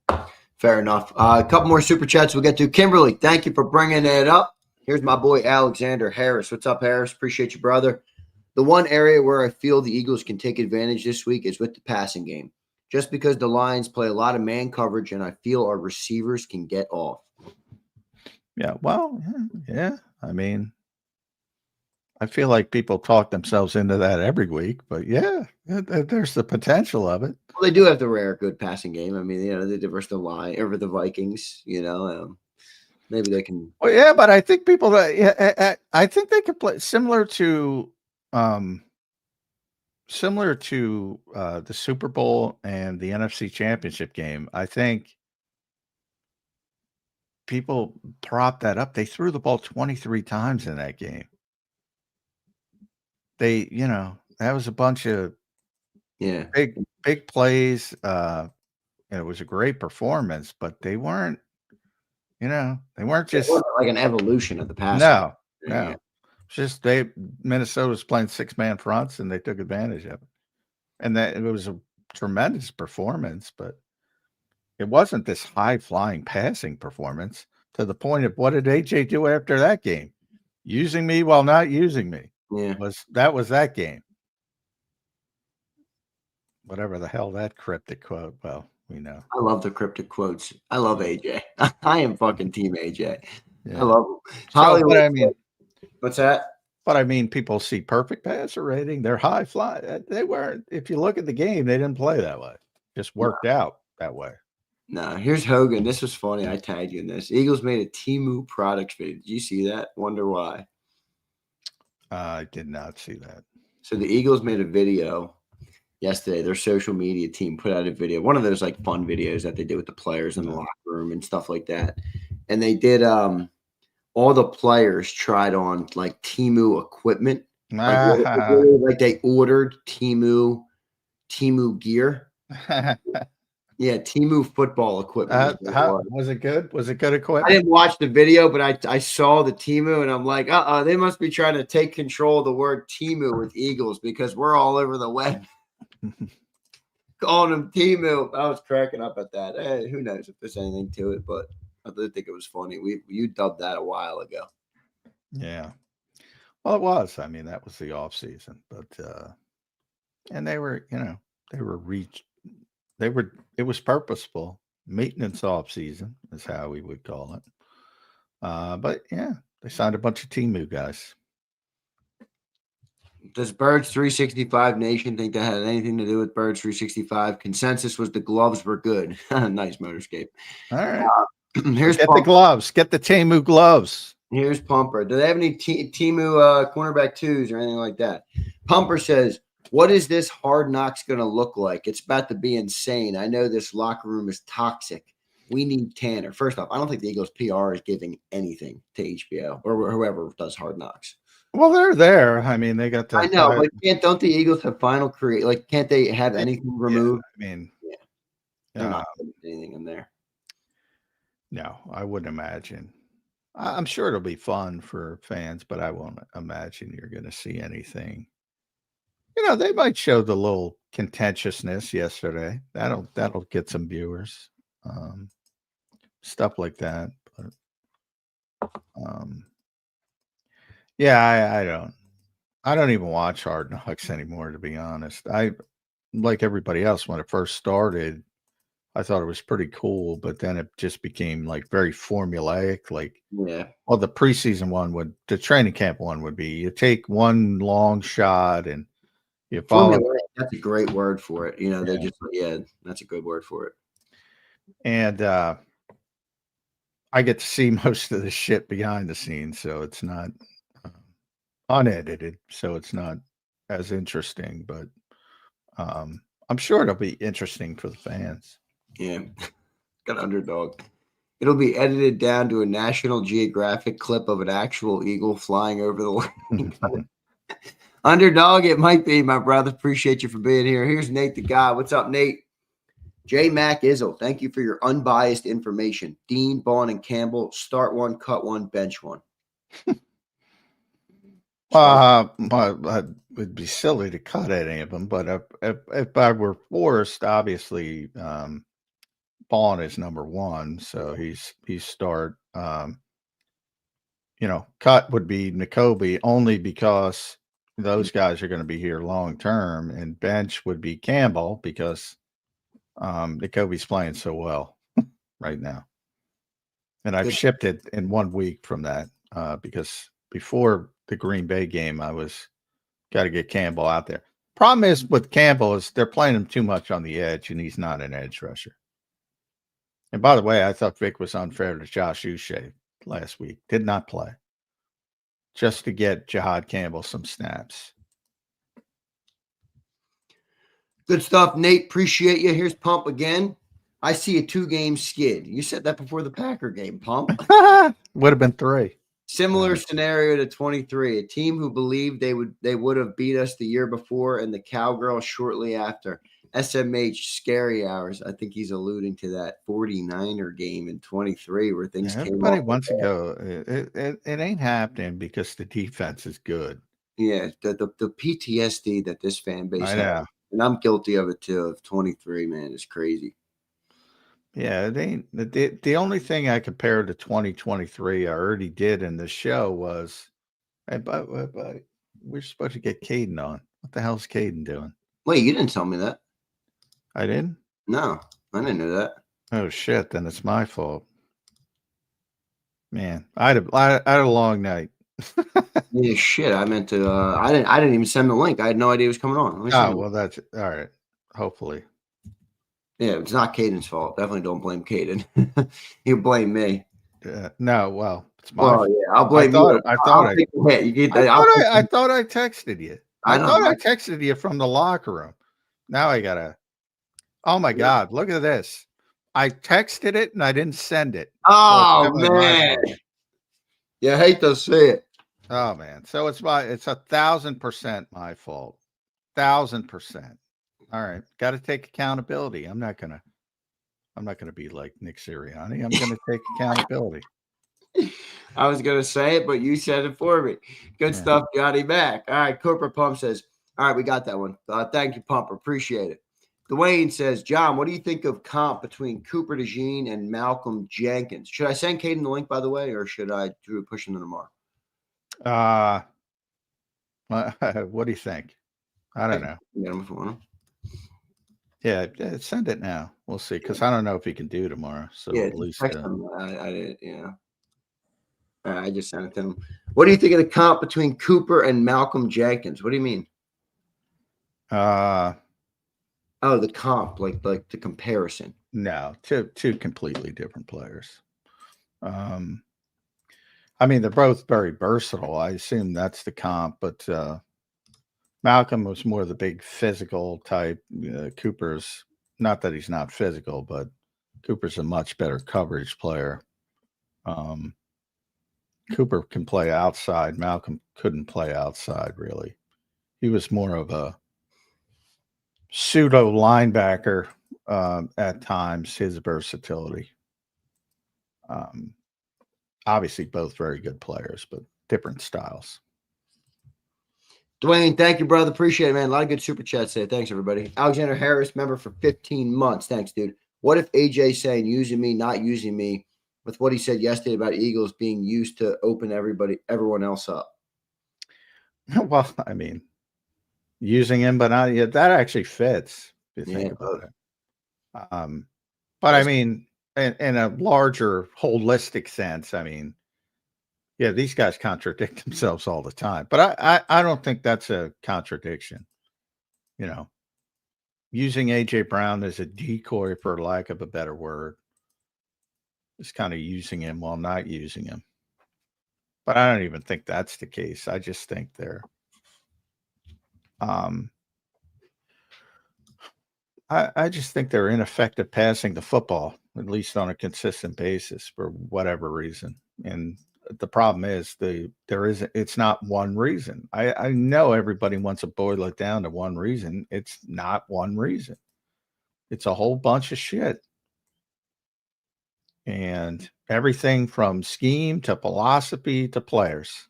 fair enough. A couple more super chats we'll get to. Kimberly, thank you for bringing it up. Here's my boy Alexander Harris. What's up, Harris? Appreciate you, brother. The one area where I feel the Eagles can take advantage this week is with the passing game, just because the Lions play a lot of man coverage, and I feel our receivers can get off. Yeah, well, yeah. I mean, I feel like people talk themselves into that every week, but yeah, there's the potential of it. Well, they do have the rare good passing game. I mean, they diverse the line over the Vikings. Maybe they can. Well, yeah, but I think people that I think they could play similar to the Super Bowl and the NFC Championship game. I think people prop that up. They threw the ball 23 times in that game. That was a bunch of big plays. It was a great performance, but they weren't just like an evolution of the past. No. Just Minnesota was playing 6-man fronts and they took advantage of it. And that it was a tremendous performance, but it wasn't this high flying passing performance to the point of what did AJ do after that game? Using me while not using me. Yeah. That was that game. Whatever the hell that cryptic quote. Well, we know. I love the cryptic quotes. I love AJ. I am fucking team AJ. Yeah. I love him. Hollywood. What's that? But I mean, people see perfect passer rating. They're high fly. They weren't. If you look at the game, they didn't play that way. Just worked out that way. No, here's Hogan. This was funny. I tagged you in this. Eagles made a Temu product video. Did you see that? Wonder why? I did not see that. So the Eagles made a video yesterday. Their social media team put out a video, one of those like fun videos that they did with the players in the locker room and stuff like that. And they did all the players tried on like Temu equipment. Like they ordered Temu gear. Yeah, Temu football equipment. Was it good? Was it good equipment? I didn't watch the video, but I saw the Temu, and I'm like, they must be trying to take control of the word Temu with Eagles because we're all over the web calling them Temu. I was cracking up at that. Hey, who knows if there's anything to it, but I did think it was funny. You dubbed that a while ago. Yeah. Well, it was. I mean, that was the off season, but and they were, it was purposeful. Maintenance off season is how we would call it. But yeah, they signed a bunch of Temu guys. Does Birds 365 Nation think that had anything to do with Birds 365? Consensus was the gloves were good. Nice Motorscape. All right. Here's Get the gloves. Get the Temu gloves. Here's Pumper. Do they have any Temu cornerback twos or anything like that? Pumper says, what is this Hard Knocks going to look like? It's about to be insane. I know this locker room is toxic. We need Tanner. First off, I don't think the Eagles PR is giving anything to HBO or whoever does Hard Knocks. Well, they're there. I mean, they got the. I know, but don't the Eagles have final create? Like, can't they have anything removed? Yeah, I mean, they're not putting anything in there. No, I wouldn't imagine. I'm sure it'll be fun for fans, but I won't imagine you're going to see anything. They might show the little contentiousness yesterday. That'll get some viewers, stuff like that. But yeah, I don't even watch Hard Knocks anymore, to be honest. I, like everybody else, when it first started, I thought it was pretty cool, but then it just became like very formulaic. Like, well, the preseason the training camp one would be you take one long shot and you follow. That's a great word for it. They just, that's a good word for it. And I get to see most of the shit behind the scenes, so it's not unedited, so it's not as interesting, but I'm sure it'll be interesting for the fans. Yeah, got Underdog. It'll be edited down to a National Geographic clip of an actual eagle flying over the land. Underdog, it might be, my brother. Appreciate you for being here. Here's Nate the guy. What's up, Nate? J. Mac Izzle, thank you for your unbiased information. Dean, Bond, and Campbell, start one, cut one, bench one. It would be silly to cut any of them, but if I were forced, obviously, Bond is number one, so he's start. Cut would be N'Kobe only because those guys are going to be here long term, and bench would be Campbell because Jacoby's playing so well right now. And I've shifted in 1 week from that because before the Green Bay game, I was got to get Campbell out there. Problem is with Campbell is they're playing him too much on the edge, and he's not an edge rusher. And by the way, I thought Vic was unfair to Josh Uche last week. Did not play. Just to get Jahad Campbell some snaps. Good stuff, Nate. Appreciate you. Here's Pump again. I see a 2-game skid. You said that before the Packer game, Pump. Would have been 3. Similar scenario to 23. A team who believed they would have beat us the year before, and the Cowgirl shortly after. SMH scary hours. I think he's alluding to that 49er game in 23 where things came. Everybody wants to go. It ain't happening because the defense is good. Yeah, the PTSD that this fan base has, and I'm guilty of it too. Of 23, man, is crazy. Yeah, it ain't. The only thing I compared to 2023 I already did in the show was, but we're supposed to get Kaden on. What the hell's Kaden doing? Wait, you didn't tell me that. I didn't? No, I didn't know that. Oh shit! Then it's my fault. Man, I had a long night. Yeah, shit. I meant to. I didn't even send the link. I had no idea it was coming on. Oh well, that's all right. Hopefully. Yeah, it's not Caden's fault. Definitely don't blame Kaden. You blame me. No, well, it's my fault. Yeah, I'll blame you. I thought I texted you. I thought I texted you from the locker room. Now I gotta. Oh my God! Look at this. I texted it and I didn't send it. Oh man! Yeah, I hate to see it. Oh man! So it's 1,000% my fault. 1,000%. All right, got to take accountability. I'm not gonna be like Nick Serriani. I'm gonna take accountability. I was gonna say it, but you said it for me. Good stuff, Johnny Mac. All right, Corporate Pump says, all right, we got that one. Thank you, Pump. Appreciate it. Dwayne says, John, what do you think of comp between Cooper DeJean and Malcolm Jenkins? Should I send Kaden the link, by the way, or should I do a push into tomorrow? What do you think? I don't know. Yeah, send it now. We'll see, because I don't know if he can do tomorrow. So yeah, at least I did. Yeah, I just sent it to him. What do you think of the comp between Cooper and Malcolm Jenkins? What do you mean? Oh, the comp, like the comparison. No, two completely different players. I mean, they're both very versatile. I assume that's the comp, but Malcolm was more the big physical type. Cooper's not that he's not physical, but Cooper's a much better coverage player. Cooper can play outside. Malcolm couldn't play outside, really. He was more of a pseudo linebacker at times, his versatility. Obviously, both very good players, but different styles. Dwayne, thank you, brother. Appreciate it, man. A lot of good super chats today. Thanks, everybody. Alexander Harris, member for 15 months. Thanks, dude. What if AJ saying using me, not using me, with what he said yesterday about Eagles being used to open everyone else up? Well, I mean, using him, but not yet. That actually fits if you think about it. But I mean, in a larger holistic sense, I mean, yeah, these guys contradict themselves all the time. But I don't think that's a contradiction. You know, using AJ Brown as a decoy, for lack of a better word, is kind of using him while not using him. But I don't even think that's the case. I just think they're I just think they're ineffective passing the football, at least on a consistent basis, for whatever reason. And the problem is it's not one reason. I know everybody wants to boil it down to one reason. It's not one reason. It's a whole bunch of shit. And everything from scheme to philosophy to players,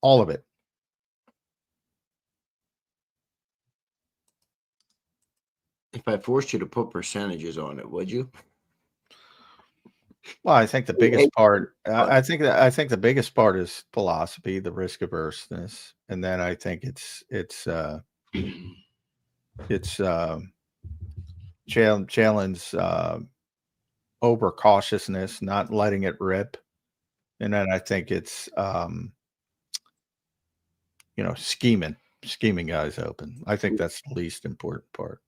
all of it. If I forced you to put percentages on it, would you? Well, I think the biggest part. I think the biggest part is philosophy, the risk averseness, and then I think it's Jalen's over cautiousness, not letting it rip, and then I think it's scheming guys open. I think that's the least important part.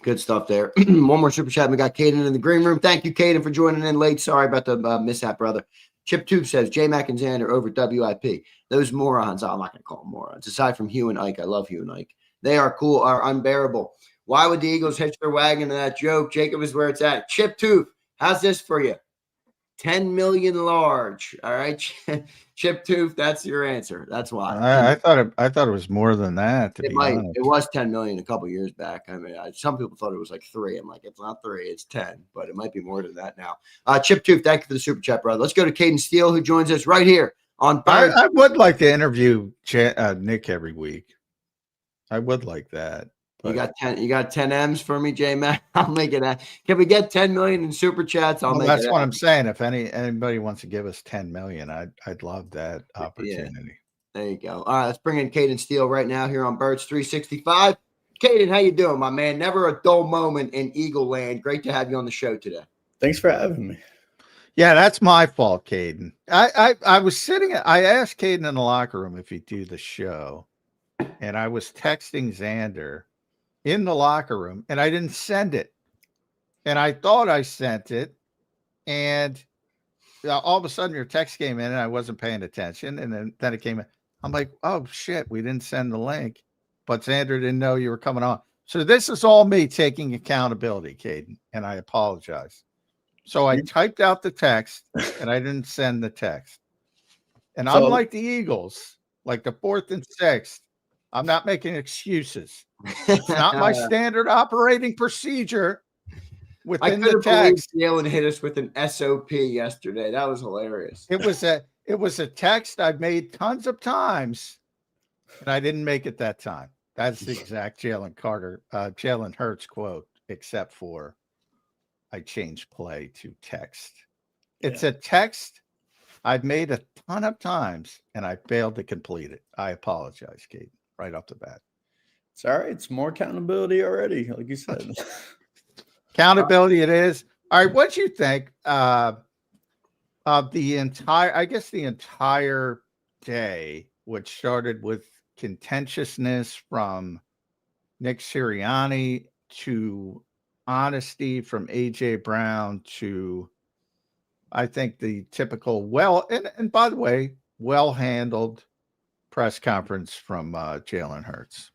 Good stuff there. One more super chat. We got Kaden in the green room. Thank you, Kaden, for joining in late. Sorry about the mishap, brother. Chip Tube says J-Mac and Zander over WIP. Those morons. I'm not going to call them morons. Aside from Hugh and Ike, I love Hugh and Ike. They are cool, are unbearable. Why would the Eagles hitch their wagon to that joke? Jacob is where it's at. Chip Tube, how's this for you? 10 million large. All right. Chip Tooth, that's your answer. That's why. I thought it was more than that, to be honest. It was 10 million a couple years back. I mean, some people thought it was like 3. I'm like, it's not 3, it's 10, but it might be more than that now. Chip Tooth, thank you for the super chat, brother. Let's go to Kaden Steel, who joins us right here on Bird. I would like to interview Nick every week. I would like that. You got 10 M's for me, J-Mac. I'll make it. Can we get 10 million in super chats? That's what I'm saying. If anybody wants to give us 10 million, I'd love that opportunity. Yeah. There you go. All right, let's bring in Kaden Steel right now here on Birds 365. Kaden, how you doing, my man? Never a dull moment in Eagle Land. Great to have you on the show today. Thanks for having me. Yeah, that's my fault, Kaden. I was sitting. I asked Kaden in the locker room if he'd do the show, and I was texting Zander in the locker room, and I didn't send it. And I thought I sent it, and all of a sudden your text came in, and I wasn't paying attention. And then it came in. I'm like, oh shit, we didn't send the link, but Zander didn't know you were coming on. So this is all me taking accountability, Kaden, and I apologize. So I typed out the text, and I didn't send the text. And I'm like the Eagles, like the 4th and 6th. I'm not making excuses. It's not my standard operating procedure within the text. Jalen hit us with an SOP yesterday. That was hilarious. It was a text I've made tons of times, and I didn't make it that time. That's the exact Jalen Hurts quote, except for I changed play to text. It's a text I've made a ton of times, and I failed to complete it. I apologize, Kate, right off the bat. It's all right. It's more accountability already, like you said. Accountability it is. All right, what do you think of the entire day, which started with contentiousness from Nick Serriani to honesty from AJ Brown to, I think, the typical and by the way, well-handled press conference from Jalen Hurts?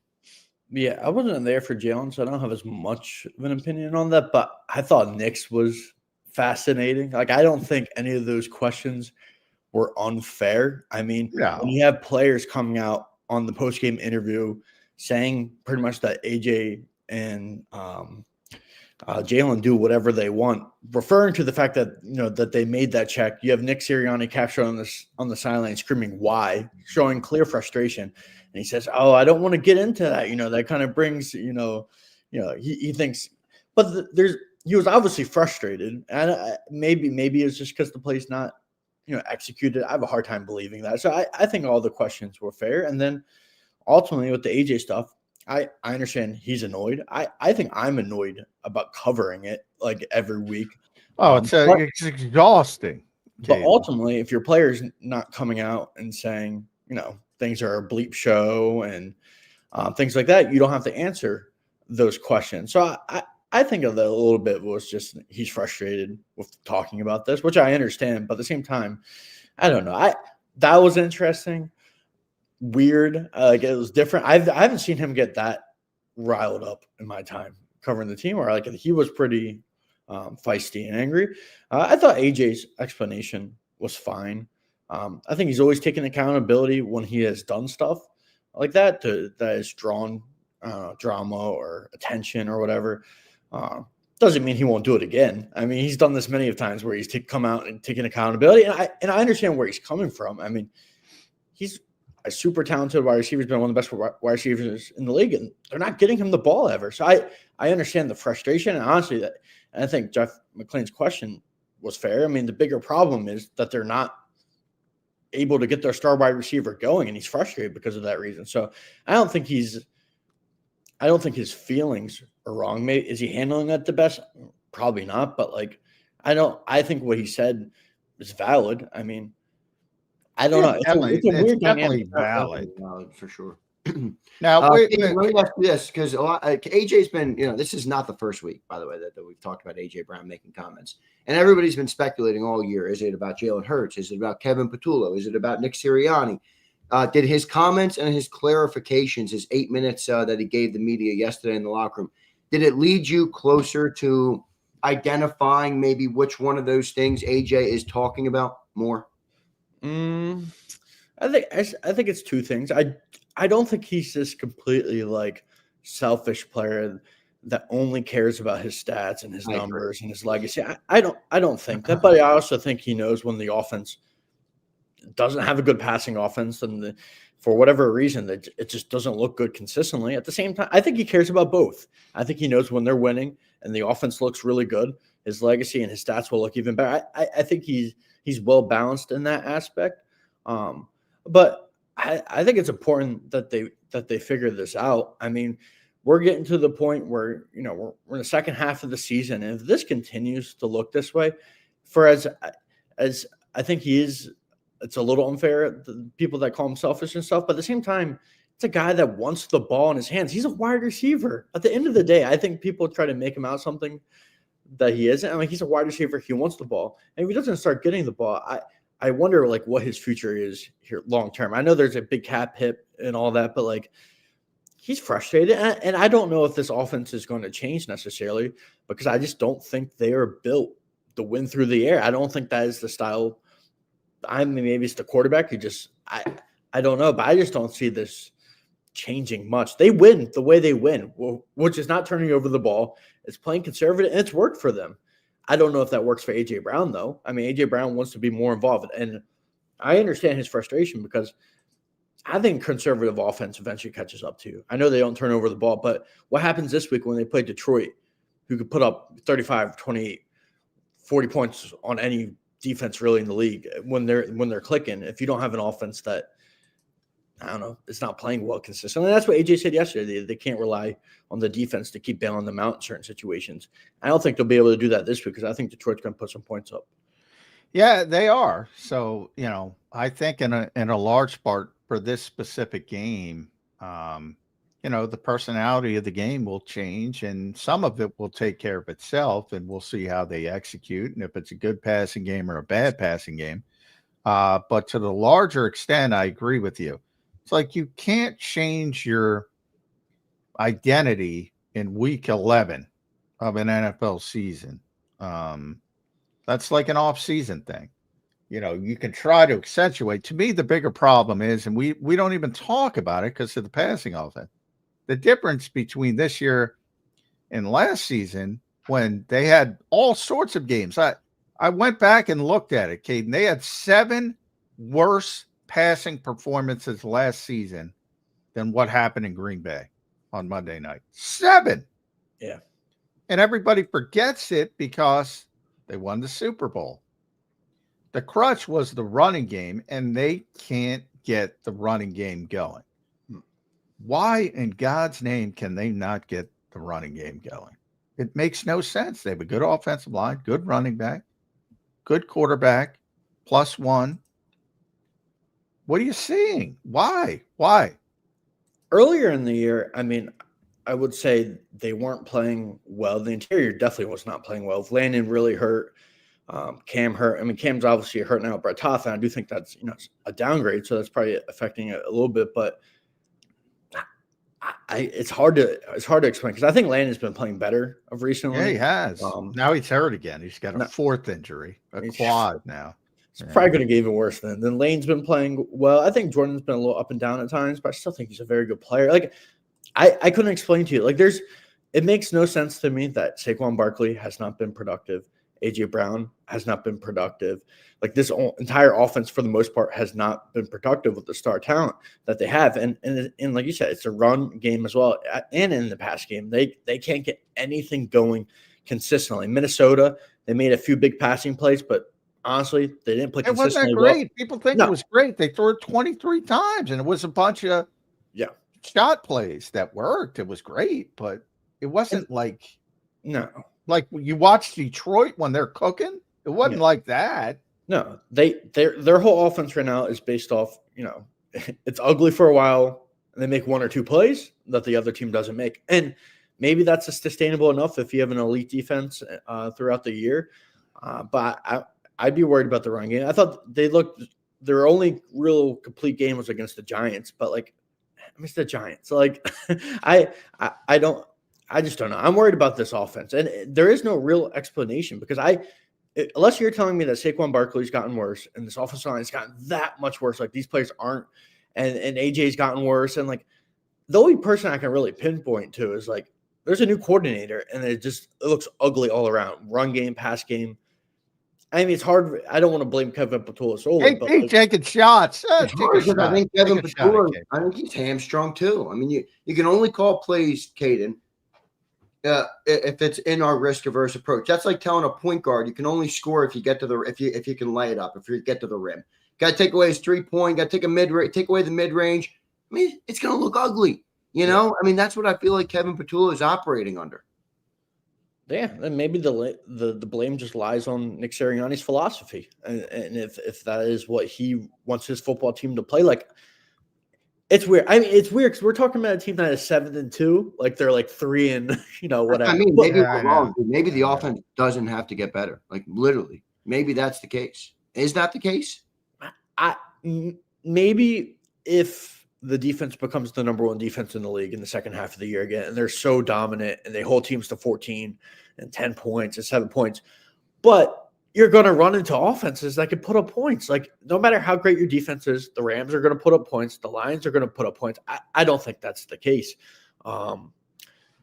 Yeah, I wasn't there for Jalen, so I don't have as much of an opinion on that, but I thought Nick's was fascinating. Like, I don't think any of those questions were unfair. I mean, when you have players coming out on the post-game interview saying pretty much that AJ and Jalen do whatever they want, referring to the fact that, that they made that check. You have Nick Sirianni captured on the sideline screaming, "Why?" showing clear frustration. And he says, "Oh, I don't want to get into that. That kind of brings, he thinks, but he was obviously frustrated. And maybe it's just because the play's not, executed. I have a hard time believing that. So I think all the questions were fair. And then ultimately with the AJ stuff, I understand he's annoyed. I think I'm annoyed about covering it like every week. Oh, it's exhausting. But ultimately, if your player's not coming out and saying, things are a bleep show and things like that, you don't have to answer those questions. So I think of that a little bit was just he's frustrated with talking about this, which I understand. But at the same time, I don't know. That was interesting. Weird. Like, it was different. I haven't seen him get that riled up in my time covering the team, or like he was pretty feisty and angry. I thought AJ's explanation was fine. I think he's always taken accountability when he has done stuff like that that has drawn drama or attention or whatever. Doesn't mean he won't do it again. I mean, he's done this many of times where he's come out and taken accountability, and I understand where he's coming from. I mean, he's a super talented wide receiver. He's been one of the best wide receivers in the league, and they're not getting him the ball ever. So I understand the frustration, and honestly, I think Jeff McLean's question was fair. I mean, the bigger problem is that they're not able to get their star wide receiver going, and he's frustrated because of that reason. So I don't think his feelings are wrong. Maybe is he handling that the best? Probably not. But like, I think what he said is valid. I mean, I don't know. It's weird definitely dynamic. Valid for sure. Now, Let me ask you this, because AJ's been, this is not the first week, by the way, that we've talked about AJ Brown making comments, and everybody's been speculating all year. Is it about Jalen Hurts? Is it about Kevin Patullo? Is it about Nick Sirianni? Did his comments and his clarifications, his 8 minutes that he gave the media yesterday in the locker room, did it lead you closer to identifying maybe which one of those things AJ is talking about more? I think it's two things. I don't think he's this completely like selfish player that only cares about his stats and his numbers and his legacy. I don't think that, but I also think he knows when the offense doesn't have a good passing offense, and for whatever reason that it just doesn't look good consistently. At the same time, I think he cares about both. I think he knows when they're winning and the offense looks really good, his legacy and his stats will look even better. I think he's well balanced in that aspect. But I think it's important that they figure this out. I mean, we're getting to the point where, we're in the second half of the season. And if this continues to look this way, as I think he is, it's a little unfair, the people that call him selfish and stuff. But at the same time, it's a guy that wants the ball in his hands. He's a wide receiver. At the end of the day, I think people try to make him out something that he isn't. I mean, he's a wide receiver. He wants the ball. And if he doesn't start getting the ball, I wonder like what his future is here long term. I know there's a big cap hit and all that, but like he's frustrated. And I don't know if this offense is going to change necessarily, because I just don't think they are built to win through the air. I don't think that is the style. I mean, maybe it's the quarterback who just I don't know, but I just don't see this changing much. They win the way they win, which is not turning over the ball. It's playing conservative, and it's worked for them. I don't know if that works for A.J. Brown, though. I mean, A.J. Brown wants to be more involved, and I understand his frustration because I think conservative offense eventually catches up to you. I know they don't turn over the ball, but what happens this week when they play Detroit, who could put up 35, 28, 40 points on any defense really in the league when they're clicking? If you don't have an offense that, I don't know, it's not playing well consistently. And that's what AJ said yesterday. They can't rely on the defense to keep bailing them out in certain situations. I don't think they'll be able to do that this week because I think Detroit's going to put some points up. Yeah, they are. So, I think in a large part for this specific game, the personality of the game will change, and some of it will take care of itself, and we'll see how they execute and if it's a good passing game or a bad passing game. But to the larger extent, I agree with you. It's like you can't change your identity in week 11 of an NFL season. That's like an off-season thing. You can try to accentuate. To me, the bigger problem is, and we don't even talk about it because of the passing offense, the difference between this year and last season when they had all sorts of games. I went back and looked at it, Kaden. They had 7 worse passing performances last season than what happened in Green Bay on Monday night. 7. Yeah. And everybody forgets it because they won the Super Bowl. The crutch was the running game, and they can't get the running game going. Why in God's name can they not get the running game going? It makes no sense. They have a good offensive line, good running back, good quarterback, +1. What are you seeing? Why? Earlier in the year, I mean, I would say they weren't playing well. The interior definitely was not playing well. Landon really hurt. Cam hurt. I mean, Cam's obviously hurt now. Brett Toth, and I do think that's a downgrade, so that's probably affecting it a little bit. But it's hard to explain because I think Landon's been playing better of recently. Yeah, he has. Now he's hurt again. He's got a 4th injury, a quad now. It's probably going to get even worse then. Then Lane's been playing well. I think Jordan's been a little up and down at times, but I still think he's a very good player. Like I couldn't explain to you. Like it makes no sense to me that Saquon Barkley has not been productive. A.J. Brown has not been productive. Like this entire offense, for the most part, has not been productive with the star talent that they have. And like you said, it's a run game as well. And in the pass game, they can't get anything going consistently. Minnesota, they made a few big passing plays, but honestly, they didn't play It wasn't consistently that well. great. People think No. it was great. They threw it 23 times, and it was a bunch of shot plays that worked. It was great, but it wasn't like you watch Detroit when they're cooking. It wasn't like that. No, their whole offense right now is based off, it's ugly for a while, and they make one or two plays that the other team doesn't make. And maybe that's sustainable enough if you have an elite defense throughout the year. But I'd be worried about the run game. I thought their only real complete game was against the Giants, but it's the Giants. I just don't know. I'm worried about this offense, and there is no real explanation because unless you're telling me that Saquon Barkley's gotten worse and this offensive line has gotten that much worse, like these players aren't, and AJ's gotten worse, and the only person I can really pinpoint to is there's a new coordinator, and it looks ugly all around. Run game, pass game. I mean, it's hard. I don't want to blame Kevin Patula solely, but taking shots. I think Kevin Patula, I think he's hamstrung too. I mean, you can only call plays, Kaden, if it's in our risk-averse approach. That's like telling a point guard you can only score if you get to if you can lay it up, if you get to the rim. Got to take away his 3-point. Got to take away the mid-range. I mean, it's going to look ugly. I mean, that's what I feel like Kevin Patula is operating under. Yeah, and maybe the blame just lies on Nick Sirianni's philosophy, and if that is what he wants his football team to play like. It's weird. I mean, it's weird because we're talking about a team that is 7-2, they're 3 and whatever. I mean, maybe we're wrong. Maybe the offense doesn't have to get better. Literally, maybe that's the case. Is that the case? Maybe if the defense becomes the number 1 defense in the league in the second half of the year again, and they're so dominant, and they hold teams to 14 and 10 points and 7 points, but you're going to run into offenses that can put up points. No matter how great your defense is, the Rams are going to put up points. The Lions are going to put up points. I don't think that's the case. Who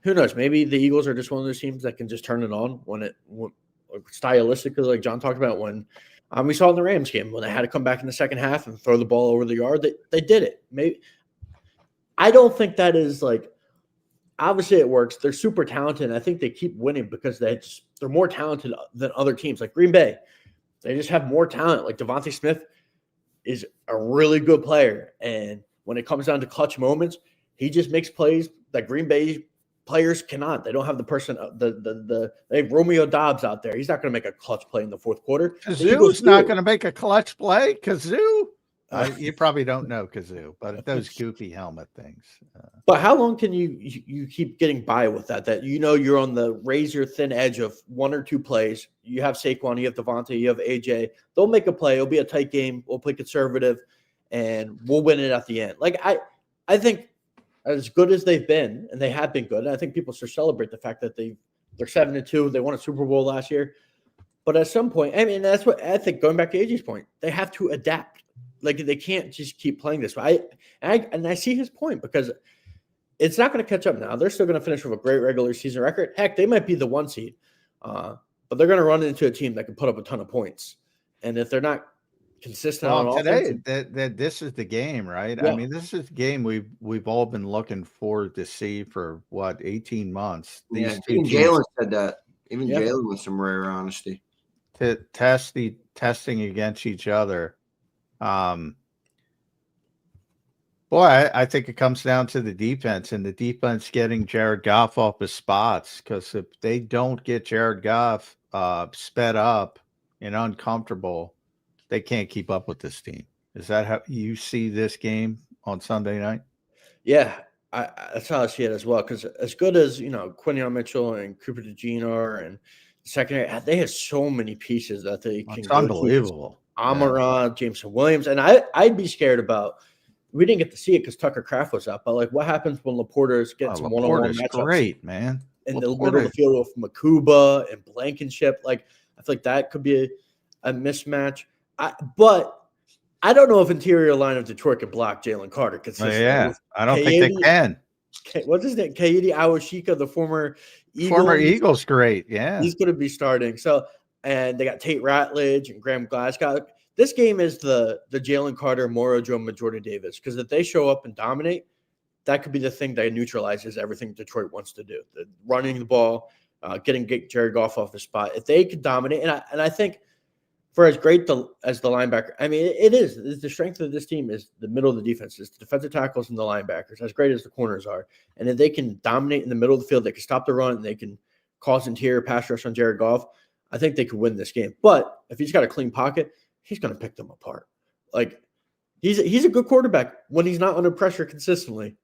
knows? Maybe the Eagles are just one of those teams that can just turn it on when stylistically, like John talked about, when we saw in the Rams game when they had to come back in the second half and throw the ball over the yard. They did it. Maybe I don't think that is obviously it works. They're super talented. And I think they keep winning because they're more talented than other teams. Like Green Bay, they just have more talent. Like Devontae Smith is a really good player, and when it comes down to clutch moments, he just makes plays that Green Bay players cannot. They don't have the person. They have Romeo Dobbs out there. He's not going to make a clutch play in the fourth quarter. Kazoo's not going to make a clutch play. Kazoo. You probably don't know Kazoo, but those goofy helmet things. But how long can you keep getting by with that? That you're on the razor thin edge of 1 or 2 plays. You have Saquon, you have Devontae, you have AJ. They'll make a play. It'll be a tight game. We'll play conservative, and we'll win it at the end. I think as good as they've been, and they have been good, and I think people should celebrate the fact that they're 7-2. They won a Super Bowl last year. But at some point, I mean, that's what I think. Going back to AJ's point, they have to adapt. They can't just keep playing this way. I see his point because it's not going to catch up now. They're still going to finish with a great regular season record. Heck, they might be the 1 seed, but they're going to run into a team that can put up a ton of points. And if they're not consistent on today, that this is the game, right? Yeah. I mean, this is the game we've all been looking forward to see for 18 months. Even Jalen said that. Even Jalen with some rare honesty. To testing against each other. I think it comes down to the defense and the defense getting Jared Goff off his spots, because if they don't get Jared Goff sped up and uncomfortable, they can't keep up with this team. Is that how you see this game on Sunday night? Yeah, that's how I see it as well. Because as good as Quinion Mitchell and Cooper DeJean are, and secondary, they have so many pieces that they can. It's unbelievable. Amon-Ra, Jameson Williams, and I'd be scared about. We didn't get to see it because Tucker Kraft was out, but what happens when Laporta's getting some one-on-one matchups? Great, man. In the middle of the field with Makuba and Blankenship, I feel like that could be a mismatch. But I don't know if interior line of Detroit can block Jalen Carter. I don't think they can. What's his name? Kaidi Awashika, the former Eagles, great. Yeah, he's going to be starting. So. And they got Tate Ratledge and Graham Glasgow. This game is the Jalen Carter, Moro Joe, Jordan Davis. Because if they show up and dominate, that could be the thing that neutralizes everything Detroit wants to do. The running the ball, get Jared Goff off his spot. If they could dominate, and I think for as great as the linebacker, I mean, it is the strength of this team is the middle of the defense, is the defensive tackles and the linebackers, as great as the corners are. And if they can dominate in the middle of the field, they can stop the run, and they can cause interior pass rush on Jared Goff, I think they could win this game. But if he's got a clean pocket, he's going to pick them apart. Like, he's a good quarterback when he's not under pressure consistently.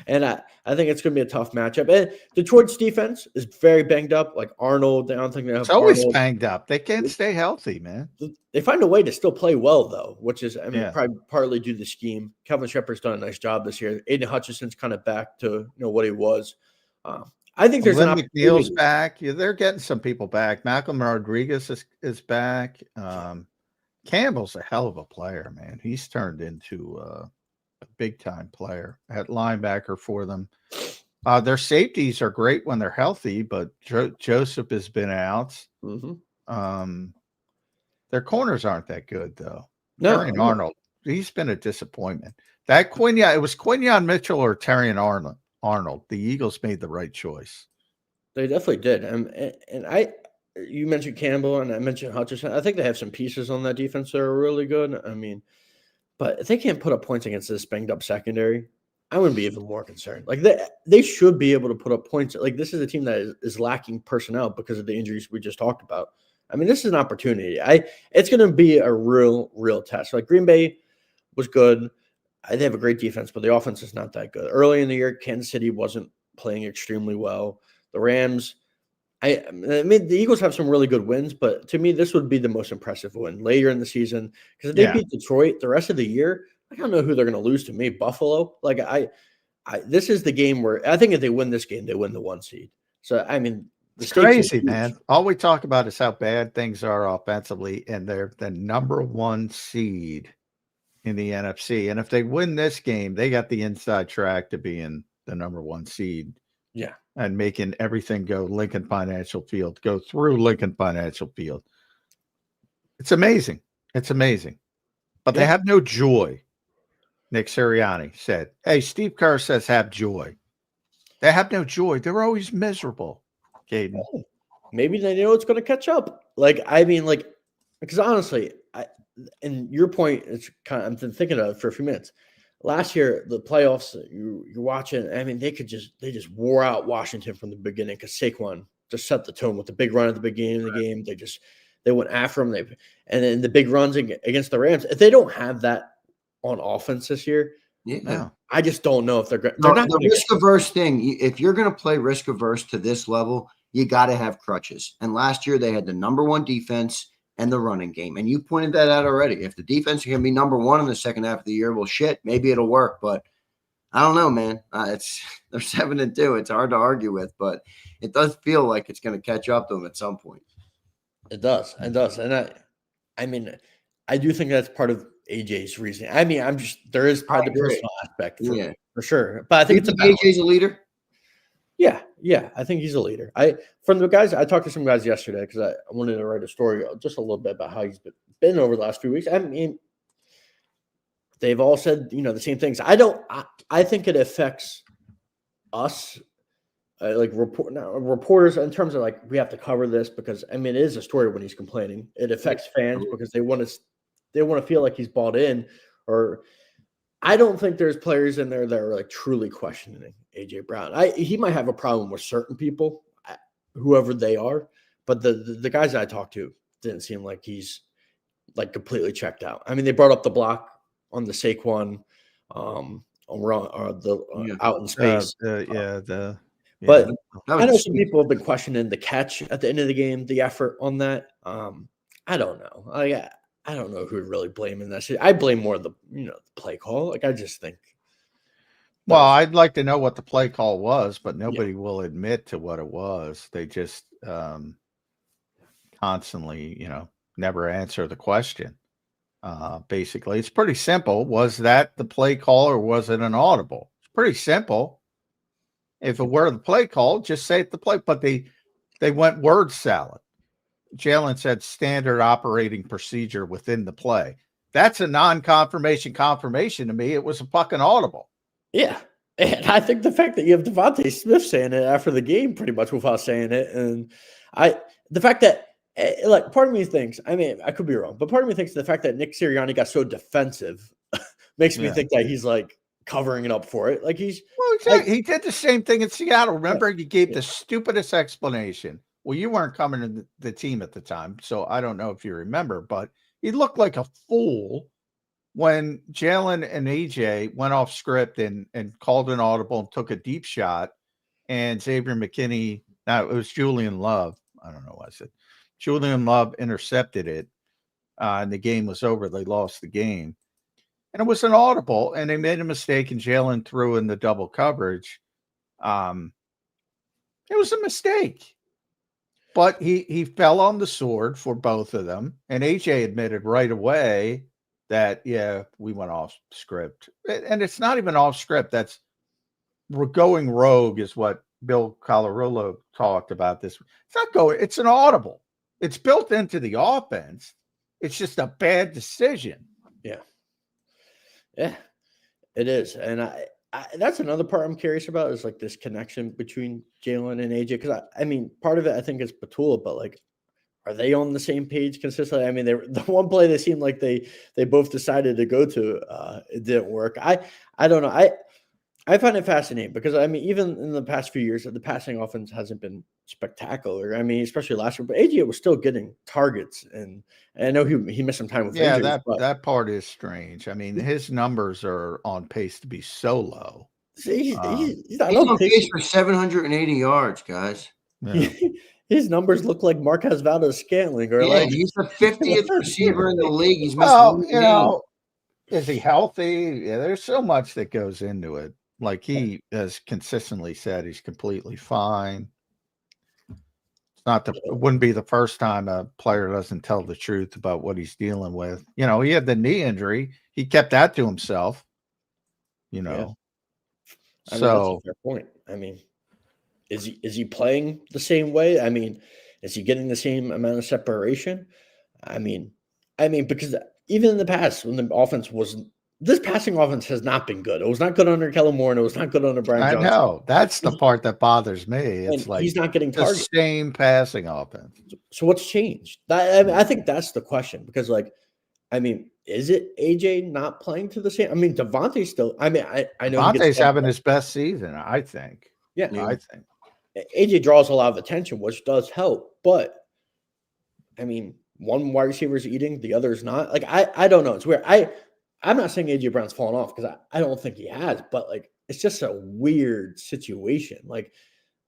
And I think it's going to be a tough matchup. And Detroit's defense is very banged up. Like Arnold, I don't think they have. It's always Arnold. banged up. They can't stay healthy, man. They find a way to still play well, though, which is, probably partly due to the scheme. Kelvin Shepard's done a nice job this year. Aiden Hutchinson's kind of back to what he was. I think there's an opportunity. McNeil's back. Yeah, they're getting some people back. Malcolm Rodriguez is back. Campbell's a hell of a player, man. He's turned into a big-time player at linebacker for them. Their safeties are great when they're healthy, but Joseph has been out. Mm-hmm. Their corners aren't that good, though. No, Terrion Arnold, he's been a disappointment. It was Quinyon Mitchell or Terrion Arnold. The Eagles made the right choice. They definitely did. You mentioned Campbell and I mentioned Hutchinson. I think they have some pieces on that defense that are really good. I mean, but if they can't put up points against this banged up secondary, I wouldn't be even more concerned. Like they should be able to put up points. Like this is a team that is lacking personnel because of the injuries we just talked about. I mean, this is an opportunity. It's going to be a real test. Like Green Bay was good. They have a great defense, but the offense is not that good. Early in the year, Kansas City wasn't playing extremely well. The Rams, I mean, the Eagles have some really good wins, but to me, this would be the most impressive win later in the season because if they beat Detroit the rest of the year, I don't know who they're going to lose to. Me, Buffalo. Like this is the game where I think if they win this game, they win the 1 seed. So I mean, it's crazy, man. All we talk about is how bad things are offensively, and they're the number 1 seed in the NFC. And if they win this game, they got the inside track to being the number 1 seed. Yeah. And making everything go Lincoln Financial Field, go through Lincoln Financial Field. It's amazing. It's amazing. But they have no joy. Nick Serriani said, hey, Steve Kerr says have joy. They have no joy. They're always miserable, Kaden. Maybe they know it's going to catch up. Because honestly, and your point is kind of, I've been thinking of it for a few minutes. Last year, the playoffs, you're watching. I mean, they just wore out Washington from the beginning because Saquon just set the tone with the big run at the beginning of the game. They went after him. And then the big runs against the Rams. If they don't have that on offense this year, I just don't know if they're not the risk averse thing. If you're going to play risk averse to this level, you got to have crutches. And last year they had the number 1 defense and the running game. And you pointed that out already. If the defense can be number 1 in the second half of the year, well, shit, maybe it'll work. But I don't know, man. They're 7-2. It's hard to argue with, but it does feel like it's going to catch up to them at some point. It does. And I mean, I do think that's part of AJ's reasoning. I mean, there is probably the personal aspect for sure. But I think AJ's a leader. Yeah, I think he's a leader. From the guys, I talked to some guys yesterday because I wanted to write a story just a little bit about how he's been over the last few weeks. I mean, they've all said the same things. I think it affects us, reporters in terms of we have to cover this because I mean it is a story when he's complaining. It affects fans because they want to feel like he's bought in. Or I don't think there's players in there that are truly questioning AJ Brown. He might have a problem with certain people, whoever they are, but the guys I talked to didn't seem like he's completely checked out. I mean, they brought up the block on the Saquon, out in space. But I know some people have been questioning the catch at the end of the game, the effort on that. I don't know. I don't know who would really blame in that. I blame more the play call. I just think. Well, I'd like to know what the play call was, but nobody will admit to what it was. They just constantly, never answer the question. Basically, it's pretty simple. Was that the play call or was it an audible? It's pretty simple. If it were the play call, just say it the play. But they went word salad. Jalen said standard operating procedure within the play. That's a non-confirmation confirmation to me. It was a fucking audible. Yeah. And I think the fact that you have Devontae Smith saying it after the game, pretty much without saying it, and the fact that like part of me thinks, I mean, I could be wrong, but part of me thinks the fact that Nick Sirianni got so defensive makes me think that he's like covering it up for it. Like he's Well, exactly. He did the same thing in Seattle. Remember, he gave the stupidest explanation. Well, you weren't coming to the team at the time, so I don't know if you remember, but he looked like a fool when Jalen and AJ went off script and called an audible and took a deep shot, and Xavier McKinney, it was Julian Love. I don't know what I said. Julian Love intercepted it, and the game was over. They lost the game. And it was an audible, and they made a mistake, and Jalen threw in the double coverage. It was a mistake. But he fell on the sword for both of them. And AJ admitted right away that, yeah, we went off script. And it's not even off script. We're going rogue is what Bill Colarulo talked about this. It's not going, it's an audible. It's built into the offense. It's just a bad decision. Yeah. Yeah, it is. And I that's another part I'm curious about is like this connection between Jalen and AJ. Because I mean, part of it I think is Batula, but like, are they on the same page consistently? I mean, the one play they seemed like they both decided to go to, it didn't work. I don't know. I find it fascinating because I mean, even in the past few years, the passing offense hasn't been spectacular. I mean, especially last year, but AJ was still getting targets, and I know he missed some time with injuries, that part is strange. I mean, his numbers are on pace to be so low. He's on pace for 780 yards, guys. Yeah. His numbers look like Marquez Valdez-Scantling, or like he's the 50th receiver in the league. He's missed is he healthy? Yeah, there's so much that goes into it. Like he has consistently said he's completely fine. It wouldn't be the first time a player doesn't tell the truth about what he's dealing with. He had the knee injury. He kept that to himself, I mean, so that's a fair point. I mean, is he playing the same way? I mean, is he getting the same amount of separation? I mean, because even in the past when the offense wasn't, this passing offense has not been good. It was not good under Kellen Moore, and it was not good under Brian Johnson. I know. That's the part that bothers me. It's like he's not getting targets. The same passing offense. So what's changed? I think that's the question because, like, I mean, is it AJ not playing to the same? I mean, Devontae's still. I mean, I know Devontae's having his best season. I think. Yeah, I think AJ draws a lot of attention, which does help. But I mean, one wide receiver is eating, the other is not. Like, I don't know. It's weird. I'm not saying AJ Brown's fallen off because I don't think he has, but like it's just a weird situation. Like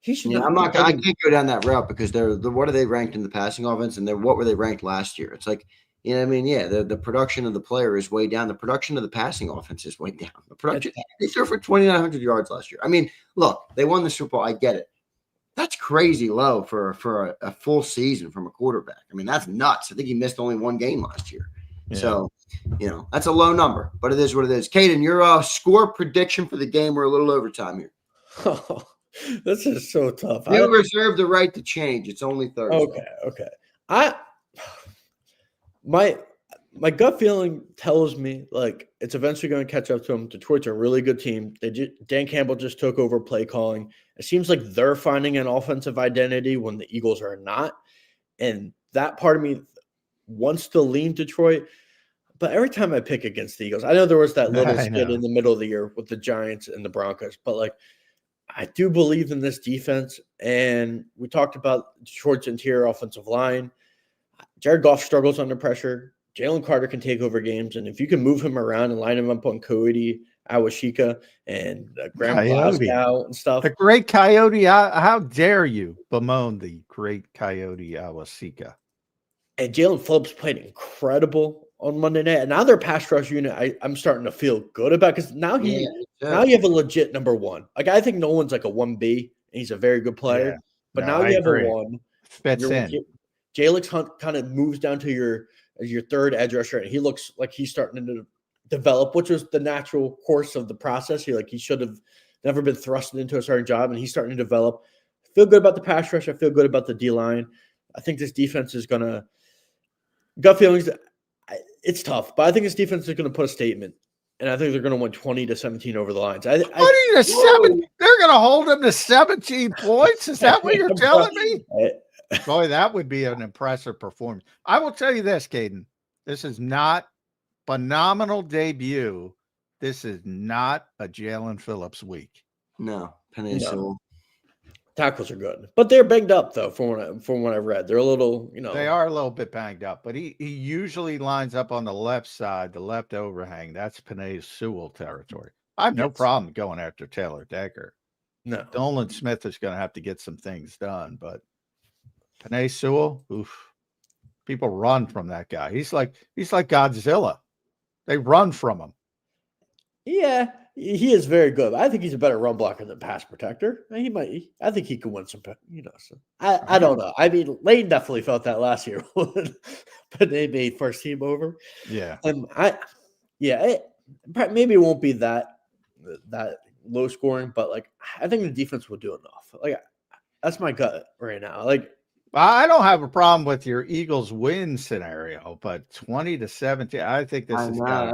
he should. I can't go down that route because what are they ranked in the passing offense, and what were they ranked last year? It's like what I mean, yeah, the production of the player is way down. The production of the passing offense is way down. The production they threw for 2,900 yards last year. I mean, look, they won the Super Bowl. I get it. That's crazy low for a full season from a quarterback. I mean, that's nuts. I think he missed only one game last year. Yeah. So, that's a low number, but it is what it is. Kaden, your score prediction for the game. We're a little over time here. Oh, this is so tough. You reserve the right to change. It's only Thursday. Okay. My gut feeling tells me like it's eventually going to catch up to them. Detroit's a really good team. Dan Campbell just took over play calling. It seems like they're finding an offensive identity when the Eagles are not, and that part of me wants to lean Detroit, but every time I pick against the Eagles, I know there was that little skid in the middle of the year with the Giants and the Broncos, but like I do believe in this defense, and we talked about Detroit's interior offensive line. Jared Goff struggles under pressure. Jalen Carter can take over games, and if you can move him around and line him up on Coyote, Awashika, and Graham Glasgow and stuff. The great Coyote, how dare you bemoan the great Coyote Awashika? And Jalen Phillips played incredible on Monday night. And now their pass rush unit, I'm starting to feel good about because now you have a legit number one. Like I think Nolan's like a 1B, and he's a very good player. But now you have a one. Fits in. Jalix Hunt kind of moves down to your third edge rusher, and he looks like he's starting to develop, which was the natural course of the process. He should have never been thrust into a starting job, and he's starting to develop. I feel good about the pass rush. I feel good about the D-line. I think this defense is going to – gut feelings, it's tough, but I think this defense is going to put a statement and I think they're going to win 20-17 over the Lions. 20 to 7. They're going to hold them to 17 points. Is that what you're telling me? Boy, that would be an impressive performance. I will tell you this, Kaden. This is not phenomenal debut. This is not a Jalen Phillips week. No, Peninsula. Tackles are good, but they're banged up though. From what I've read, they're a little, they are a little bit banged up. But he usually lines up on the left side, the left overhang. That's Panay Sewell territory. I have no problem going after Taylor Decker. No, Dolan Smith is going to have to get some things done, but Panay Sewell, oof, people run from that guy. He's like Godzilla. They run from him. Yeah, he is very good. I think he's a better run blocker than pass protector. I think he could win some. So I don't know. I mean, Lane definitely felt that last year when they made first team over. Yeah. Maybe it won't be that low scoring, but like I think the defense will do enough. Like that's my gut right now. Like I don't have a problem with your Eagles win scenario, but 20 to 17, I think this has got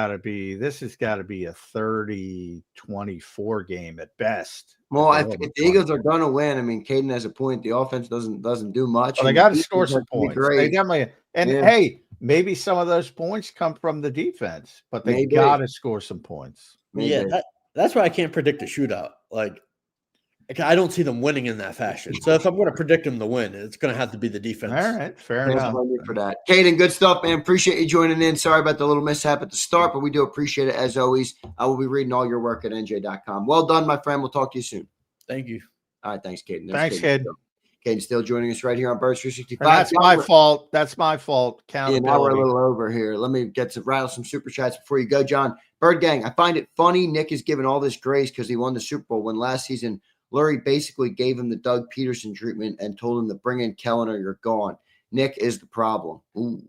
to be a 30-24 game at best. Well, if the Eagles are going to win, I mean, Kaden has a point. The offense doesn't do much. Well, they got to score some points. They definitely, hey, maybe some of those points come from the defense, but they got to score some points. Maybe. Yeah, that's why I can't predict a shootout. Like I don't see them winning in that fashion. So if I'm going to predict them to win, it's going to have to be the defense. All right, fair enough. For that, Kaden, good stuff, man. Appreciate you joining in. Sorry about the little mishap at the start, but we do appreciate it as always. I will be reading all your work at NJ.com. Well done, my friend. We'll talk to you soon. Thank you. All right, thanks, Kaden. Thanks, Kaden. Kaden Steel joining us right here on Birds 365. That's my fault. That's my fault. Yeah, now we're a little over here. Let me get to rattle some super chats before you go, John. Bird Gang, I find it funny Nick is given all this grace because he won the Super Bowl when last season Lurie basically gave him the Doug Peterson treatment and told him to bring in Kellen or you're gone. Nick is the problem. Ooh,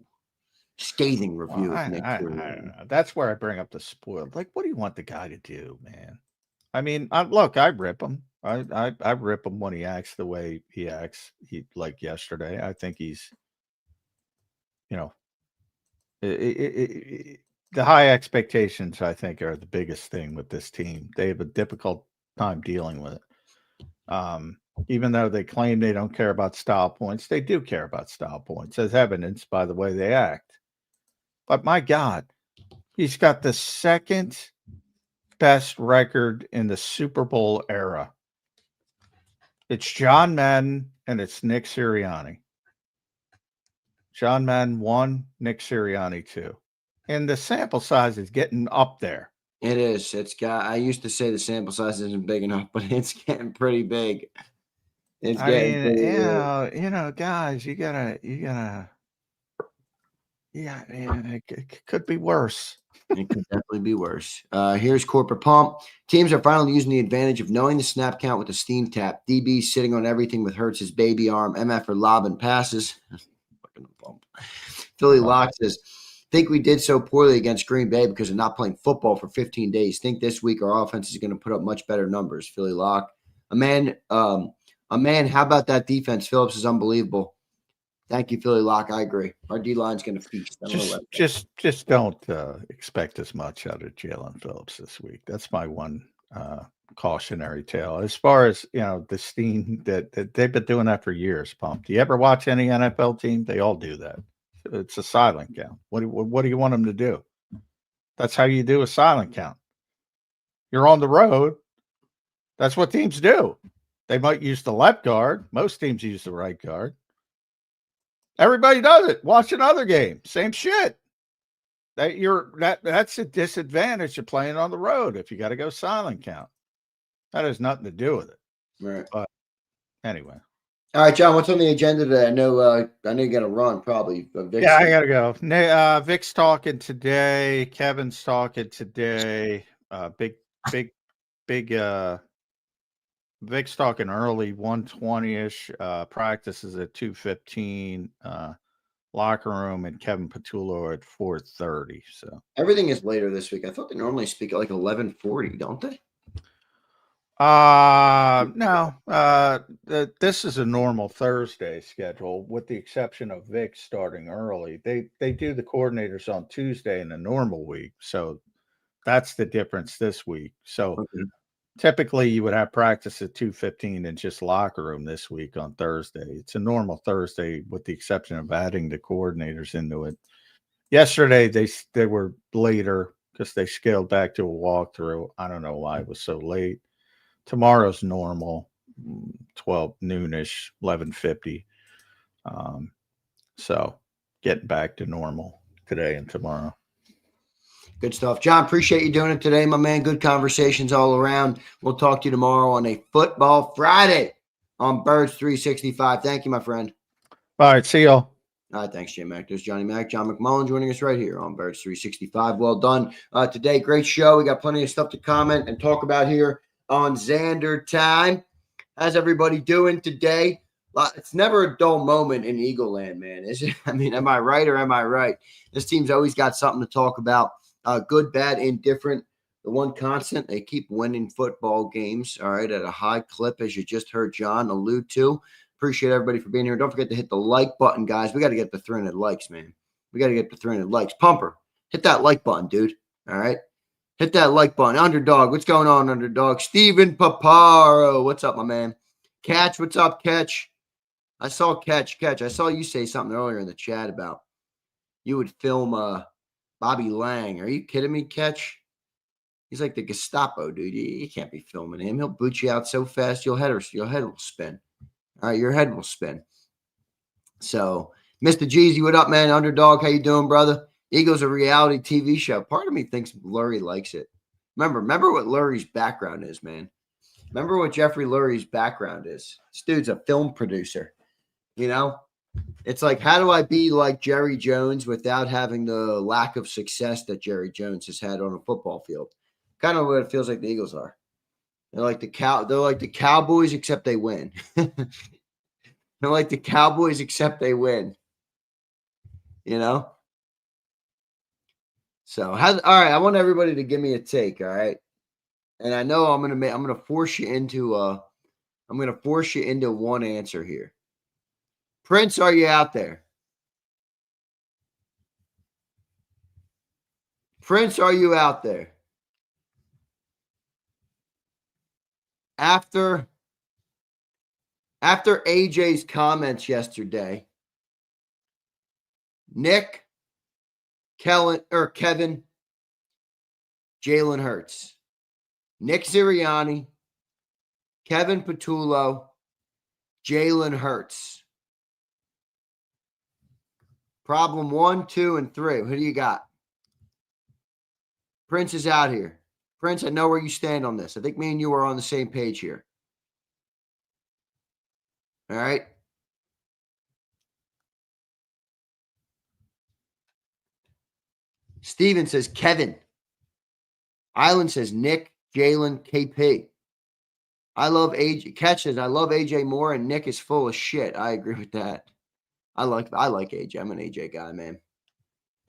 scathing review. Well, I don't know. That's where I bring up the spoiled. Like, what do you want the guy to do, man? I mean, I rip him. I rip him when he acts the way he acts. He like yesterday. I think he's, the high expectations. I think are the biggest thing with this team. They have a difficult time dealing with it. Even though they claim they don't care about style points, they do care about style points, as evidenced by the way they act. But my God, he's got the second best record in the Super Bowl era. It's John Madden and it's Nick Sirianni. John Madden 1, Nick Sirianni 2. And the sample size is getting up there. It is. I used to say the sample size isn't big enough, but it's getting pretty big. It's getting pretty big. Guys, you gotta, it could be worse. It could definitely be worse. Here's Corporate Pump. Teams are finally using the advantage of knowing the snap count with the steam tap. DB sitting on everything with Hurts' baby arm. MF for lobbing passes. Fucking bump. Philly Lock says, think we did so poorly against Green Bay because of not playing football for 15 days. Think this week our offense is going to put up much better numbers. Philly Lock. A man, how about that defense? Phillips is unbelievable. Thank you, Philly Lock. I agree. Our D-line's going to feast. Just don't expect as much out of Jalen Phillips this week. That's my one cautionary tale. As far as, the steam that they've been doing that for years, Pump. Do you ever watch any NFL team? They all do that. It's a silent count. What do you want them to do? That's how you do a silent count. You're on the road. That's what teams do. They might use the left guard. Most teams use the right guard. Everybody does it. Watch another game. Same shit. That's a disadvantage of playing on the road if you got to go silent count. That has nothing to do with it. Right. But anyway. All right, John, what's on the agenda today? I know you got to run probably. Yeah, I got to go. Vic's talking today. Kevin's talking today. Vic's talking early, 1:20-ish. Practices at 2:15. Locker room and Kevin Patullo at 4:30. So everything is later this week. I thought they normally speak at like 11:40, don't they? No. This is a normal Thursday schedule, with the exception of Vic starting early. They do the coordinators on Tuesday in a normal week, so that's the difference this week. So Okay. typically you would have practice at 2:15 in just locker room this week on Thursday. It's a normal Thursday, with the exception of adding the coordinators into it. Yesterday they were later because they scaled back to a walkthrough. I don't know why it was so late. Tomorrow's normal, 12 noonish, 11:50. So getting back to normal today and tomorrow. Good stuff. John, appreciate you doing it today, my man. Good conversations all around. We'll talk to you tomorrow on a Football Friday on Birds 365. Thank you, my friend. All right, see y'all. All right, thanks, J Mac. There's Johnny Mac, John McMullen joining us right here on Birds 365. Well done today. Great show. We got plenty of stuff to comment and talk about here on Zander Time. How's everybody doing today? It's never a dull moment in Eagle Land, man. Is it? I mean, am I right or am I right? This team's always got something to talk about. Good, bad, indifferent. The one constant, they keep winning football games, all right, at a high clip, as you just heard John allude to. Appreciate everybody for being here. Don't forget to hit the like button, guys. We got to get the 300 likes, man. We got to get the 300 likes. Pumper, hit that like button, dude. All right? Hit that like button. Underdog, what's going on, Underdog? Steven Paparo, what's up, my man? Catch, what's up, Catch? I saw Catch. I saw you say something earlier in the chat about you would film Bobby Lang. Are you kidding me, Catch? He's like the Gestapo, dude. You can't be filming him. He'll boot you out so fast, your head will spin. All right, your head will spin. So, Mr. Jeezy, what up, man? Underdog, how you doing, brother? Eagles a reality TV show. Part of me thinks Lurie likes it. Remember what Lurie's background is, man. Remember what Jeffrey Lurie's background is. This dude's a film producer. You know? It's like, how do I be like Jerry Jones without having the lack of success that Jerry Jones has had on a football field? Kind of what it feels like the Eagles are. They're like the Cowboys, except they win. They're like the Cowboys, except they win. You know? So, all right, I want everybody to give me a take, all right? And I know I'm gonna force you into one answer here. Prince, are you out there? Prince, are you out there? After AJ's comments yesterday, Nick, Kevin, Jalen Hurts, Nick Serriani, Kevin Patullo, Jalen Hurts. Problem 1, 2, and 3. Who do you got? Prince is out here. Prince, I know where you stand on this. I think me and you are on the same page here. All right. Steven says Kevin. Island says Nick, Jalen, KP. I love AJ. Catch says I love AJ more, and Nick is full of shit. I agree with that. I like AJ. I'm an AJ guy, man.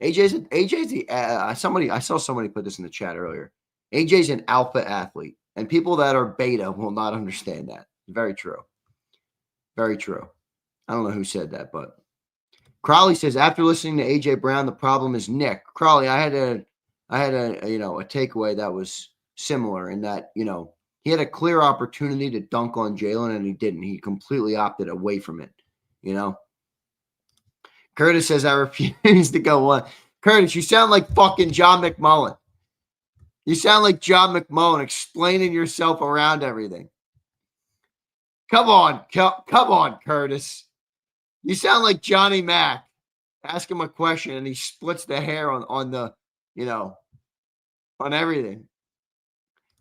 I saw somebody put this in the chat earlier. AJ's an alpha athlete, and people that are beta will not understand that. Very true. Very true. I don't know who said that, but Crowley says after listening to AJ Brown, the problem is Nick. Crowley, I had a takeaway that was similar in that, he had a clear opportunity to dunk on Jalen and he didn't. He completely opted away from it, Curtis says, I refuse to go on. Curtis, you sound like fucking John McMullen. You sound like John McMullen explaining yourself around everything. Come on, Curtis. You sound like Johnny Mac. Ask him a question and he splits the hair on the, on everything.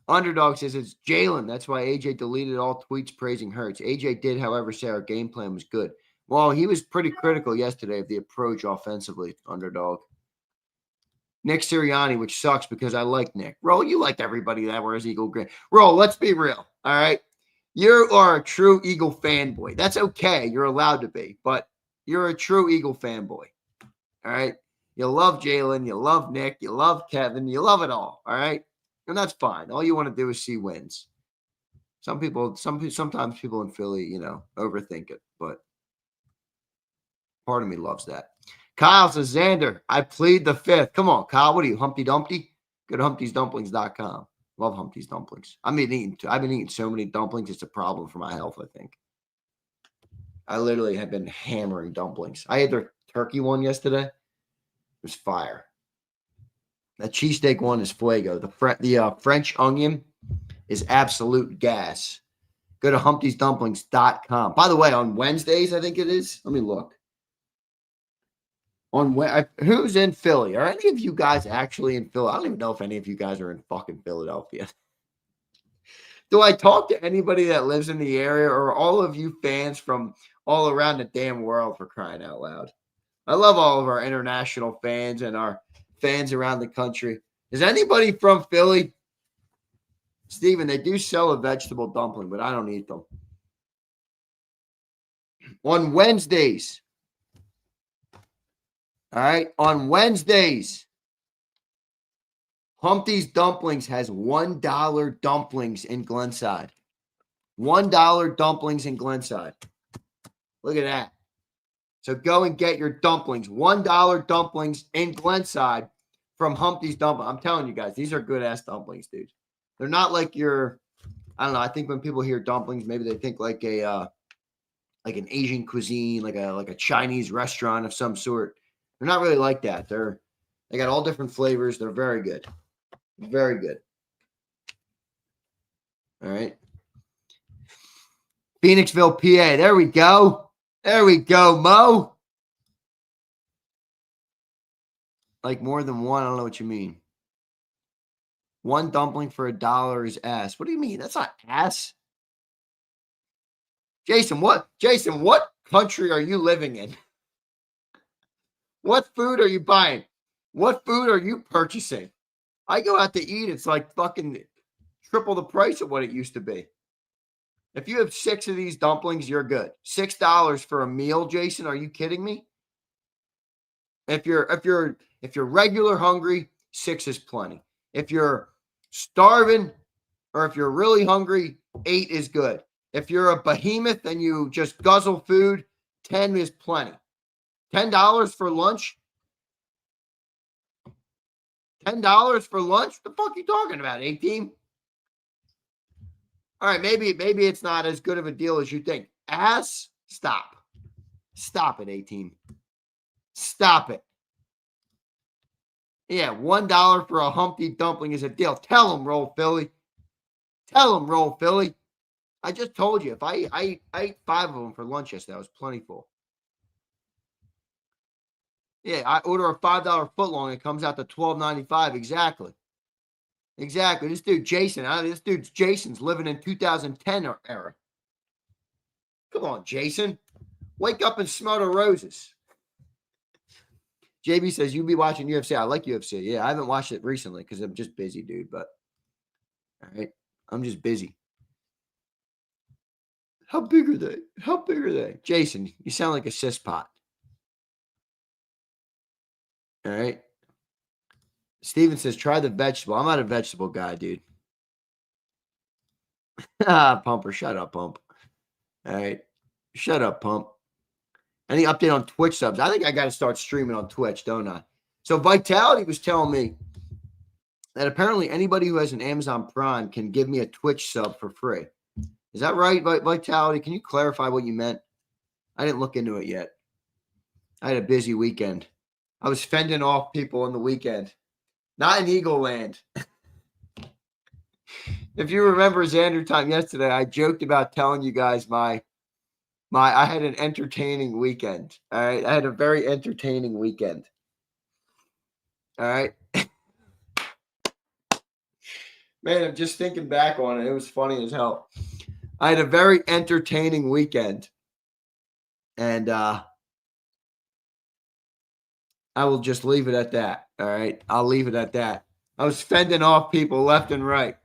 Underdog says it's Jalen. That's why AJ deleted all tweets praising Hurts. AJ did, however, say our game plan was good. Well, he was pretty critical yesterday of the approach offensively, Underdog. Nick Sirianni, which sucks because I like Nick. Roll, you like everybody that wears Eagle Green. Roll, let's be real, all right? You are a true Eagle fanboy. That's okay. You're allowed to be, but you're a true Eagle fanboy, all right? You love Jalen. You love Nick. You love Kevin. You love it all right? And that's fine. All you want to do is see wins. Sometimes people in Philly, overthink it, but part of me loves that. Kyle says, Zander, I plead the fifth. Come on, Kyle. What are you, Humpty Dumpty? Go to humptysdumplings.com. Love Humpty's dumplings. I've been eating so many dumplings. It's a problem for my health, I think. I literally have been hammering dumplings. I had their turkey one yesterday. It was fire. That cheesesteak one is fuego. The French onion is absolute gas. Go to humptysdumplings.com. By the way, on Wednesdays, I think it is. Let me look. Who's in Philly? Are any of you guys actually in Philly? I don't even know if any of you guys are in fucking Philadelphia. Do I talk to anybody that lives in the area, or all of you fans from all around the damn world, for crying out loud? I love all of our international fans and our fans around the country. Is anybody from Philly? Steven, they do sell a vegetable dumpling, but I don't eat them. On Wednesdays. All right. On Wednesdays, Humpty's Dumplings has $1 dumplings in Glenside. $1 dumplings in Glenside. Look at that. So go and get your dumplings. $1 dumplings in Glenside from Humpty's Dumplings. I'm telling you guys, these are good-ass dumplings, dude. They're not like your, I don't know. I think when people hear dumplings, maybe they think like an Asian cuisine, like a Chinese restaurant of some sort. They're not really like that. They got all different flavors. They're very good. Very good. All right. Phoenixville, PA. There we go. There we go, Mo. Like more than one. I don't know what you mean. One dumpling for $1 is ass. What do you mean? That's not ass. Jason, what country are you living in? What food are you buying? What food are you purchasing? I go out to eat. It's like fucking triple the price of what it used to be. If you have 6 of these dumplings, you're good. $6 for a meal, Jason. Are you kidding me? If you're regular hungry, 6 is plenty. If you're starving or if you're really hungry, 8 is good. If you're a behemoth and you just guzzle food, 10 is plenty. $10 for lunch? $10 for lunch? What the fuck are you talking about, 18? All right, maybe it's not as good of a deal as you think. Ass, stop. Stop it, 18. Stop it. Yeah, $1 for a Humpty dumpling is a deal. Tell them, Roll Philly. Tell them, Roll Philly. I just told you, if I ate 5 of them for lunch yesterday, I was plentiful. Yeah, I order a $5 footlong. It comes out to $12.95. Exactly. This dude, Jason's living in 2010 era. Come on, Jason. Wake up and smell the roses. JB says, you be watching UFC. I like UFC. Yeah, I haven't watched it recently because I'm just busy, dude. But, all right, I'm just busy. How big are they? Jason, you sound like a cis pot. All right. Steven says, try the vegetable. I'm not a vegetable guy, dude. Pumper, shut up, Pump. All right. Shut up, Pump. Any update on Twitch subs? I think I got to start streaming on Twitch, don't I? So Vitality was telling me that apparently anybody who has an Amazon Prime can give me a Twitch sub for free. Is that right, Vitality? Can you clarify what you meant? I didn't look into it yet. I had a busy weekend. I was fending off people on the weekend. Not in Eagle Land. If you remember Xander time yesterday, I joked about telling you guys I had an entertaining weekend. All right. I had a very entertaining weekend. All right. Man, I'm just thinking back on it. It was funny as hell. I had a very entertaining weekend. And I will just leave it at that. All right. I'll leave it at that. I was fending off people left and right.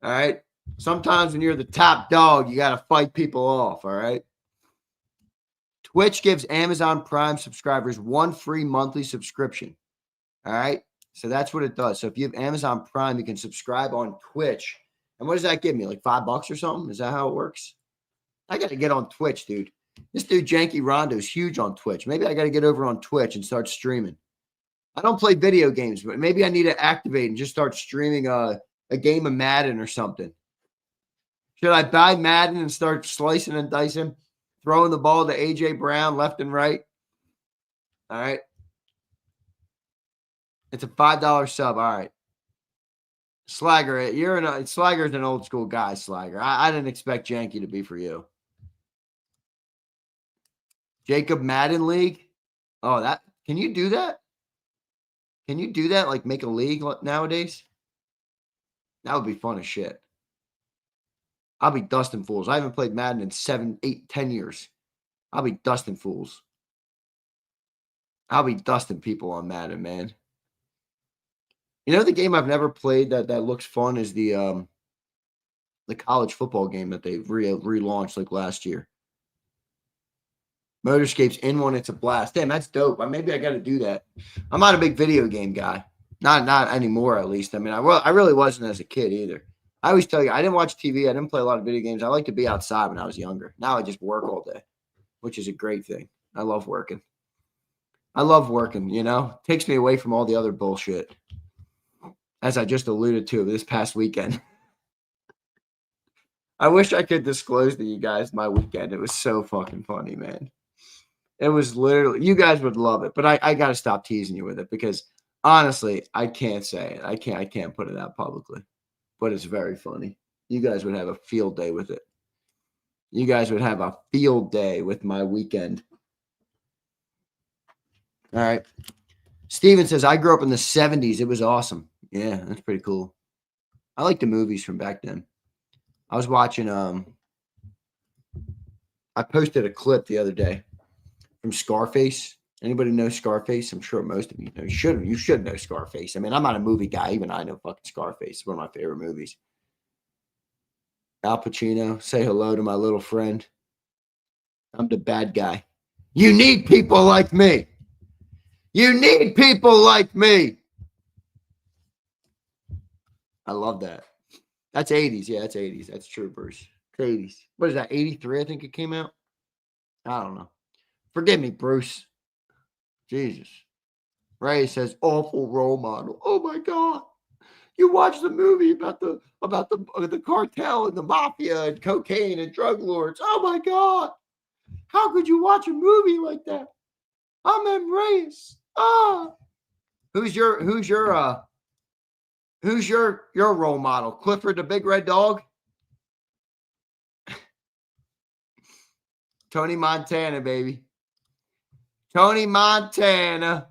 All right. Sometimes when you're the top dog, you got to fight people off. All right. Twitch gives Amazon Prime subscribers 1 free monthly subscription. All right. So that's what it does. So if you have Amazon Prime, you can subscribe on Twitch And what does that give me? Like $5 or something? Is that how it works? I got to get on Twitch, dude. This dude, Janky Rondo, is huge on Twitch. Maybe I got to get over on Twitch and start streaming. I don't play video games, but maybe I need to activate and just start streaming a game of Madden or something. Should I buy Madden and start slicing and dicing, throwing the ball to A.J. Brown left and right? All right. It's a $5 sub. All right. Slagger, Slagger's an old school guy, Slagger. I didn't expect Janky to be for you. JAKIB Madden League? Oh, can you do that? Can you do that? Like make a league nowadays? That would be fun as shit. I'll be dusting fools. I haven't played Madden in 7, 8, 10 years. I'll be dusting fools. I'll be dusting people on Madden, man. You know the game I've never played that looks fun is the college football game that they relaunched like last year. Motorscape's in one. It's a blast. Damn, that's dope. Maybe I got to do that. I'm not a big video game guy. Not anymore, at least. I mean, I really wasn't as a kid either. I always tell you, I didn't watch TV. I didn't play a lot of video games. I like to be outside when I was younger. Now I just work all day, which is a great thing. I love working. It takes me away from all the other bullshit, as I just alluded to this past weekend. I wish I could disclose to you guys my weekend. It was so fucking funny, man. It was literally, you guys would love it, but I got to stop teasing you with it because honestly, I can't say it. I can't put it out publicly, but it's very funny. You guys would have a field day with it. You guys would have a field day with my weekend. All right. Steven says, I grew up in the 70s. It was awesome. Yeah, that's pretty cool. I like the movies from back then. I was watching, I posted a clip the other day from Scarface. Anybody know Scarface? I'm sure most of you know. You should know Scarface. I mean, I'm not a movie guy. Even I know fucking Scarface. It's one of my favorite movies. Al Pacino, say hello to my little friend. I'm the bad guy. You need people like me. You need people like me. I love that. That's 80s. Yeah, that's 80s. That's true, Bruce. It's 80s. What is that, 83, I think it came out? I don't know. Forgive me, Bruce. Jesus. Ray says, awful role model. Oh, my God. You watch the movie about the cartel and the mafia and cocaine and drug lords. Oh, my God. How could you watch a movie like that? I'm embraced. Who's your role model? Clifford the Big Red Dog? Tony Montana, baby. Tony Montana.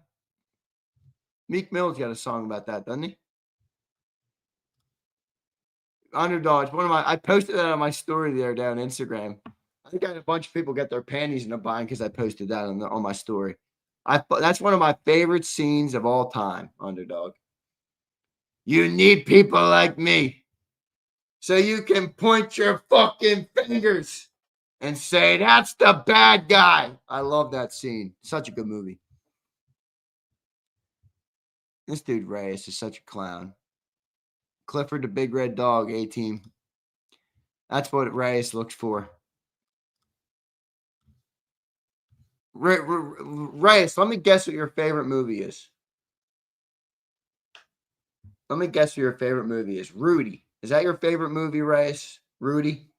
Meek Mill's got a song about that, doesn't he? Underdogs. I posted that on my story the other day on Instagram. I think I had a bunch of people get their panties in a bind because I posted that on my story. That's one of my favorite scenes of all time, Underdog. You need people like me so you can point your fucking fingers and say, that's the bad guy. I love that scene. Such a good movie. This dude, Reyes, is such a clown. Clifford the Big Red Dog, A-Team. That's what Reyes looks for. Reyes, let me guess what your favorite movie is. Let me guess what your favorite movie is. Rudy. Is that your favorite movie, Reyes? Rudy?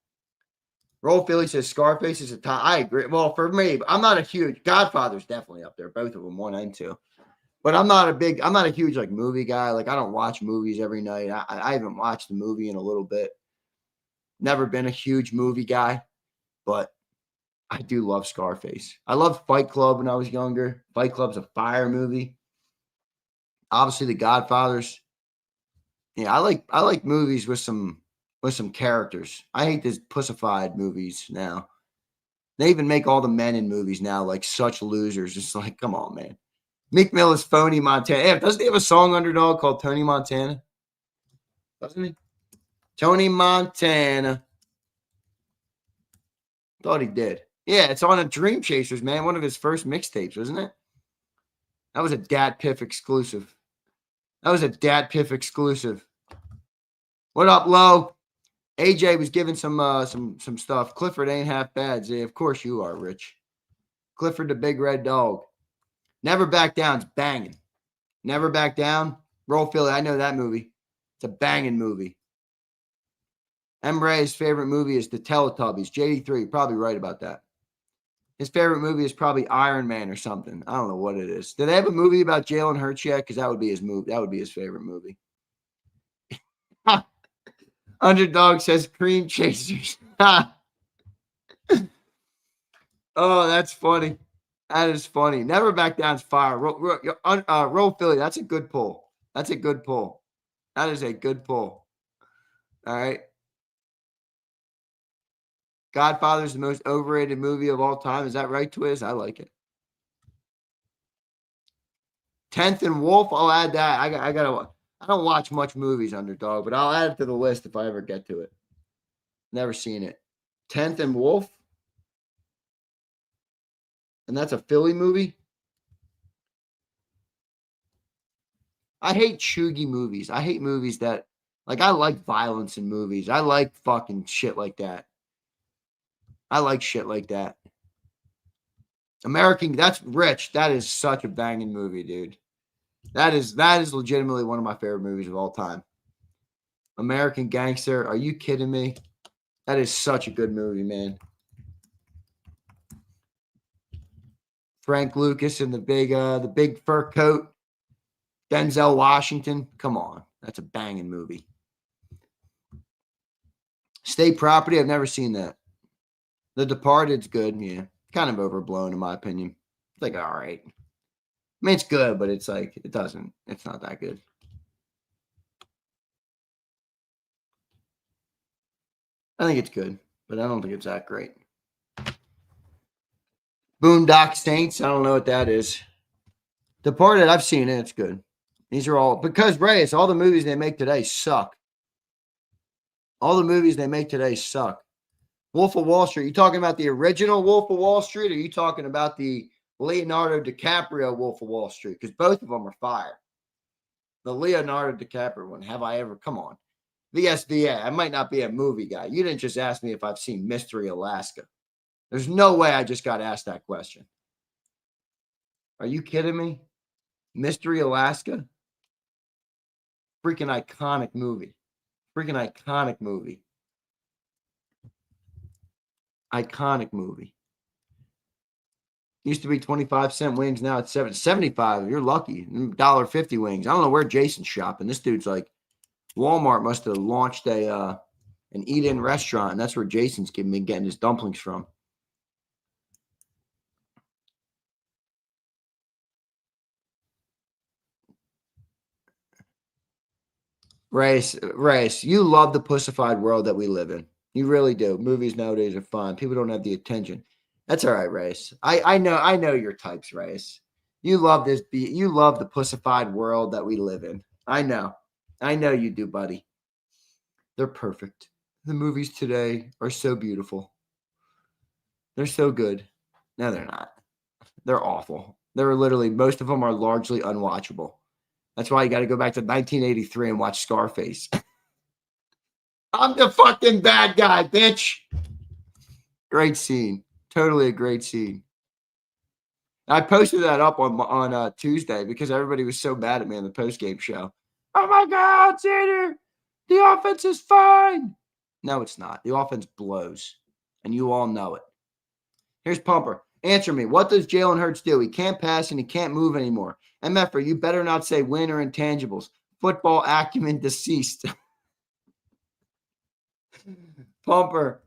Roll Philly says Scarface is a top. I agree. Well, for me, I'm not a huge Godfather's definitely up there, both of them, 1 and 2. But I'm not a huge like movie guy. Like I don't watch movies every night. I haven't watched a movie in a little bit. Never been a huge movie guy, but I do love Scarface. I loved Fight Club when I was younger. Fight Club's a fire movie. Obviously, The Godfathers. Yeah, I like movies with some characters. I hate these pussified movies now. They even make all the men in movies now like such losers. It's like, come on, man. Meek Mill is phony Montana. Yeah, doesn't he have a song, Underdog, called Tony Montana? Doesn't he? Tony Montana. Thought he did. Yeah, it's on a Dream Chasers, man. One of his first mixtapes, wasn't it? That was a Dat Piff exclusive. What up, Lo? AJ was giving some stuff. Clifford ain't half bad, Z. Of course you are, Rich. Clifford the Big Red Dog. Never Back Down's banging. Never Back Down. Roll Philly. I know that movie. It's a banging movie. M. Ray's favorite movie is The Teletubbies. JD3, probably right about that. His favorite movie is probably Iron Man or something. I don't know what it is. Do they have a movie about Jalen Hurts yet? Because that would be his movie. That would be his favorite movie. Underdog says Cream Chasers. Oh, that's funny. That is funny. Never Back Down's fire. Roll Philly. That's a good pull. That's a good pull. That is a good pull. All right. Godfather's the most overrated movie of all time. Is that right, Twiz? I like it. 10th and Wolf. I'll add that. I don't watch much movies, Underdog, but I'll add it to the list if I ever get to it. Never seen it. 10th and Wolf. And that's a Philly movie. I hate chuggy movies. I hate movies that, like, I like violence in movies. I like fucking shit like that. I like shit like that. American, that's Rich. That is such a banging movie, dude. That is legitimately one of my favorite movies of all time. American Gangster. Are you kidding me? That is such a good movie, man. Frank Lucas in the big fur coat. Denzel Washington. Come on. That's a banging movie. State Property. I've never seen that. The Departed's good. Yeah. Kind of overblown in my opinion. It's like, all right. I mean, it's good, but it's like, it's not that good. I think it's good, but I don't think it's that great. Boondock Saints. I don't know what that is. Departed, I've seen it. It's good. These are all, because Reyes, all the movies they make today suck. All the movies they make today suck. Wolf of Wall Street. You talking about the original Wolf of Wall Street, or are you talking about the Leonardo DiCaprio Wolf of Wall Street? Because both of them are fire. The Leonardo DiCaprio one. Have I ever? Come on. VSVA. I might not be a movie guy. You didn't just ask me if I've seen Mystery Alaska. There's no way I just got asked that question. Are you kidding me? Mystery Alaska? Freaking iconic movie. Freaking iconic movie. Iconic movie. Used to be 25-cent wings. Now it's 75. You're lucky. $1.50 wings. I don't know where Jason's shopping. This dude's like, Walmart must have launched an eat-in restaurant, and that's where Jason's getting his dumplings from. Race, you love the pussified world that we live in. You really do. Movies nowadays are fun. People don't have the attention. That's all right, Race. I know your types, Race. You love this. You love the pussified world that we live in. I know you do, buddy. They're perfect. The movies today are so beautiful. They're so good. No, they're not. They're awful. They're literally, most of them are largely unwatchable. That's why you got to go back to 1983 and watch Scarface. I'm the fucking bad guy, bitch. Great scene. Totally a great scene. I posted that up on Tuesday because everybody was so mad at me on the postgame show. Oh my God, Zander, the offense is fine. No, it's not. The offense blows, and you all know it. Here's Pumper. Answer me. What does Jalen Hurts do? He can't pass and he can't move anymore. MFer, you better not say win or intangibles. Football acumen deceased. Pumper,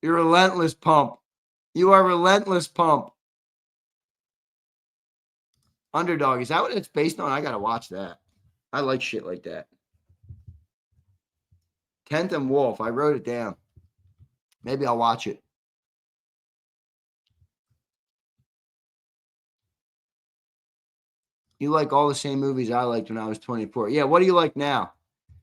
you're relentless, Pump. You are relentless, Pump. Underdog, is that what it's based on? I got to watch that. I like shit like that. 10th and Wolf. I wrote it down. Maybe I'll watch it. You like all the same movies I liked when I was 24. Yeah, what do you like now,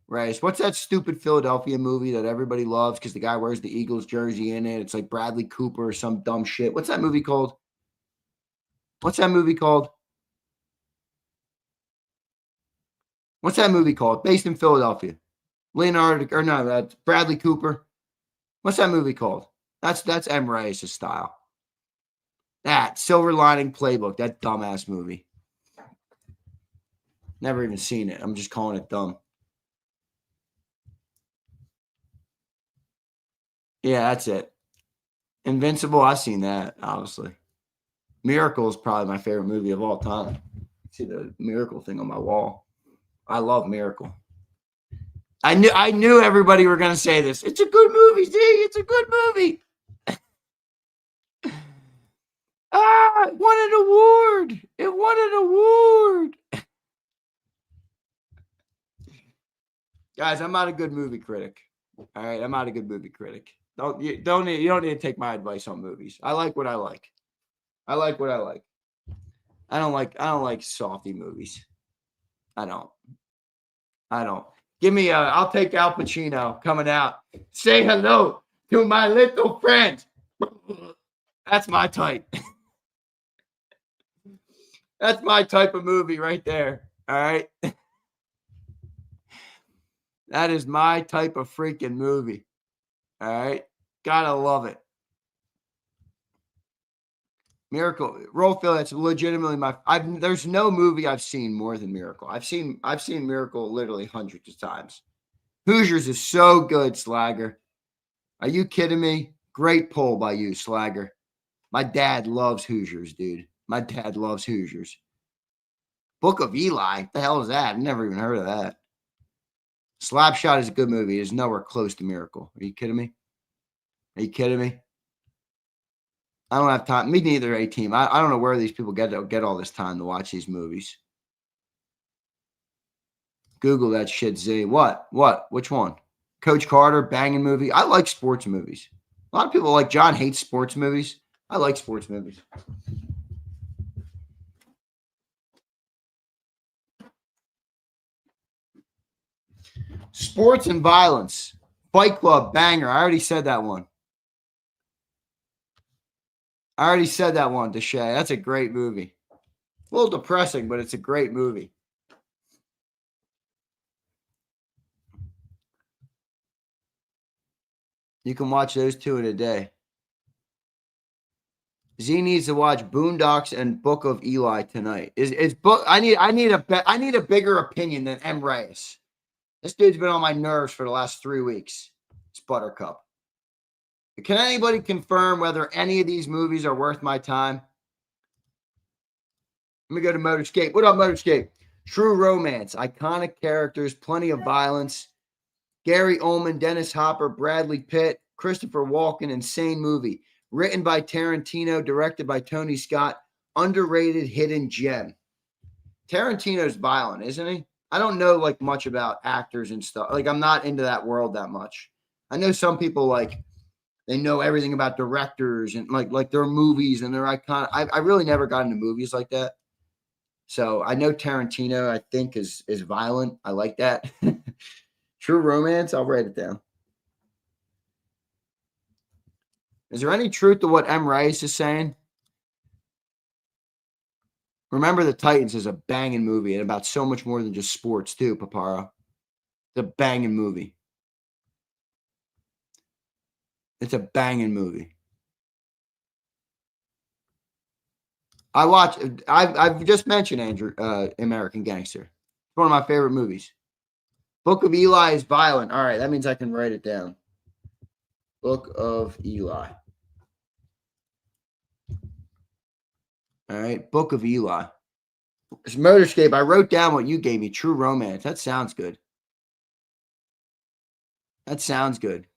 Rice? What's that stupid Philadelphia movie that everybody loves because the guy wears the Eagles jersey in it? It's like Bradley Cooper or some dumb shit. What's that movie called? What's that movie called? What's that movie called? Based in Philadelphia. That's Bradley Cooper. What's that movie called? That's M. Reyes' style. That Silver Lining Playbook, that dumbass movie. Never even seen it. I'm just calling it dumb. Yeah, that's it. Invincible, I've seen that, obviously. Miracle is probably my favorite movie of all time. See the Miracle thing on my wall. I love Miracle. I knew everybody were going to say this. It's a good movie, Z. It's a good movie. It won an award. It won an award. Guys, I'm not a good movie critic. All right, I'm not a good movie critic. You don't need to take my advice on movies. I like what I like. I like what I like. I don't like softy movies. I don't. Give me I'll take Al Pacino coming out. Say hello to my little friend. That's my type. That's my type of movie right there. All right. That is my type of freaking movie. All right. Gotta love it. Miracle. Rollfield, that's legitimately there's no movie I've seen more than Miracle. I've seen Miracle literally hundreds of times. Hoosiers is so good, Slagger. Are you kidding me? Great poll by you, Slagger. My dad loves Hoosiers, dude. My dad loves Hoosiers. Book of Eli. What the hell is that? I've never even heard of that. Slapshot is a good movie. It is nowhere close to Miracle. Are you kidding me? Are you kidding me? I don't have time. Me neither, A-Team. I don't know where these people get all this time to watch these movies. Google that shit, Z. What? Which one? Coach Carter, banging movie. I like sports movies. A lot of people like John hates sports movies. I like sports movies. Sports and violence. Fight Club, banger. I already said that one. Deshay. That's a great movie. A little depressing, but it's a great movie. You can watch those two in a day. Z needs to watch Boondocks and Book of Eli tonight. I need a bigger opinion than M. Reyes. This dude's been on my nerves for the last 3 weeks. It's Buttercup. Can anybody confirm whether any of these movies are worth my time? Let me go to Motorscape. What up, Motorscape? True romance, iconic characters, plenty of violence. Gary Oldman, Dennis Hopper, Bradley Pitt, Christopher Walken, insane movie. Written by Tarantino, directed by Tony Scott. Underrated hidden gem. Tarantino's violent, isn't he? I don't know much about actors and stuff. I'm not into that world that much. I know some people they know everything about directors and like their movies and their iconic. I really never got into movies like that. So I know Tarantino, I think, is violent. I like that. True romance, I'll write it down. Is there any truth to what M. Rice is saying? Remember the Titans is a banging movie and about so much more than just sports too, Paparo. It's a banging movie. It's a banging movie. I've just mentioned American Gangster. It's one of my favorite movies. Book of Eli is violent. All right, that means I can write it down. Book of Eli. All right, Book of Eli. It's Motorscape. I wrote down what you gave me. True romance. That sounds good.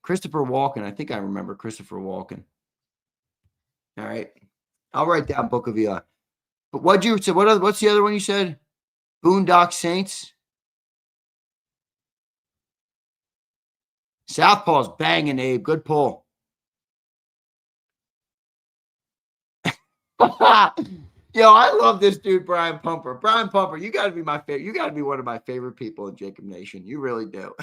Christopher Walken. I think I remember Christopher Walken. All right. I'll write down Book of Eli. But what'd you say? What's the other one you said? Boondock Saints? Southpaw's banging, Abe. Good pull. Yo, I love this dude, Brian Pumper. Brian Pumper, you got to be my favorite. You got to be one of my favorite people in JAKIB Nation. You really do.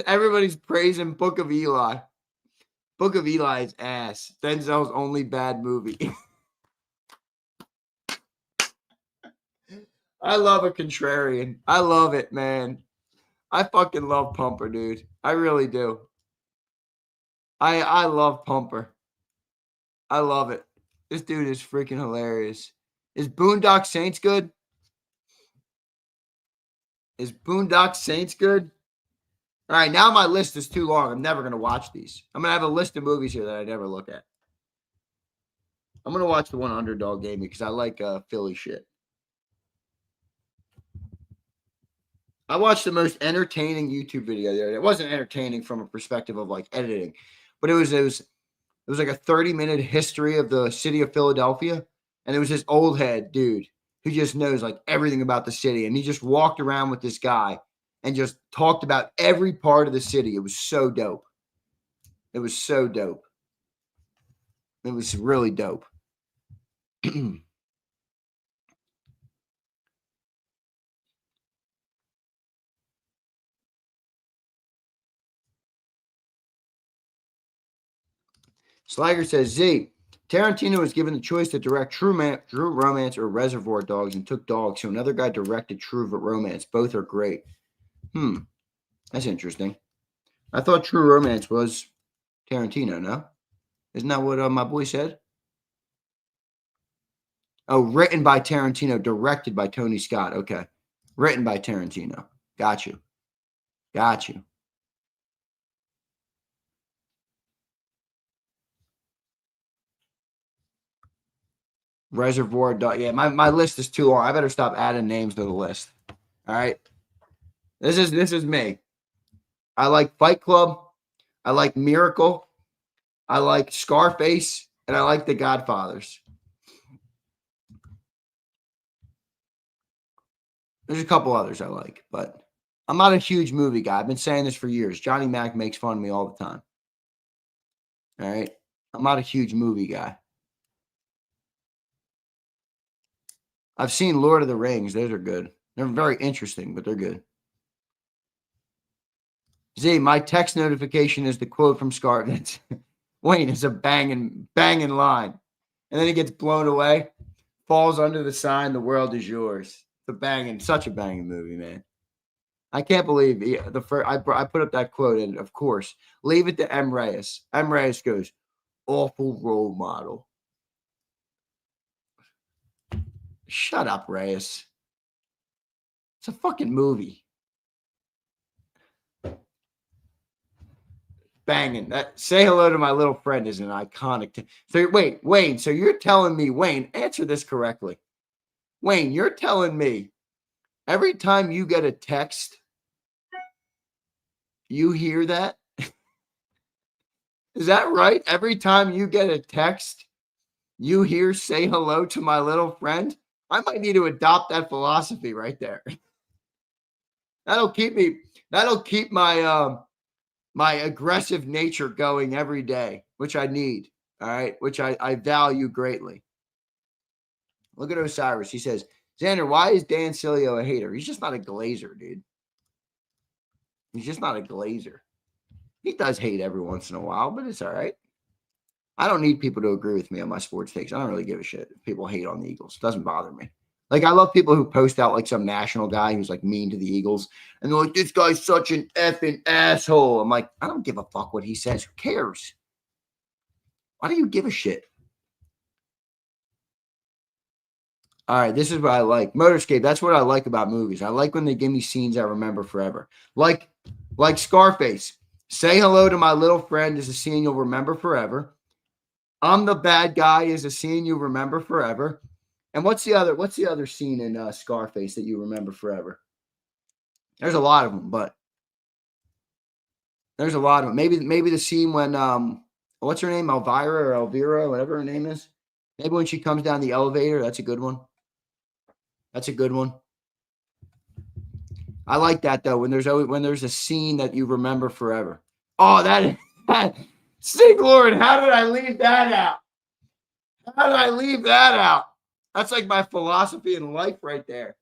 Everybody's praising Book of Eli. Book of Eli's ass. Denzel's only bad movie. I love a contrarian. I love it, man. I fucking love Pumper, dude. I really do. I love Pumper. I love it. This dude is freaking hilarious. Is Boondock Saints good? Is Boondock Saints good? All right, now my list is too long. I'm never going to watch these. I'm going to have a list of movies here that I never look at. I'm going to watch the one Underdog gave me because I like Philly shit. I watched the most entertaining YouTube video the other day. It wasn't entertaining from a perspective of like editing, but it was like a 30-minute history of the city of Philadelphia. And it was this old head dude who just knows like everything about the city. And he just walked around with this guy and just talked about every part of the city. It was so dope. It was so dope. It was really dope. Slager says, Z, Tarantino was given the choice to direct True Romance or Reservoir Dogs and took Dogs. So another guy directed True Romance. Both are great. That's interesting. I thought True Romance was Tarantino, no? Isn't that what my boy said? Oh, written by Tarantino, directed by Tony Scott. Okay. Written by Tarantino. Got you. Reservoir Dog. Yeah, my list is too long. I better stop adding names to the list. All right. This is me. I like Fight Club. I like Miracle. I like Scarface. And I like The Godfathers. There's a couple others I like, but I'm not a huge movie guy. I've been saying this for years. Johnny Mac makes fun of me all the time. All right. I'm not a huge movie guy. I've seen Lord of the Rings. Those are good. They're very interesting, but they're good. Z, my text notification is the quote from Scarface. Wayne is a banging line. And then he gets blown away, falls under the sign, the world is yours. Such a banging movie, man. I can't believe I put up that quote, and of course, leave it to M. Reyes. M. Reyes goes, awful role model. Shut up, Reyes. It's a fucking movie. Banging. Say hello to my little friend is an iconic. So wait, Wayne. So you're telling me, Wayne, answer this correctly. Wayne, you're telling me every time you get a text, you hear that? Is that right? Every time you get a text, you hear say hello to my little friend? I might need to adopt that philosophy right there. That'll keep my my aggressive nature going every day, which I need. All right, which I value greatly. Look at Osiris. He says, Xander, why is Dan Sileo a hater? He's just not a glazer, dude. He's just not a glazer. He does hate every once in a while, but it's all right. I don't need people to agree with me on my sports takes. I don't really give a shit if people hate on the Eagles. It doesn't bother me. Like, I love people who post out like some national guy who's like mean to the Eagles. And they're like, this guy's such an effing asshole. I'm like, I don't give a fuck what he says. Who cares? Why do you give a shit? All right, this is what I like. Motorscape, that's what I like about movies. I like when they give me scenes I remember forever. Like Scarface. Say hello to my little friend is a scene you'll remember forever. I'm the bad guy is a scene you remember forever. And what's the other scene in Scarface that you remember forever? There's a lot of them, but there's a lot of them. Maybe the scene when what's her name? Elvira or Elvira, whatever her name is. Maybe when she comes down the elevator, that's a good one. That's a good one. I like that though. When there's a scene that you remember forever. Oh, that Sig Lord, how did I leave that out? How did I leave that out? That's like my philosophy in life right there.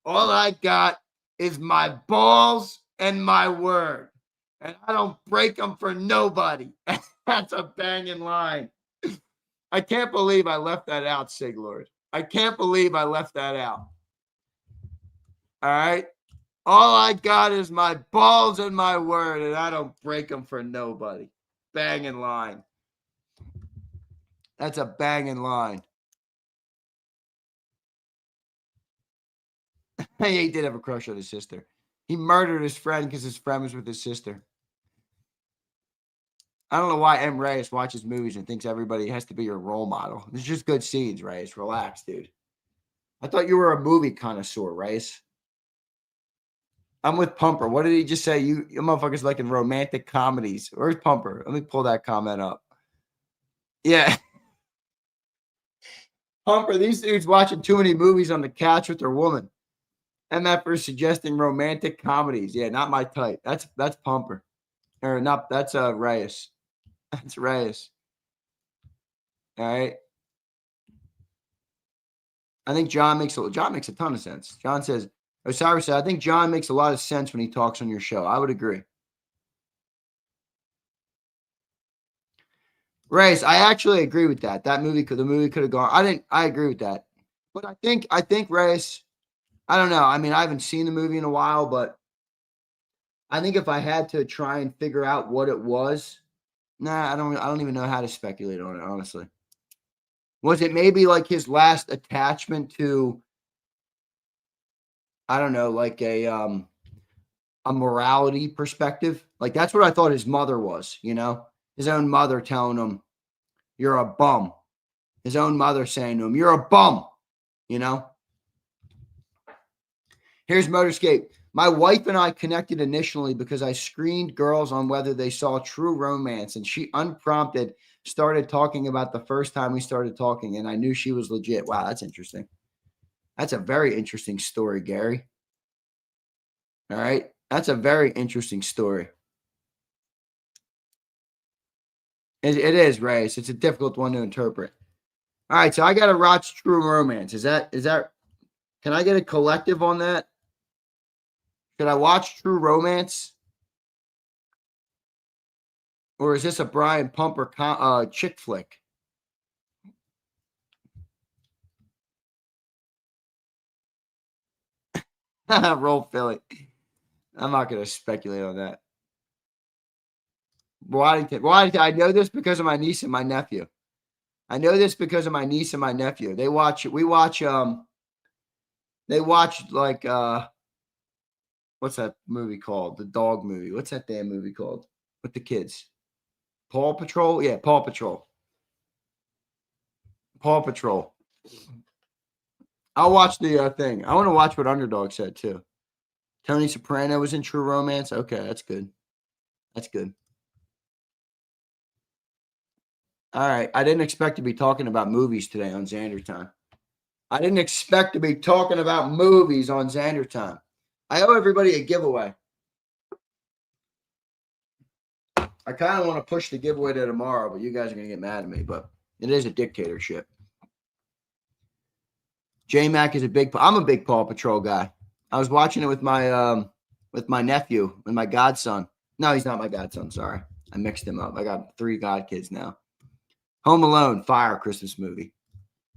All I got is my balls and my word. And I don't break them for nobody. That's a banging line. I can't believe I left that out, Sig Lord. I can't believe I left that out. All right. All I got is my balls and my word, and I don't break them for nobody. Banging line. That's a banging line. He did have a crush on his sister. He murdered his friend because his friend was with his sister. I don't know why M. Reyes watches movies and thinks everybody has to be your role model. It's just good scenes, Reyes. Relax, dude. I thought you were a movie connoisseur, Reyes. I'm with Pumper. What did he just say? You motherfuckers liking romantic comedies. Where's Pumper? Let me pull that comment up. Yeah. Pumper, these dudes watching too many movies on the couch with their woman. MF for suggesting romantic comedies. Yeah, not my type. That's Pumper. Or not, that's Reyes. That's Reyes. All right. I think John makes a ton of sense. John says, Osiris said, I think John makes a lot of sense when he talks on your show. I would agree. Reyes, I actually agree with that. The movie could have gone. I agree with that. But I think Reyes, I don't know. I mean, I haven't seen the movie in a while, but I think if I had to try and figure out what it was, I don't even know how to speculate on it, honestly. Was it maybe like his last attachment to, I don't know, like a morality perspective? Like that's what I thought his mother was, his own mother telling him, you're a bum. His own mother saying to him, you're a bum, Here's Motorscape. My wife and I connected initially because I screened girls on whether they saw True Romance, and she unprompted started talking about the first time we started talking, and I knew she was legit. Wow, that's interesting. That's a very interesting story, Gary. All right. That's a very interesting story. It is, Reyes. It's a difficult one to interpret. All right, so I got to watch True Romance. Is that? Can I get a collective on that? Should I watch True Romance? Or is this a Brian Pumper chick flick? Roll Philly. I'm not going to speculate on that. Waddington. I know this because of my niece and my nephew. They watch like what's that movie called? The dog movie. What's that damn movie called? With the kids. Paw Patrol? Yeah, Paw Patrol. I'll watch the thing. I want to watch what Underdog said too. Tony Soprano was in True Romance. Okay, that's good. All right. I didn't expect to be talking about movies today on Zander Time. I owe everybody a giveaway. I kind of want to push the giveaway to tomorrow, but you guys are going to get mad at me. But it is a dictatorship. J-Mac is I'm a big Paw Patrol guy. I was watching it with my nephew and my godson. No, he's not my godson. Sorry. I mixed him up. I got 3 godkids now. Home Alone, fire Christmas movie.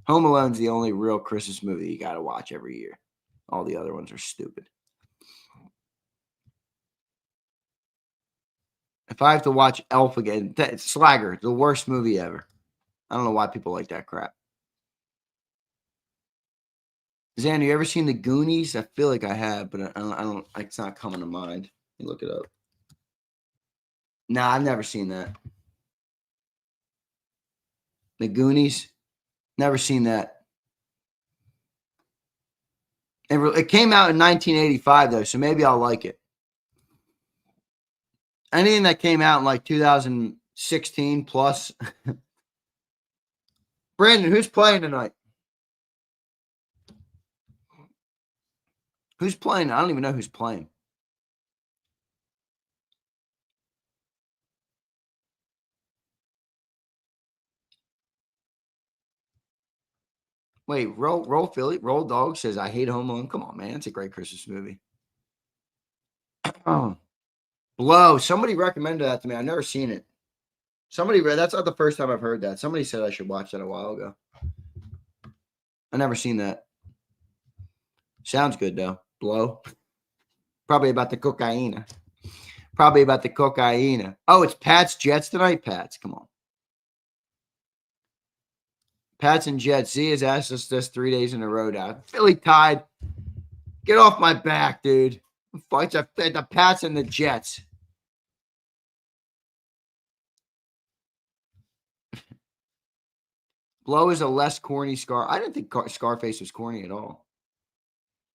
Home Alone's the only real Christmas movie you got to watch every year. All the other ones are stupid. If I have to watch Elf again, Slagger, the worst movie ever. I don't know why people like that crap. Xander, you ever seen The Goonies? I feel like I have, but I don't. It's not coming to mind. Let me look it up. Nah, I've never seen that. The Goonies, never seen that. It came out in 1985 though, so maybe I'll like it. Anything that came out in like 2016 plus. Brandon, who's playing tonight? Who's playing? I don't even know who's playing. Wait, roll Philly, roll dog says I hate Home Alone. Come on, man, it's a great Christmas movie. Blow. Somebody recommended that to me. I've never seen it. That's not the first time I've heard that. Somebody said I should watch that a while ago. I never seen that. Sounds good though. Blow. Probably about the cocaine. Probably about the cocaine. Oh, it's Pats Jets tonight. Pats, come on. Pats and Jets. Z has asked us this 3 days in a row now. Philly tied. Get off my back, dude. Fights the Pats and the Jets. Blow is a less corny Scar. I didn't think Scarface was corny at all.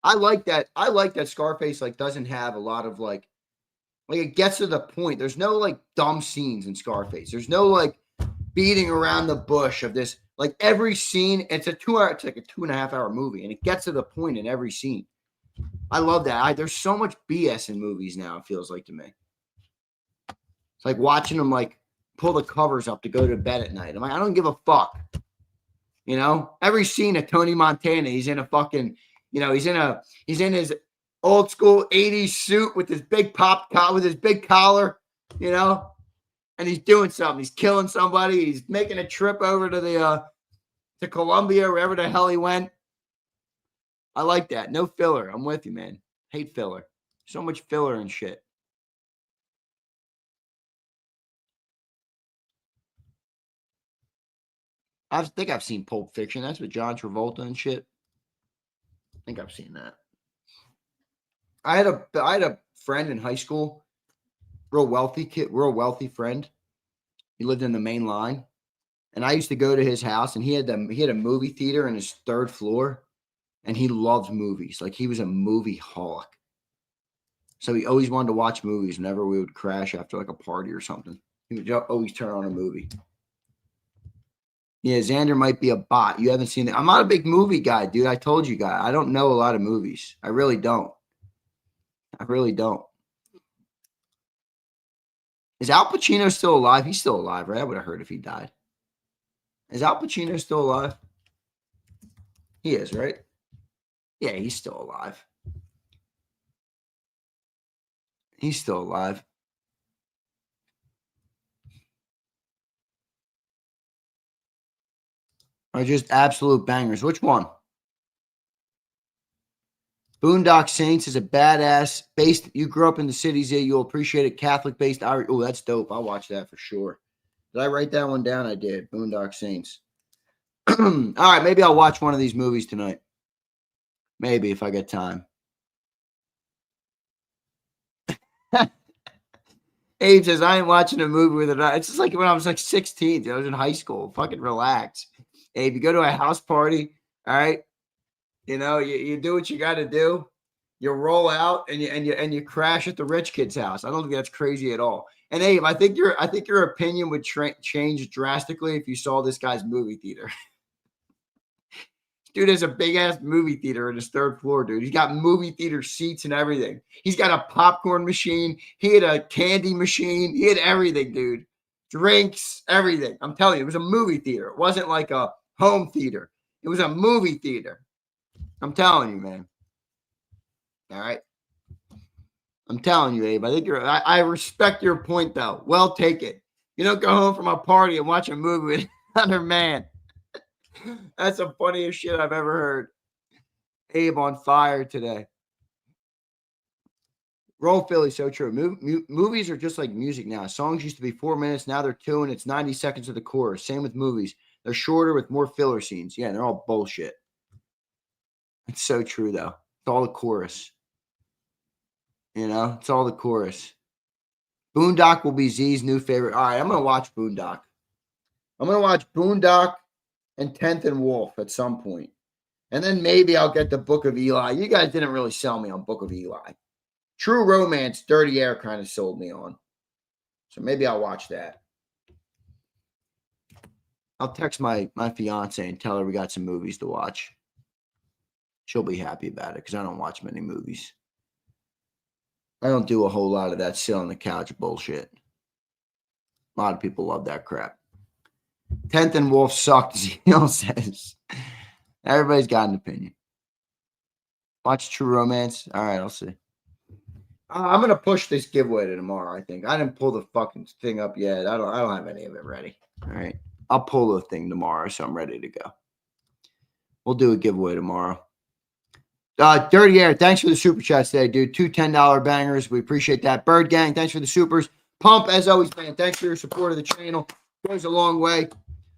I like that. I like that Scarface like doesn't have a lot of like it gets to the point. There's no like dumb scenes in Scarface. There's no like beating around the bush of this. Like every scene, it's like a 2.5 hour movie, and it gets to the point in every scene. I love that. There's so much BS in movies now, it feels like to me. It's like watching them like pull the covers up to go to bed at night. I'm like, I don't give a fuck. You know, every scene of Tony Montana, he's in a fucking, you know, he's in his old school 80s suit with his big with his big collar, you know, and he's doing something. He's killing somebody. He's making a trip over to to Colombia, wherever the hell he went. I like that. No filler. I'm with you, man. Hate filler. So much filler and shit. I think I've seen Pulp Fiction. That's with John Travolta and shit. I think I've seen that. I had a friend in high school, real wealthy friend. He lived in the main line, and I used to go to his house, and he had a movie theater in his third floor, and he loved movies. Like he was a movie holic. So he always wanted to watch movies whenever we would crash after like a party or something. He would always turn on a movie. Yeah, Zander might be a bot. You haven't seen it. I'm not a big movie guy, dude. I told you guys. I don't know a lot of movies. I really don't. Is Al Pacino still alive? He's still alive, right? I would have heard if he died. Is Al Pacino still alive? He is, right? Yeah, he's still alive. He's still alive. Are just absolute bangers. Which one? Boondock Saints is a badass. Based, you grew up in the cities here. You'll appreciate it. Catholic-based. Oh, that's dope. I'll watch that for sure. Did I write that one down? I did. Boondock Saints. All right, maybe I'll watch one of these movies tonight. Maybe if I get time. Abe says, I ain't watching a movie with it. It's just like when I was like 16. I was in high school. Fucking relax. Abe, you go to a house party, all right? You know, you do what you got to do. You roll out and you crash at the rich kid's house. I don't think that's crazy at all. And Abe, I think your opinion would change drastically if you saw this guy's movie theater. Dude has a big ass movie theater in his third floor, dude. He's got movie theater seats and everything. He's got a popcorn machine. He had a candy machine. He had everything, dude. Drinks, everything. I'm telling you, it was a movie theater. It wasn't like a home theater. It was a movie theater. I'm telling you, man. All right. I'm telling you, Abe. I respect your point, though. Well taken. You don't go home from a party and watch a movie with another man. That's the funniest shit I've ever heard. Abe on fire today. Roll Philly, so true. Movies are just like music now. Songs used to be 4 minutes. Now they're 2, and it's 90 seconds of the chorus. Same with movies. They're shorter with more filler scenes. Yeah, they're all bullshit. It's so true, though. It's all the chorus. You know, it's all the chorus. Boondock will be Z's new favorite. All right, I'm going to watch Boondock. I'm going to watch Boondock and 10th and Wolf at some point. And then maybe I'll get the Book of Eli. You guys didn't really sell me on Book of Eli. True Romance, Dirty Air kind of sold me on. So maybe I'll watch that. I'll text my fiance and tell her we got some movies to watch. She'll be happy about it because I don't watch many movies. I don't do a whole lot of that sit on the couch bullshit. A lot of people love that crap. 10th and Wolf sucked, Zeal says. Everybody's got an opinion. Watch True Romance. All right, I'll see. I'm going to push this giveaway to tomorrow, I think. I didn't pull the fucking thing up yet. I don't have any of it ready. All right. I'll pull the thing tomorrow, so I'm ready to go. We'll do a giveaway tomorrow. Dirty Air, thanks for the super chats today, dude. Two $10 bangers. We appreciate that. Bird Gang, thanks for the supers. Pump, as always, man, thanks for your support of the channel. Goes a long way.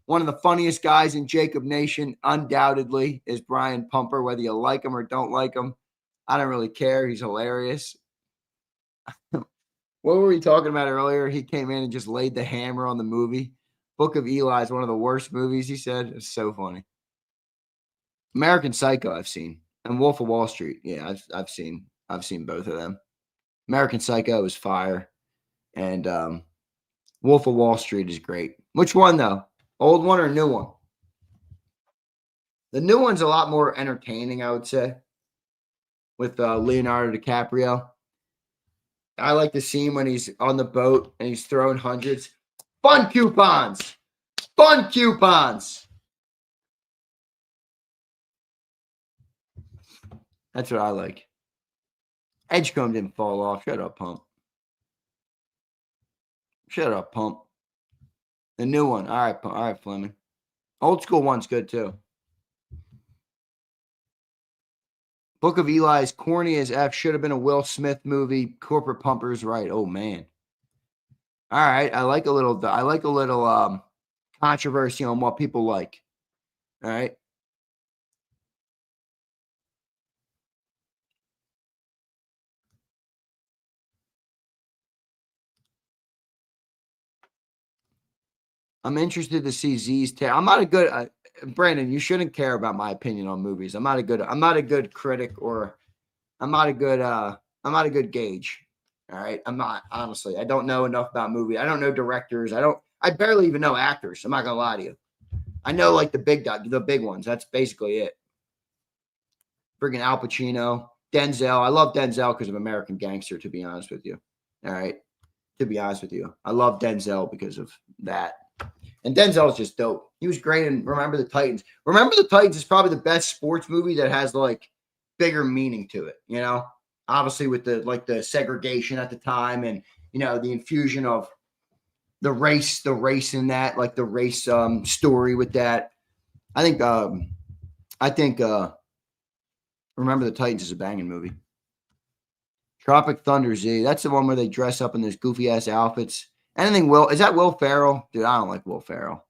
One of the funniest guys in JAKIB Nation, undoubtedly, is Brian Pumper. Whether you like him or don't like him, I don't really care. He's hilarious. What were we talking about earlier? He came in and just laid the hammer on the movie. Book of Eli is one of the worst movies, he said. It's so funny. American Psycho, I've seen. And Wolf of Wall Street. Yeah, I've seen both of them. American Psycho is fire. And Wolf of Wall Street is great. Which one, though? Old one or new one? The new one's a lot more entertaining, I would say, with Leonardo DiCaprio. I like the scene when he's on the boat and he's throwing hundreds. Fun coupons. Fun coupons. That's what I like. Edgecombe didn't fall off. Shut up, Pump. Shut up, Pump. The new one. All right, Fleming. Old school one's good, too. Book of Eli is corny as F. Should have been a Will Smith movie. Corporate Pumpers, right. Oh, man. All right. I like a little controversy on what people like. All right. I'm interested to see Z's take. I'm not a good Brandon, you shouldn't care about my opinion on movies. I'm not a good critic, or I'm not a good gauge. All right. I'm not, honestly. I don't know enough about movies. I don't know directors. I barely even know actors. I'm not gonna lie to you. I know like the big ones. That's basically it. Friggin' Al Pacino, Denzel. I love Denzel because of American Gangster, to be honest with you. All right. To be honest with you. I love Denzel because of that. And Denzel's just dope. He was great in Remember the Titans. Remember the Titans is probably the best sports movie that has like bigger meaning to it, you know? Obviously with the segregation at the time and, you know, the infusion of the race in that, like the race story with that. I think Remember the Titans is a banging movie. Tropic Thunder Z. That's the one where they dress up in those goofy ass outfits. Is that Will Ferrell? Dude, I don't like Will Ferrell.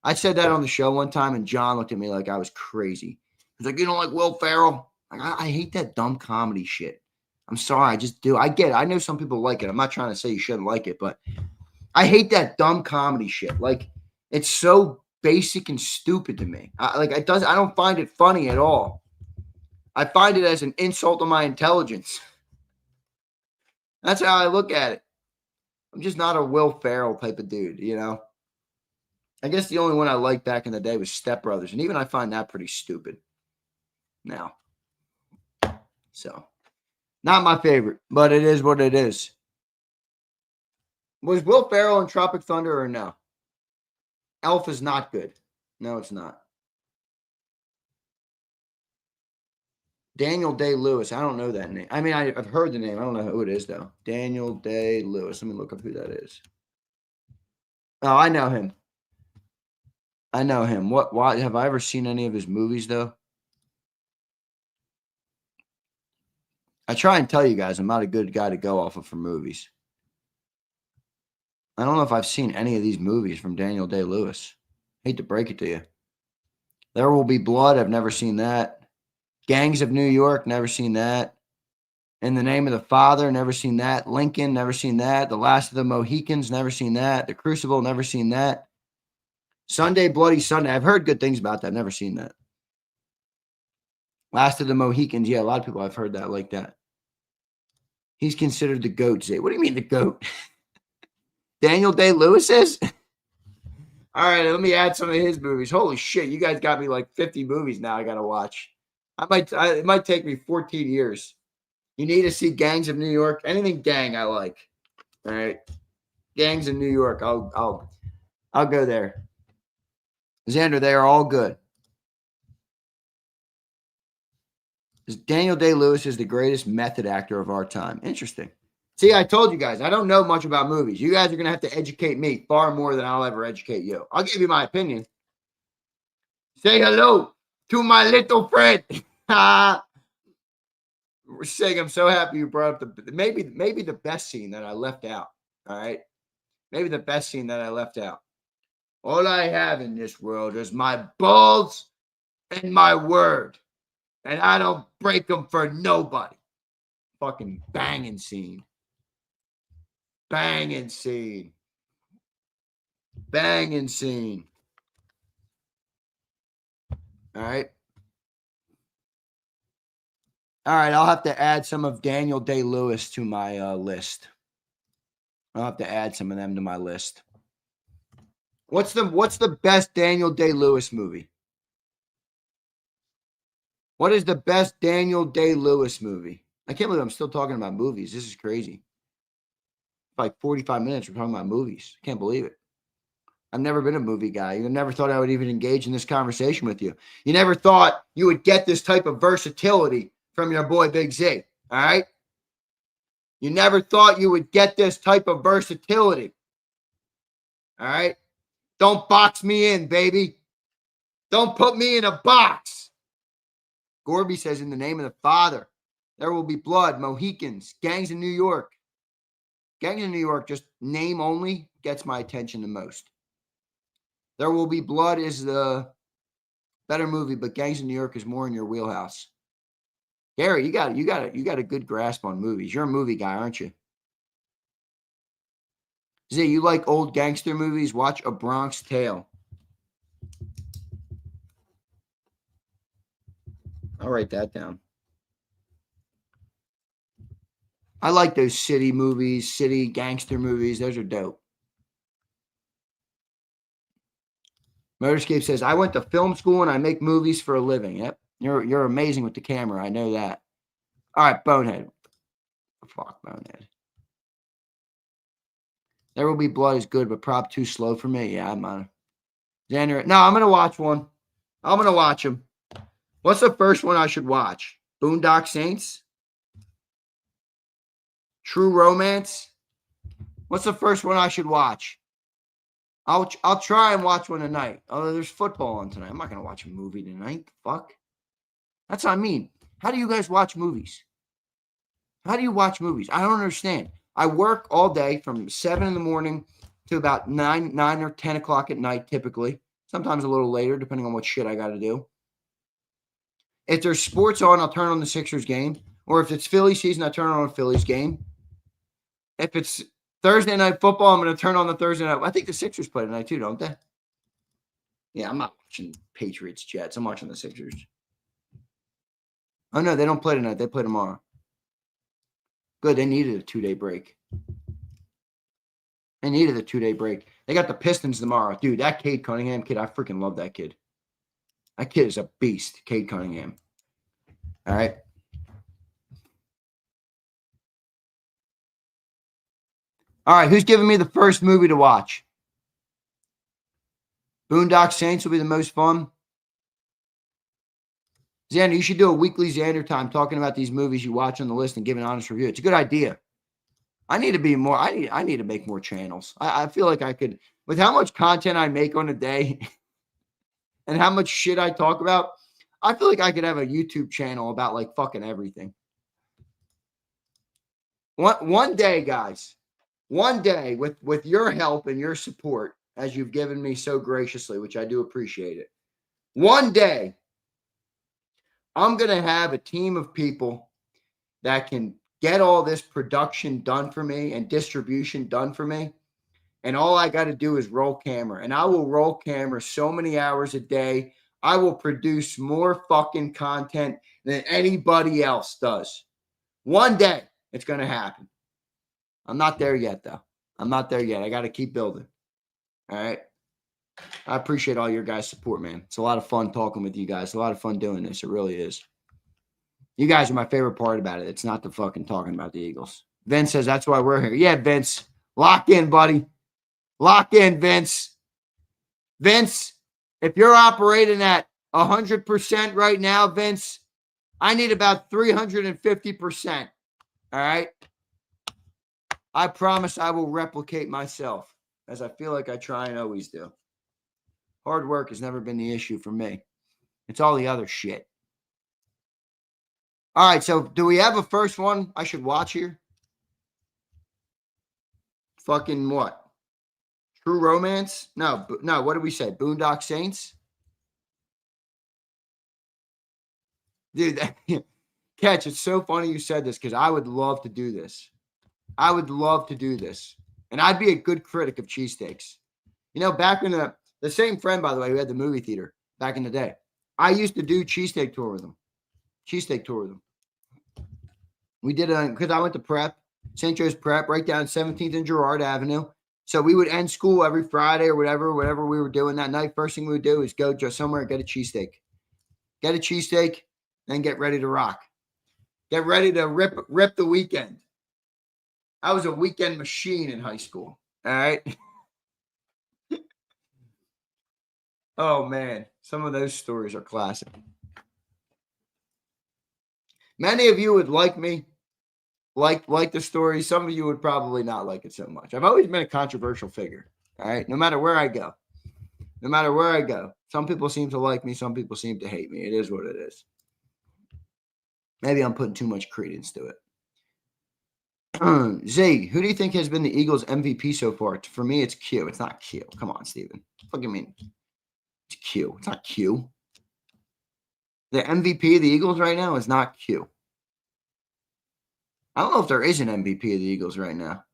I said that on the show one time, and John looked at me like I was crazy. He's like, you don't like Will Ferrell? Like, I hate that dumb comedy shit. I'm sorry, I just do. I get it. I know some people like it. I'm not trying to say you shouldn't like it, but I hate that dumb comedy shit. Like, it's so basic and stupid to me. I don't find it funny at all. I find it as an insult to my intelligence. That's how I look at it. I'm just not a Will Ferrell type of dude, you know? I guess the only one I liked back in the day was Step Brothers, and even I find that pretty stupid now. So, not my favorite, but it is what it is. Was Will Ferrell in Tropic Thunder or no? Elf is not good. No, it's not. Daniel Day-Lewis. I don't know that name. I mean, I've heard the name. I don't know who it is, though. Daniel Day-Lewis. Let me look up who that is. Oh, I know him. Why have I ever seen any of his movies, though? I try and tell you guys I'm not a good guy to go off of for movies. I don't know if I've seen any of these movies from Daniel Day-Lewis. Hate to break it to you. There Will Be Blood. I've never seen that. Gangs of New York, never seen that. In the Name of the Father, never seen that. Lincoln, never seen that. The Last of the Mohicans, never seen that. The Crucible, never seen that. Sunday, Bloody Sunday. I've heard good things about that. Never seen that. Last of the Mohicans. Yeah, a lot of people I've heard that like that. He's considered the GOAT. Zay. What do you mean the GOAT? Daniel Day-Lewis is? All right, let me add some of his movies. Holy shit, you guys got me like 50 movies now I got to watch. It might take me 14 years. You need to see Gangs of New York. Anything gang I like. All right. Gangs of New York. I'll go there. Xander, they are all good. Daniel Day-Lewis is the greatest method actor of our time. Interesting. See, I told you guys, I don't know much about movies. You guys are going to have to educate me far more than I'll ever educate you. I'll give you my opinion. Say hello to my little friend. Sig, I'm so happy you brought up maybe the best scene that I left out. All right. Maybe the best scene that I left out. All I have in this world is my balls and my word. And I don't break them for nobody. Fucking banging scene. Banging scene. Banging scene. All right. All right. I'll have to add some of Daniel Day-Lewis to my list. I'll have to add some of them to my list. What's the best Daniel Day-Lewis movie? What is the best Daniel Day-Lewis movie? I can't believe I'm still talking about movies. This is crazy. Like 45 minutes, we're talking about movies. I can't believe it. I've never been a movie guy. You never thought I would even engage in this conversation with you. You never thought you would get this type of versatility from your boy Big Z. All right? You never thought you would get this type of versatility. All right? Don't box me in, baby. Don't put me in a box. Gorby says, in the name of the Father, there will be blood, Mohicans, gangs in New York. Gangs in New York, just name only, gets my attention the most. There Will Be Blood is the better movie, but Gangs in New York is more in your wheelhouse. Gary, you got a good grasp on movies. You're a movie guy, aren't you? Z, you like old gangster movies? Watch A Bronx Tale. I'll write that down. I like those city movies, city gangster movies. Those are dope. Motorscape says, I went to film school and I make movies for a living. Yep. You're amazing with the camera. I know that. All right, Bonehead. Fuck, Bonehead. There Will Be Blood is good, but prop too slow for me. Yeah, I'm on Xander. No, I'm going to watch one. I'm going to watch them. What's the first one I should watch? Boondock Saints? True Romance? What's the first one I should watch? I'll try and watch one tonight. Although there's football on tonight. I'm not going to watch a movie tonight. Fuck. That's what I mean. How do you guys watch movies? How do you watch movies? I don't understand. I work all day from 7 in the morning to about 9 or 10 o'clock at night, typically. Sometimes a little later, depending on what shit I got to do. If there's sports on, I'll turn on the Sixers game. Or if it's Philly season, I turn on a Phillies game. If it's Thursday night football, I'm going to turn on the Thursday night. I think the Sixers play tonight too, don't they? Yeah, I'm not watching Patriots Jets. I'm watching the Sixers. Oh, no, they don't play tonight. They play tomorrow. Good. They needed a 2-day break. They needed a 2-day break. They got the Pistons tomorrow. Dude, that Cade Cunningham kid, I freaking love that kid. That kid is a beast, Cade Cunningham. All right. All right, who's giving me the first movie to watch? Boondock Saints will be the most fun. Xander, you should do a weekly Xander time talking about these movies you watch on the list and give an honest review. It's a good idea. I need to be more. I need to make more channels. I feel like I could, with how much content I make on a day and how much shit I talk about, I feel like I could have a YouTube channel about like fucking everything. One day, guys. One day, with your help and your support, as you've given me so graciously, which I do appreciate it. One day, I'm going to have a team of people that can get all this production done for me and distribution done for me. And all I got to do is roll camera. And I will roll camera so many hours a day. I will produce more fucking content than anybody else does. One day, it's going to happen. I'm not there yet, though. I'm not there yet. I got to keep building. All right. I appreciate all your guys' support, man. It's a lot of fun talking with you guys. A lot of fun doing this. It really is. You guys are my favorite part about it. It's not the fucking talking about the Eagles. Vince says that's why we're here. Yeah, Vince. Lock in, buddy. Lock in, Vince. Vince, if you're operating at 100% right now, Vince, I need about 350%. All right? I promise I will replicate myself, as I feel like I try and always do. Hard work has never been the issue for me. It's all the other shit. All right, so do we have a first one I should watch here? Fucking what? True Romance? No, what did we say? Boondock Saints? Dude, Catch, it's so funny you said this because I would love to do this. I would love to do this. And I'd be a good critic of cheesesteaks. You know, back in the same friend, by the way, who had the movie theater back in the day, I used to do cheesesteak tour with him. We did it because I went to prep, St. Joe's Prep, right down 17th and Girard Avenue. So we would end school every Friday or whatever we were doing that night. First thing we would do is go just somewhere and get a cheesesteak. Get a cheesesteak, then get ready to rock. Get ready to rip the weekend. I was a weekend machine in high school. All right. Oh, man. Some of those stories are classic. Many of you would like me, like the story. Some of you would probably not like it so much. I've always been a controversial figure. All right. No matter where I go. Some people seem to like me. Some people seem to hate me. It is what it is. Maybe I'm putting too much credence to it. Z, who do you think has been the Eagles MVP so far? For me, it's Q. It's not Q. Come on, Steven. What do you mean? It's Q. It's not Q. The MVP of the Eagles right now is not Q. I don't know if there is an MVP of the Eagles right now.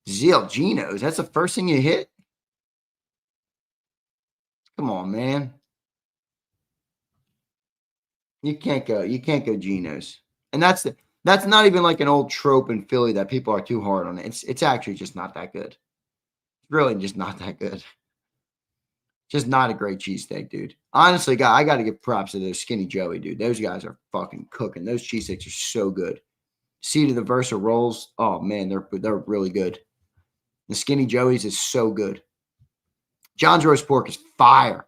Zeal, Geno's. That's the first thing you hit? Come on, man. You can't go Geno's. And that's not even like an old trope in Philly that people are too hard on it. It's actually just not that good. It's really just not that good. Just not a great cheesesteak, dude. Honestly, I got to give props to those Skinny Joey, dude. Those guys are fucking cooking. Those cheesesteaks are so good. See to the Versa rolls. Oh, man, they're really good. The Skinny Joey's is so good. John's roast pork is fire.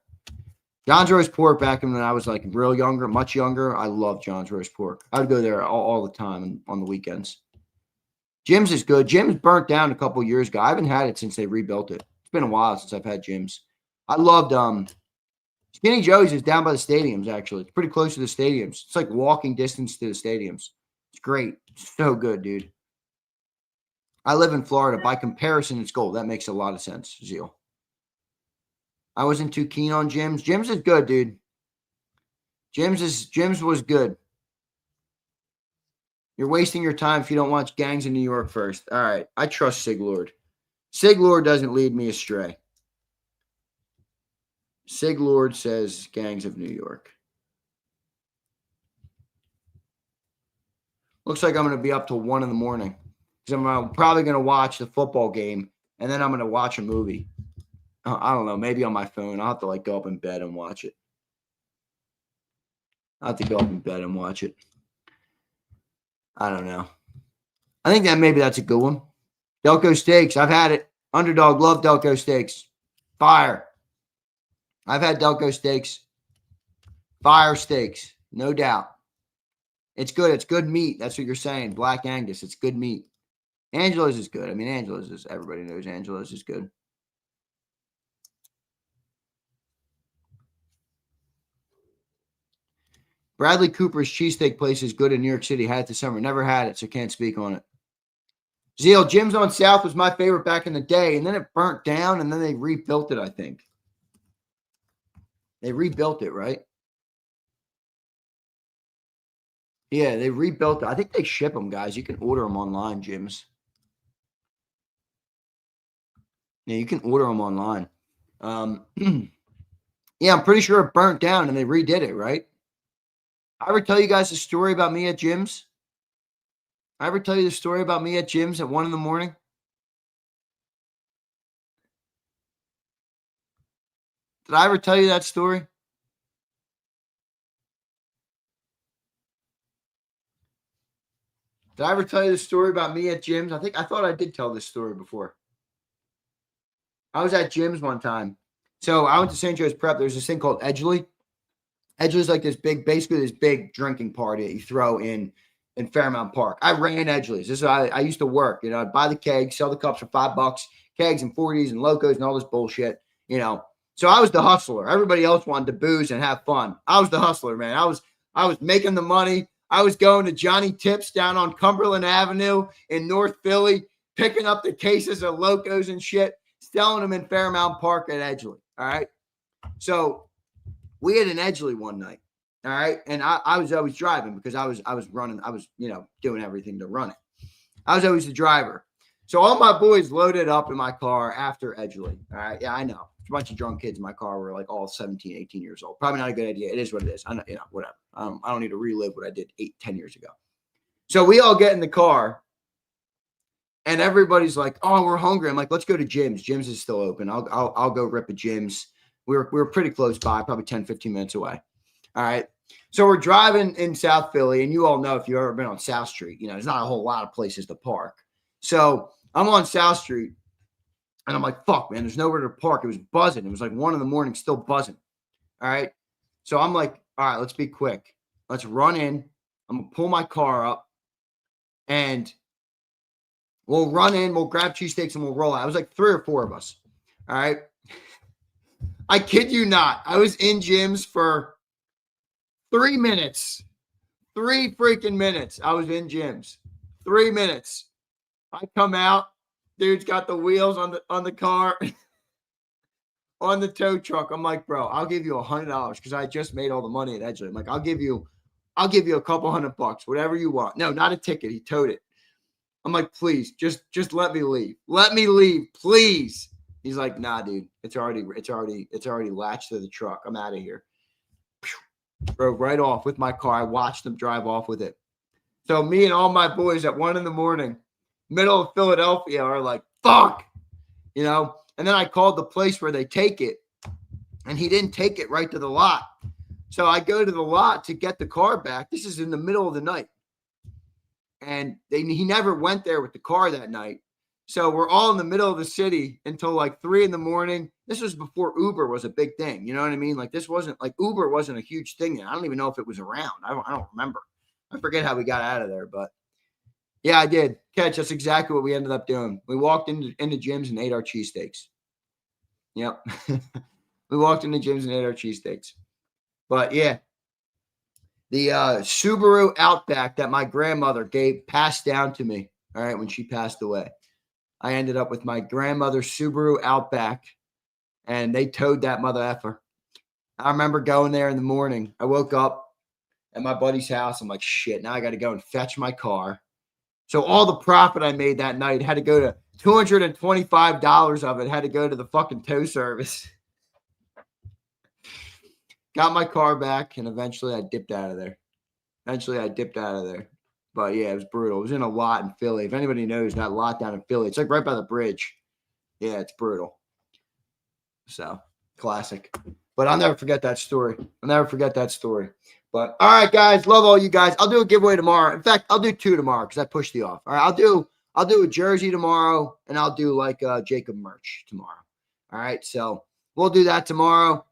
John's roast pork back when I was like much younger. I love John's roast pork. I would go there all the time on the weekends. Jim's is good. Jim's burnt down a couple years ago. I haven't had it since they rebuilt it. It's been a while since I've had Jim's. I loved Skinny Joey's is down by the stadiums, actually. It's pretty close to the stadiums. It's like walking distance to the stadiums. It's great. It's so good, dude. I live in Florida. By comparison, it's gold. That makes a lot of sense, Zeal. I wasn't too keen on Jim's. Jim's is good, dude. Jim's was good. You're wasting your time if you don't watch Gangs in New York first. All right. I trust Sig Lord. Sig Lord doesn't lead me astray. Sig Lord says Gangs of New York. Looks like I'm going to be up till 1 a.m. because I'm probably going to watch the football game, and then I'm going to watch a movie. I don't know, maybe on my phone. I'll have to go up in bed and watch it. I don't know. I think that's a good one. Delco Steaks. I've had it. Underdog, love Delco Steaks. Fire. I've had Delco Steaks. Fire steaks, no doubt. It's good. It's good meat. That's what you're saying. Black Angus. It's good meat. Angelo's is good. I mean, everybody knows Angelo's is good. Bradley Cooper's cheesesteak place is good in New York City. Had it this summer. Never had it, so can't speak on it. Zeal, Jim's on South was my favorite back in the day, and then it burnt down, and then they rebuilt it, I think. They rebuilt it, right? Yeah, they rebuilt it. I think they ship them, guys. You can order them online, Jim's. Yeah, you can order them online. Yeah, I'm pretty sure it burnt down, and they redid it, right? I ever tell you guys a story about me at Jim's? I ever tell you the story about me at Jim's at 1 a.m? Did I ever tell you that story? Did I ever tell you the story about me at Jim's? I thought I did tell this story before. I was at Jim's one time. So I went to St. Joe's Prep. There's this thing called Edgeley. Edgeley's like basically this big drinking party that you throw in Fairmount Park. I ran Edgeley's. This is how I used to work. I'd buy the kegs, sell the cups for $5, kegs and 40s and locos and all this bullshit. So I was the hustler. Everybody else wanted to booze and have fun. I was the hustler, man. I was making the money. I was going to Johnny Tips down on Cumberland Avenue in North Philly, picking up the cases of Locos and shit, selling them in Fairmount Park at Edgeley. All right. So we had an Edgeley one night. All right. And I was always driving because I was running. I was, doing everything to run it. I was always the driver. So all my boys loaded up in my car after Edgeley. All right. Yeah, I know. A bunch of drunk kids in my car were like all 17, 18 years old. Probably not a good idea. It is what it is. I know, whatever. I don't need to relive what I did 8, 10 years ago. So we all get in the car and everybody's like, oh, we're hungry. I'm like, let's go to Jim's. Jim's is still open. I'll go rip a Jim's. We were pretty close by, probably 10, 15 minutes away. All right. So we're driving in South Philly, and you all know if you've ever been on South Street, there's not a whole lot of places to park. So I'm on South Street, and I'm like, fuck, man, there's nowhere to park. It was buzzing. It was like 1 a.m, still buzzing. All right. So I'm like, all right, let's be quick. Let's run in. I'm going to pull my car up, and we'll run in. We'll grab cheesesteaks, and we'll roll out. It was like 3 or 4 of us. All right. I kid you not. I was in Jim's for 3 minutes. 3 freaking minutes. I was in Jim's. 3 minutes. I come out. Dude's got the wheels on the car, on the tow truck. I'm like, bro, I'll give you $100 because I just made all the money at Edgeley. I'm like, I'll give you a couple $100, whatever you want. No, not a ticket. He towed it. I'm like, please, just let me leave. Let me leave, please. He's like, nah, dude, it's already latched to the truck. I'm out of here. Drove right off with my car. I watched him drive off with it. So me and all my boys at 1 a.m, middle of Philadelphia, are like, fuck, and then I called the place where they take it, and he didn't take it right to the lot. So I go to the lot to get the car back. This is in the middle of the night. And he never went there with the car that night. So we're all in the middle of the city until like 3 a.m. This was before Uber was a big thing. You know what I mean? Like Uber wasn't a huge thing then. I don't even know if it was around. I don't remember. I forget how we got out of there, but yeah, I did. Catch, that's exactly what we ended up doing. We walked into Jim's and ate our cheesesteaks. Yep. We walked into Jim's and ate our cheesesteaks. But yeah, the Subaru Outback that my grandmother passed down to me, all right, when she passed away. I ended up with my grandmother's Subaru Outback, and they towed that mother effer. I remember going there in the morning. I woke up at my buddy's house. I'm like, shit, now I got to go and fetch my car. So all the profit I made that night had to go to $225 of it had to go to the fucking tow service. Got my car back, and eventually I dipped out of there. But yeah, it was brutal. It was in a lot in Philly. If anybody knows that lot down in Philly, it's like right by the bridge. Yeah, it's brutal. So classic. But I'll never forget that story. But all right, guys, love all you guys. I'll do a giveaway tomorrow. In fact, I'll do 2 tomorrow because I pushed the off. All right, I'll do a jersey tomorrow, and I'll do like JAKIB merch tomorrow. All right, so we'll do that tomorrow.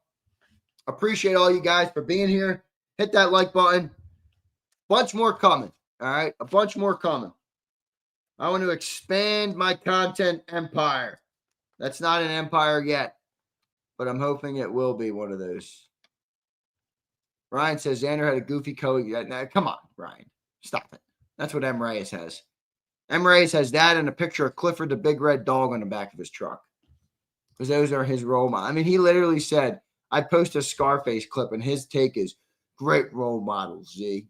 Appreciate all you guys for being here. Hit that like button. Bunch more coming. All right, a bunch more coming. I want to expand my content empire. That's not an empire yet, but I'm hoping it will be one of those. Ryan says Zander had a goofy coat. Now, come on, Ryan. Stop it. That's what M. Reyes has. M. Reyes has that and a picture of Clifford the Big Red Dog on the back of his truck. Because those are his role models. I mean, he literally said, I post a Scarface clip, and his take is, great role models, Z.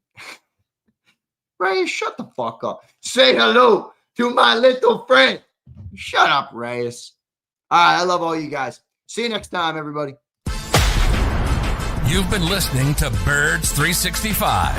Reyes, shut the fuck up. Say hello to my little friend. Shut up, Reyes. All right, I love all you guys. See you next time, everybody. You've been listening to Birds 365,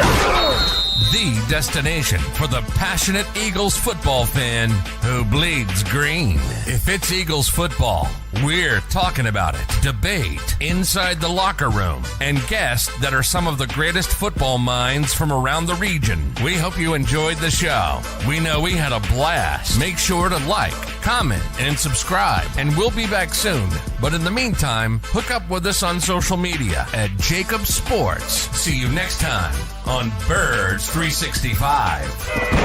the destination for the passionate Eagles football fan who bleeds green. If it's Eagles football, we're talking about it. Debate inside the locker room and guests that are some of the greatest football minds from around the region. We hope you enjoyed the show. We know we had a blast. Make sure to like, comment, and subscribe, and we'll be back soon. But in the meantime, hook up with us on social media at JAKIB Sports. See you next time on Birds 365.